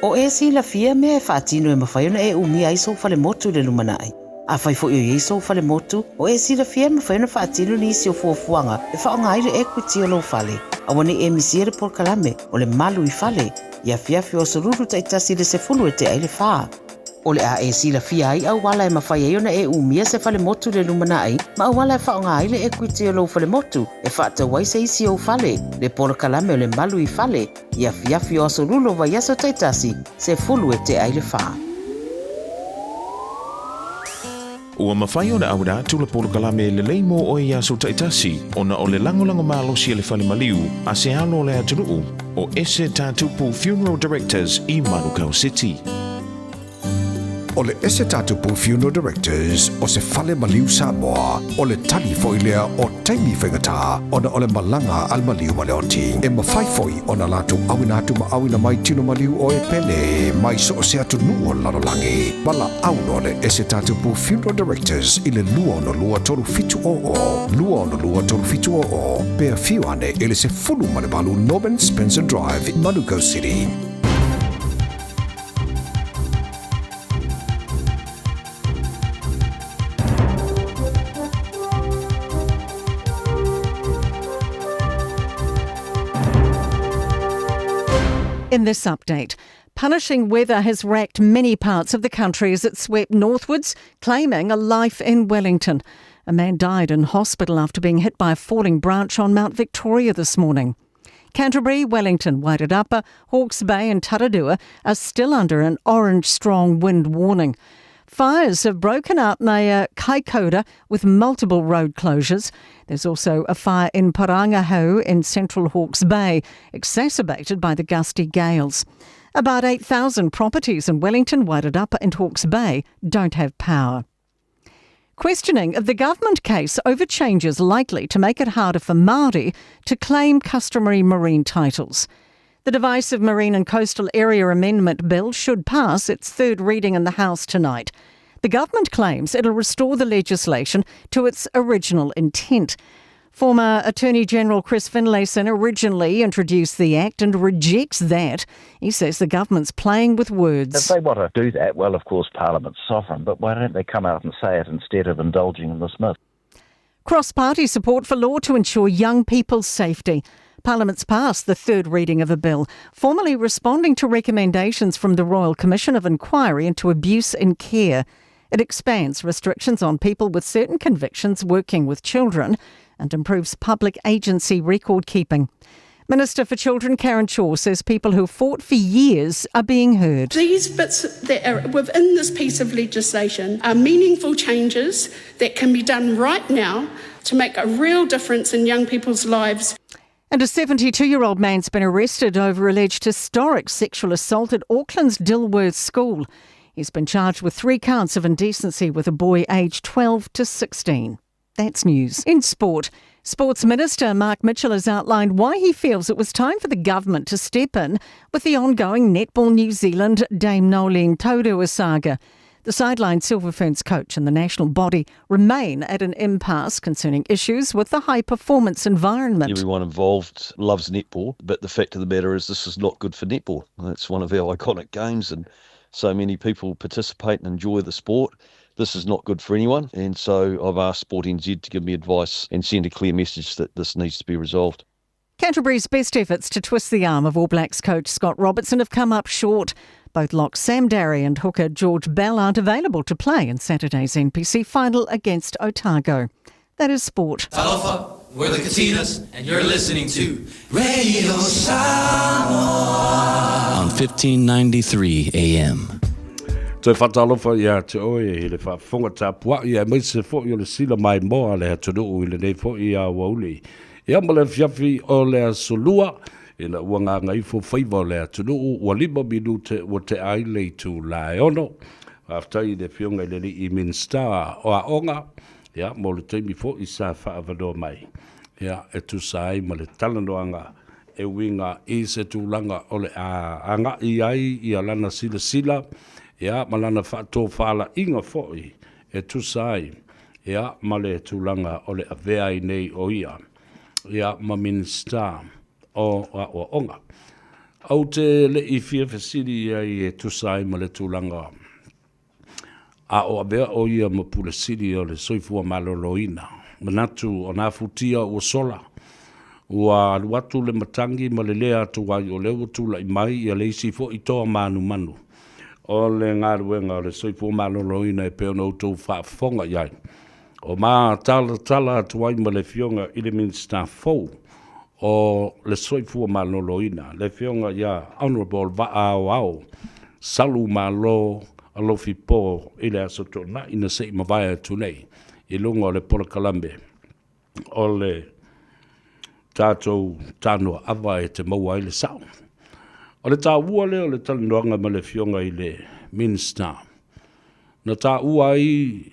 O sila fia mea e whaatino e mawhaiona e umia iso whale motu le lumanai. A whai fo i iso whale motu, o sila fia mawhaiona whaatino ni isi o fuafuanga, e whaonga aire equity o lo whale. A wane e misiere por kalame, o le malu I whale, ia fiafi o soruru taitasi le se fulu e te aile whaa. O le a sila fia ai au wala e mawhaiona e umia se whale motu le lumanai, ma au wala e whaonga aile equity o lo whale motu, e whaata wai se isi o whale, le por kalame o le malu I whale, ia fiafi o soruru wa yaso taitasi, se fulu e te aile whaa. Ua mawhai o le aura tu le polo kalame le leimo o ia so taitasi, ona o le langolango malosi le whale maliu, a se alo le atunuu, o ese tātupu Funeral Directors I Manukau City. O le ese tātupu Funeral Directors o se whale maliu Samoa, o le tali foilea o taimi whengata, ona o le malanga al maliu maleoti, e mawhai foi ona latu awina atu ma awina mai tino maliu o e pele, mai so o se atu nuo lalolangi. Wala auno le ese tātupu Funeral Directors I le lua ono lua toru fitu lua ono lua toru fitu pea fiuane ele se fulu manebalu Norman Spencer Drive, Manukau City. In this update, punishing weather has racked many parts of the country as it swept northwards, claiming a life in Wellington. A man died in hospital after being hit by a falling branch on Mount Victoria this morning. Canterbury, Wellington, Wairarapa, Hawke's Bay and Taradua are still under an orange strong wind warning. Fires have broken out near Kaikoura with multiple road closures. There's also a fire in Parangaho in central Hawke's Bay, exacerbated by the gusty gales. About 8,000 properties in Wellington, Wairarapa and Hawke's Bay don't have power. Questioning of the government case over changes likely to make it harder for Māori to claim customary marine titles. The divisive Marine and Coastal Area Amendment Bill should pass its third reading in the House tonight. The government claims it'll restore the legislation to its original intent. Former Attorney General Chris Finlayson originally introduced the Act and rejects that. He says the government's playing with words. If they want to do that, well, of course, Parliament's sovereign, but why don't they come out and say it instead of indulging in this myth? Cross-party support for law to ensure young people's safety. Parliament's passed the third reading of a bill, formally responding to recommendations from the Royal Commission of Inquiry into Abuse in Care. It expands restrictions on people with certain convictions working with children and improves public agency record keeping. Minister for Children Karen Shaw says people who fought for years are being heard. These bits that are within this piece of legislation are meaningful changes that can be done right now to make a real difference in young people's lives. And a 72-year-old man's been arrested over alleged historic sexual assault at Auckland's Dilworth School. He's been charged with 3 counts of indecency with a boy aged 12 to 16. That's news. In sport, Sports Minister Mark Mitchell has outlined why he feels it was time for the government to step in with the ongoing Netball New Zealand Dame Nolene Taurua saga. The sideline Silver Ferns coach and the national body remain at an impasse concerning issues with the high-performance environment. Everyone involved loves netball, but the fact of the matter is this is not good for netball. It's one of our iconic games and so many people participate and enjoy the sport. This is not good for anyone, and so I've asked Sport NZ to give me advice and send a clear message that this needs to be resolved. Canterbury's best efforts to twist the arm of All Blacks coach Scott Robertson have come up short. Both lock Sam Darry and hooker George Bell aren't available to play in Saturday's NPC final against Otago. That is sport. Talofa, we're the Katinas, and you're listening to Radio Samoa on 1593 AM. Te whatalofa ia te oe he le whafonga tāpua ia mai se fo i le sila mai moa le hatunu i le nei fo i a wauli. Ia ma le fiafi o le solua i la uanga Gagaifo Faiva o le hatunu ua 5 minute o te ai le tu lai ono. Aftai le fionga i le li i Minster o a onga. Ia mo le teimi fo i sa whaavano mai. Ia e tu sai ma le talanoanga e winga i se tūlanga o le anga i ai i alana sila ia malana whato whala inga foi e tusai ia male tūlanga o le avea i nei o ia ma minista o onga. Au te le i fia fesiri ai e tusai ma le tūlanga a o avea o ia ma pule siri o le soifua maloloina. Manatu o nā futia o sola. Ua watu le matangi ma le lea atu wai o leo tula i mai i a leisi fo i toa manu. O le ngāruenga o le soifua maloloina e peo nou tau whaafonga iai. O mā tala atu wai ma le fionga i le minsta fou o le soifua maloloina. Le fionga ia honorable au salu malo alofi po i le asotona ina sei mawai atu nei. I lunga o le Porakalambe o le tātou tānoa awa e te maua i le sao. O le tā ua leo le talanoanga ma le fionga i le minsta. Na tā ua i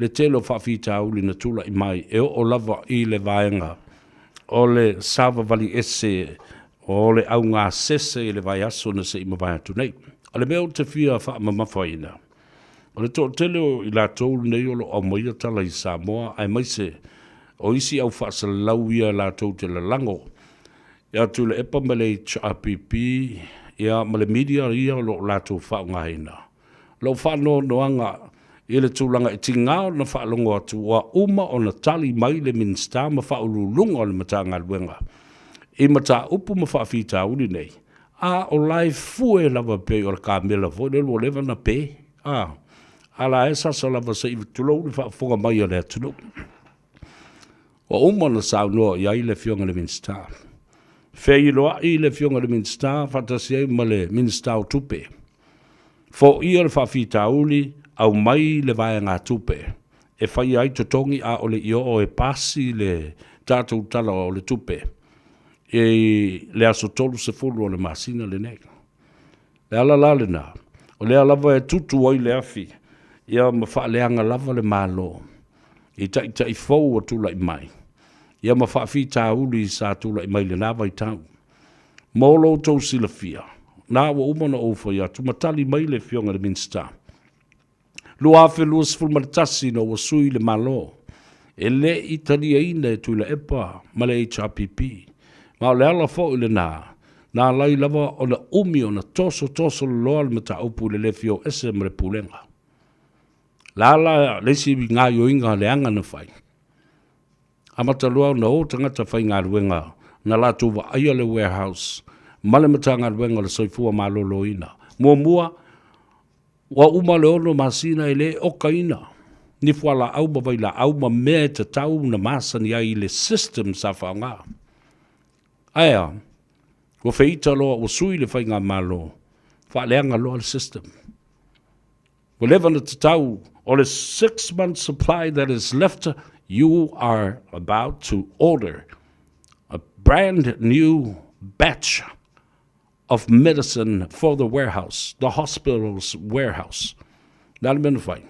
le telo whawhita uli na tula i mai e o lava i le vaenga o le sava vali ese o le au ngā sese i le vai aso na se i mawai atu nei. O le meo te fia wha mamafaina. O le tō teleo i la tōu nei o lo o moia tala i Samoa ai maise o isi au whaasa lauia la tōu te lalango. Ia tu le epa mele i HRPP, ia mele media ia lo la tōu whaungaina. Lo whano noanga i le tūlanga i tingao na whaalongo atu wa uma o na tali mai le minsta ma whaululunga o le matanga luenga. I mata upu ma whaafita uli nei. A o lai fue lava pe o le kāmela fo, le lo lewa na pe. Ala esa sa lava sa i tulou le whaafonga mai o le atunu. O uma na sao noa i ai le fionga le minsta. Whei loa i le fionga le minsta, whatasi ai ma le minsta o tupe. Fo i le whaafita uli, au mai le vai ngā tupe. E whai ai totongi a o le io o e pasi le tātou tala o le tupe. E le aso tolu se fulu o le masina le nega. Le ala lale nā. O le alava e tutu oi le afi. Ia ma wha leanga lava le malo. I ta i fau o tula i mai. Ia ma wha fi tā uli sa tula i mai le nāwa i tau. Molo tau sila fia. Nā wa umana ofa ia. Tumatali mai le fionga le minsta. Lua afe lua sifuru maritasi no wa sui le malo. E le i tani aina e tui le epa. Ma le HRPP. Ma o le ala fo i le nā. Nā lai lava o le umi o na toso loa le mata upu le fio ese mre pulenga. Lala lesi ngā yoinga le anga na whai. Amata lua na o tangata whai ngā ruenga na la tuwa aia le warehouse. Male mata ngā ruenga le soifua malolo ina. Mua wa uma le ono masina i le oka ina. Ni whala au ma vai la au ma mea te tau na masani ai le system sa whaonga. Aia, wa feita loa o sui le whai ngā malo. Whaleanga loa le system. Wa lewa na te tau or the 6 month supply that is left, you are about to order a brand new batch of medicine for the warehouse, the hospital's warehouse. Nāle mena whai.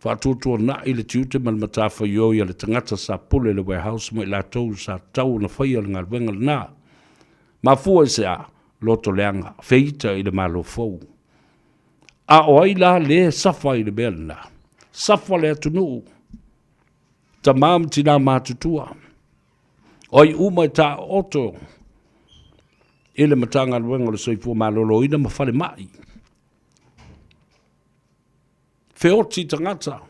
Whātuatua na i le tiute man matafa yo ia le tangata sa pule le warehouse mo i la tau sa tau na whai al ngā wenga le nā. Ma fua se a loto leanga, feita i le malo fau. A o ai la le safa i le belna. Safa le atunu. Ta mam tina mātutua. Oi uma ta oto. Ele matanga luenga le soifua malolo ina mawhale mai. Feoti tangata.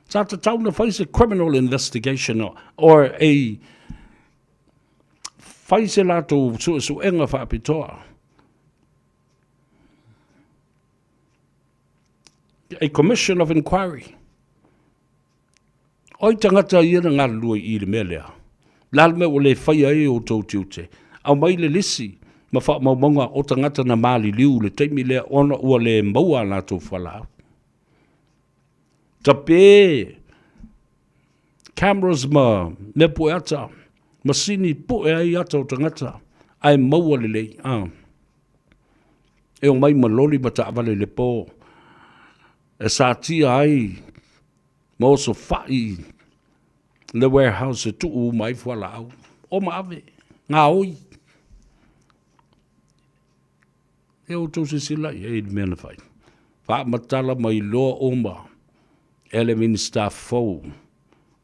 Tata tauna face a criminal investigation or a face lato su enga whaapitoa. A commission of inquiry. Oi tangata iana ngā lua i le melea. Lalme o le whaia e o tau tiute. Au mai le lisi. Ma wha maumonga o tangata na mali liu le teimi lea ona ua le maua la tau whalau. Ta pē. Cameras ma me poe ata. Masini poe ai ata o tangata. Ai maua le lei. E o mai maloli ma ta avale le po. E sa tia ai, ma oso whai, le warehouse e tuu mai whalau. O ma ave, ngā oi, E o tau se sila e mena fai. Wha matala mai loa oma. Ele minister fau.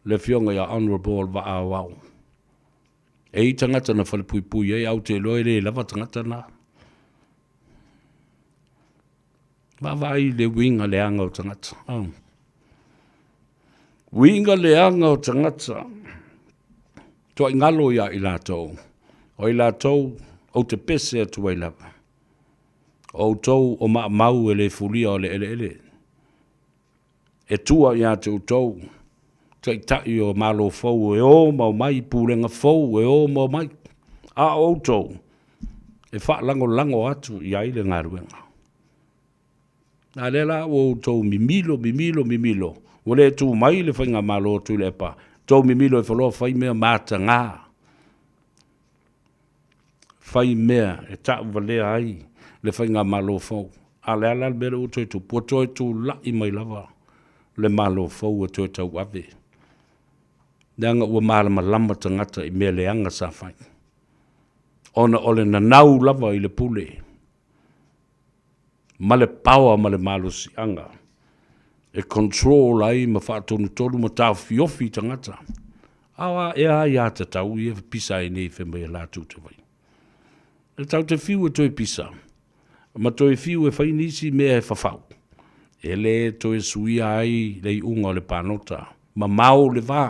Le fionga ia honorable wa awau. E i tangata na whale pui pui e au te loe le lava tangata na. Wa vai le winga le anga o tangata. Winga le anga o tangata. Toa ingalo ia i lātou. O i lātou o te pese atu ai lava. O tau o mau e le fulia o le ele. E tua ia te utou. Tai tai o malo fau e o mau mai pūlenga fau e o mau mai. A o tau. E wha lango atu i aile ngā ruenga. Nā lela o tau mimilo. O le tu mai le whainga malo tu le pa. Tau mimilo e whaloa whai mea māta ngā. Whai mea e tau valea ai. Le whainga malo fau. A le ala bere o toi tu. Po toi tu lai mai lava. Le malo fau e toi tau ave. Nanga ua maalama lama tangata i mea leanga sa whai. Ona ole na nau lava i le pule. Ma le paua ma le malo si anga. E control ai ma whaatonu tolu ma tau fiofi tangata. Awa ea ia te tau i e pisa i nei whemai la tu te vai. E tau te fiu e toi pisa. Ma toi fiu e whai nisi mea e whawhau. E le toi suia ai le unga o le panota. Ma mau le vā.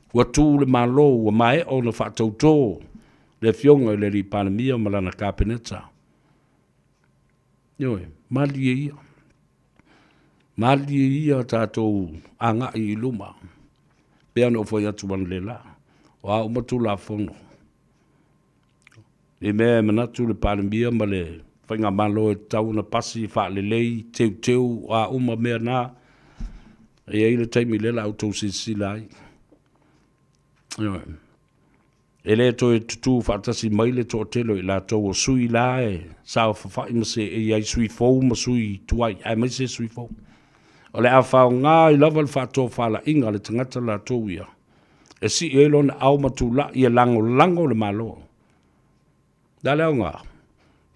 Ua tū le malo, ua mae o na whaatau tō. Le fionga le ri panemia o malana kāpeneta. Ioi, mali e ia. Mali e ia tātou anga i luma. Pea no foi atu wan le la. O a umatu la fono. E mea manatu le panemia ma le whainga malo e tau na pasi wha le lei, teu, a uma mea nā. E eile taimi le la autou sila ai. E le toi tutu whaatasi maile tō telo i la tau o sui la e. Sao whawhai ma se e ai sui fau ma sui tuai. Ai mai se sui fau. O le a whao ngā i lava le whaatō whala inga le tangata la tau ia. E si e lona au matu la i a lango le malo. Da leo ngā.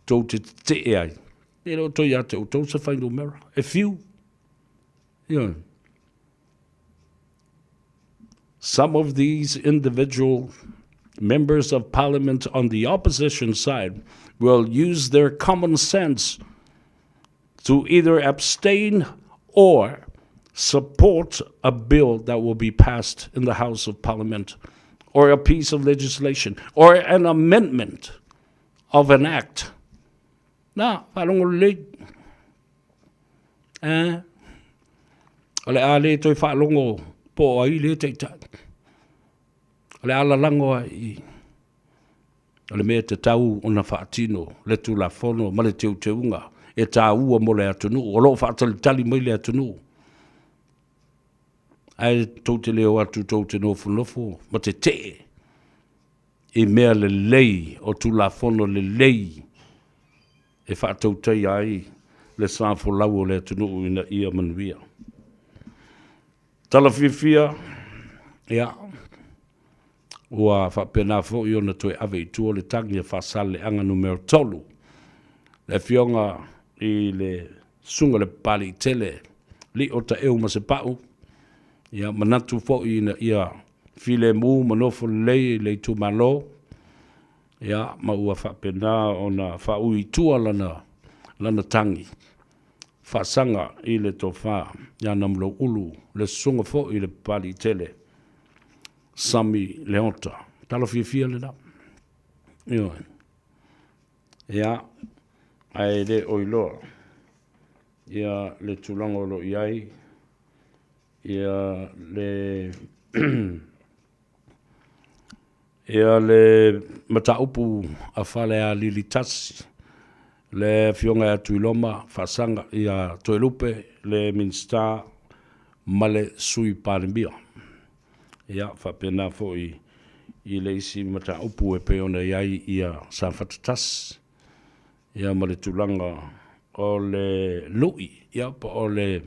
Tō te e ai. E leo toi a te o tau se whaingo mera. E fiu. Some of these individual members of parliament on the opposition side will use their common sense to either abstain or support a bill that will be passed in the House of Parliament, or a piece of legislation, or an amendment of an act. Na, whalongo le. Ole a le toi whalongo po ai le teitai. Ole ala lango ai. Ole mea te tau o na whaatino, le tu la fono, ma le teu teunga, e tā ua mo le atunu, o lo whaatali tali mai le atunu. Ai tau te leo atu tau te nofo, ma te te. E mea le lei, o tu la fono le lei. E whaatau tei ai, le sāfo lau o le atunu ina ia manuia. Tala whiwhia, ia, ua whapena fo i ona toi ave i tua le tangi a whasale anga numero tolu. Le fionga i le sunga le pali tele, li o ta eu ma se pau, ia manatu fo i na ia file mu manofo lei le tu malo, ia ma ua whapena ona whau i tua lana tangi. Whasanga i le tofa, ia namlo ulu, le sunga fo i le pali tele. Sami leonta. Talo fia le na. Ia, ai le oiloa. Ia le tulango lo iai. Ia le... Ia le mataupu a whale a lilitasi. Le fionga a tuiloma, whasanga ia toilupe, le minsta male sui parimia. Ia, whapena fo i le isi mata upu e peona iai ia sa whatatas. Ia male tulanga o le lui, ia pa o le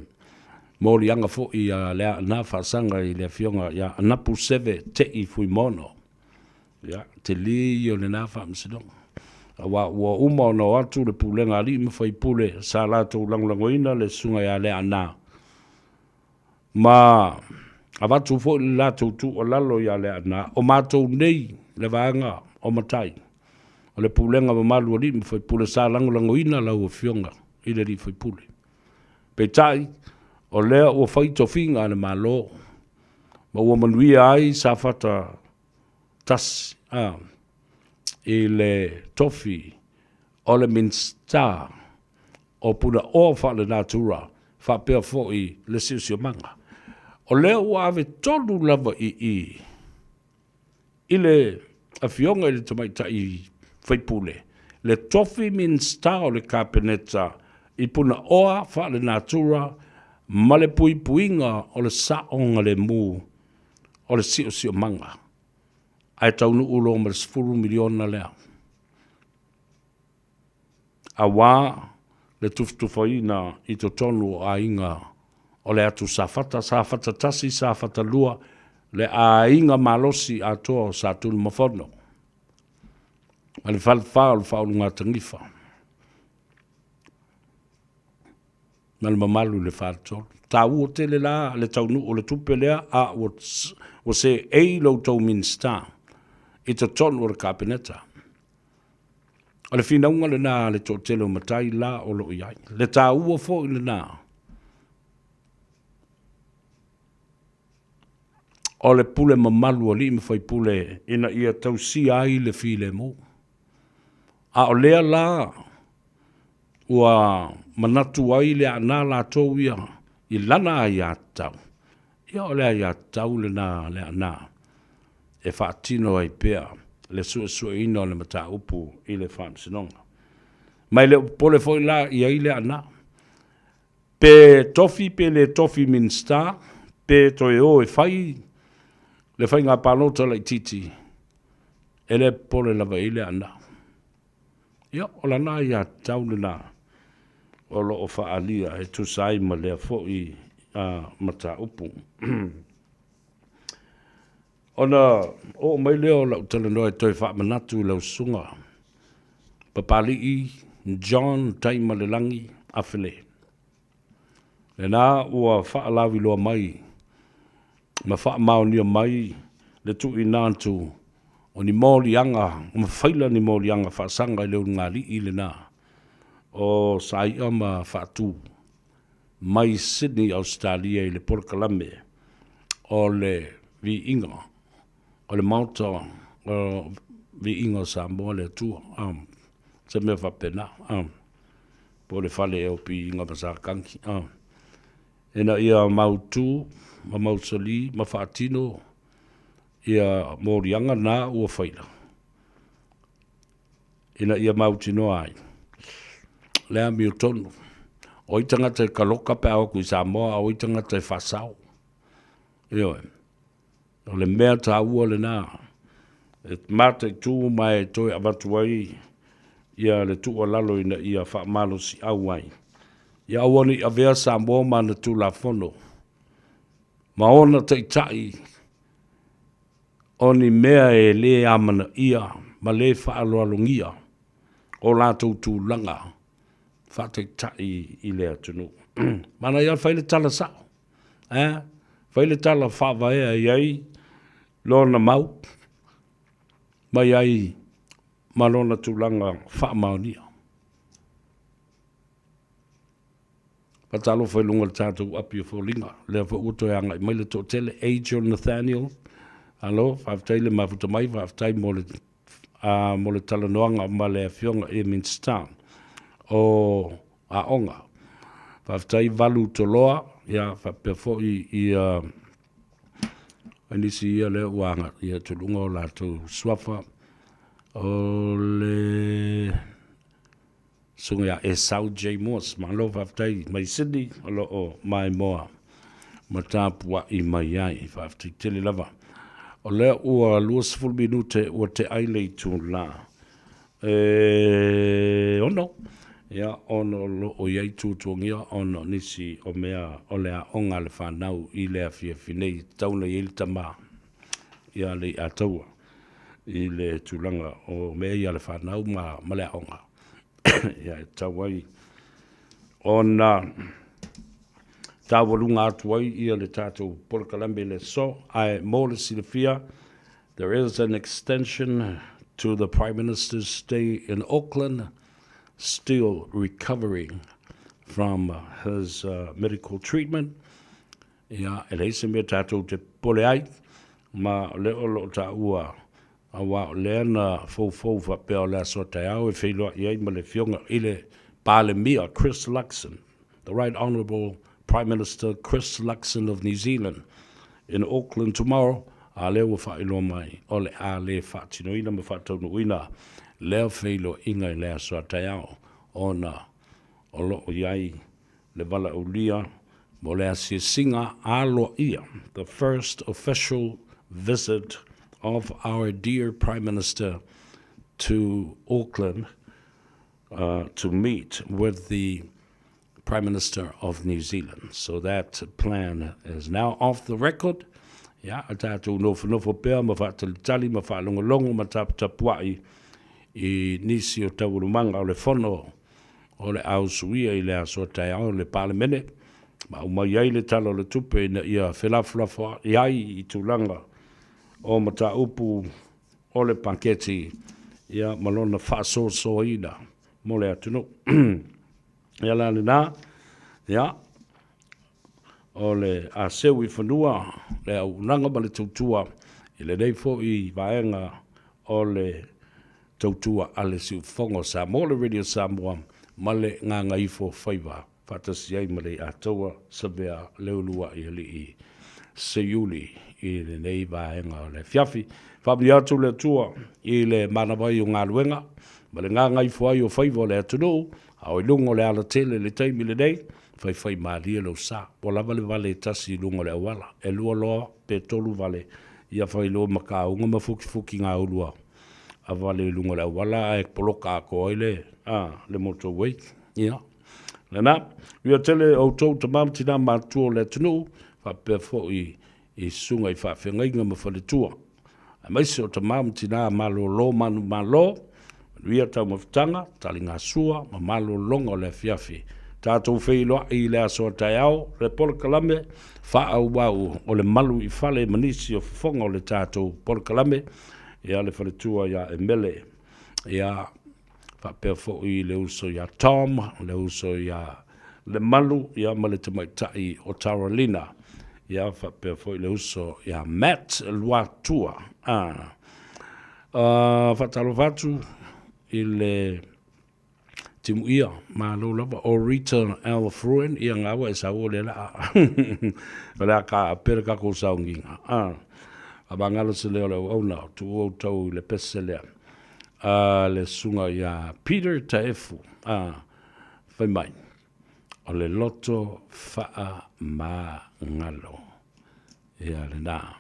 morianga fo i a lea na whasanga i le fionga, ia anapu seve te i fui mono. Ia, te li o le na whamsidonga. Wa uma no atu le pulenga li me fai pule sa la to langoina le sunga ya le ana. Ma avatu fo la to tu o lalo ya le ana o mato nei le vanga o matai. O le pulenga ma malu li me fai pule sa langoina la o fionga i le li fai pule. Pe tai o lea o fai tofinga le malo. Ma ua manuia ai sa fata tas i le tofi o le minsta o puna o fa le natura fa pea fo i le siusio manga. O lea ua ave tolu lava i le afionga i le tamaita i faipule. Le tofi minsta o le kapeneta i puna oa fa le natura ma le pui puinga o le saonga le mu o le siusio manga. Ai taunu ulo ma le 10 miliona lea. A wā le tuftufaina i to tonu a inga o le atu sa fata tasi, sa fata lua, le a inga malosi a toa sa tunu mafono. Ma le falfao le faulu ngā tangifa. Ma le mamalu le faltolo. Ta ua tele la le taunu o le tupe lea a o se ei lo tau minsta. I to tonu o le kapeneta. O le whinaunga le nā le tō tele o matai la o lo iai. Le tā ua fo i le nā. O le pule mamalu o li me fai pule ina ia tau si ai le file mo. A o lea la ua manatu ai le ana la tō ia i lana ai a tau. Ia o lea i a tau le nā le ana. E whaatino ai pēa, le sua ino le mata upu i le whaamsinonga. Mai le pole foi la i aile ana. Pe le tofi minsta, pe toe o e whai, le whai ngā pānota lai titi, e le pole lava i le ana. Ia, o la nā ia taule nā, o lo o whaalia e tu sai ma lea foi mata upu. Ona o mai leo lau tala noe toi wha manatu lau sunga. Papali i John Taima le langi awhile. Le nā ua wha alawi loa mai. Ma wha maonia mai le tu i nāntu o ni mōli anga. O ma whaila ni mōli anga wha sanga i leo ngā li i le nā. O saia ma wha tu. Mai Sydney, Australia i le Porkalame. O le vi inga. O le mauta o vi inga Samoa le tua. Se mea whapena. Po le whale e o pi inga masakanki. Ena ia mautu, ma mausali, ma whaatino, ia mōrianga nā ua whaila. Ena ia mautino ai. Lea mi o tonu. O itangata e kaloka pe au kui Samoa, o itangata e whasau. Ioe. O le mea tā ua le nā. E mata i tū mai toi avatu ai. Ia le tua lalo ina ia whaamalo si au ai. Ia awani a vea Samoa mana tū la fono. Ma ona te tai. Oni mea e le amana ia. Ma le whaalolongia. O lātou tū langa. Wha te tai i lea tunu. Mana ia whaile tala sao. Whaile tala whawaea iai. Lona mau, mai ai malona tūlanga whaamaonia. Patalo whai lunga le tātou api o wholinga, lea wha uto e anga i mai le tō tele, Angel Nathaniel, alo, whaaftaile mafuta mai, whaaftai mo le talanoanga ma le fionga e Minstown, o Aonga. Whaaftai valu toloa, ia whapefo i Anisi ia le uanga, ia tulunga o lātou swafa, o le sunga e Sau J. Morse, ma lo whaftai mai Sydney, alo o mai moa, ma tāpua i mai ai, whaftai tele lava. O le ua 20 minute ua te aile i tū la. Ono, ia ono lo o iai tūtuangia, ono nisi o mea o lea onga le whanau i lea fia finei, tauna i ele tama, ia le a taua. I le tulanga o me ia le whanau ma le aonga. Ia tawai. Ona tawalunga atuai ia le tātou Porkalambe le so. Ai mō le silifia. There is an extension to the Prime Minister's stay in Auckland, still recovering from his medical treatment. Ia, e leise mea tātou te pole ai, ma leo lo ta ua, a wā lea na fau fa pēo lea so te au, e whailoa iai ma le fionga i le pāle mia Chris Luxon, the Right Honourable Prime Minister Chris Luxon of New Zealand, in Auckland tomorrow. A leo wa whaelo mai, o le a le whaatino ina ma whaatonu ina, leo whaelo inga i lea so te au, ona, o lo iai, le wala ulia, mo lea si singa alo ia, the first official visit of our dear Prime Minister to Auckland to meet with the Prime Minister of New Zealand. So that plan is now off the record. Ya, tātou nofo pēr, ma whaatalitali, ma whaalongolongo, ma tapuai I nisi o taurumanga o le whono o le ausuia I le aso tai au le palemene. Ma umai ai le talo le tupe na ia whelaflafa iai I tūlanga o mata upu o le panketi ia malona whaasoso ina mo le atunu. Ia lani nā, ia, o le a seu I whanua, le au nanga ma le tautua, I le neifo I vaenga o le tautua a le siu whongo Samoa, le Radio Samoa, ma le Gagaifo Faiva, whatasi ai ma le ataua sabea leulua I hali I seiuli I le nei vaenga o le fiafi. Whabri atu le tua I le manawai o ngā luenga, ma le Gagaifo ai o Faiva o le atunu, au I lungo le ala tele le taimi le nei, fai maria lo sa o lava le vale tasi lungo le awala e lua loa pe tolu vale ia fai lo maka unga mafuki ngā ulua a vale lungo le awala e poloka ko ile le motorway ia le na ia tele o tau tamam tina matu le tunu fa pe fo I sunga I fa whengainga ma whale tua a maise o tamam tina malo lo manu malo ia tau mawhitanga tali ngā sua ma malo longa o le fiafi tātou whailoa I le aso tai au, le Porkalame, whaau wau o le malu I whale manisi o whonga o le tātou Porkalame, ia le whale tua ia e mele, ia whapea fo I le uso ia Tom, le uso ia le malu, ia ma le tamaitai o Taralina, ia whapea fo I le uso ia Matt Luatua, whatalo whatu I le timu ia, ma lo lava o Rita Alfruen, ia ngawa e sa o le la. Wala ka pere ka ko saunginga. A bangalo se leo leo au na, tu o tau le pese lea. Le sunga ia Peter Taefu. Fai mai. O le loto faa ma ngalo. Ia le na.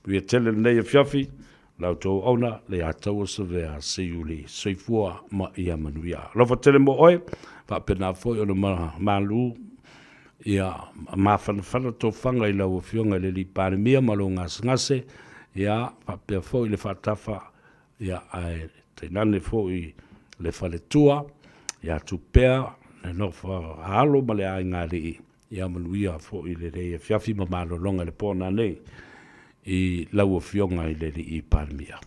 Ia tele nei e fiafi. Lau tau auna le atau sa vea seiuli soifua ma ia manuia. Lofa tele mo oi, pa pena foi o le malu ia ma whanawhana tō whanga I lau fionga le li pāremia malo ngase ia pa pena foi le whatafa ia ai te nane foi le whaletua ia tupea le nofa halo ma le ai ngāri ia manuia foi le rei e fiafi ma malo longa le pōna nei I lau fionga I le I pāremia.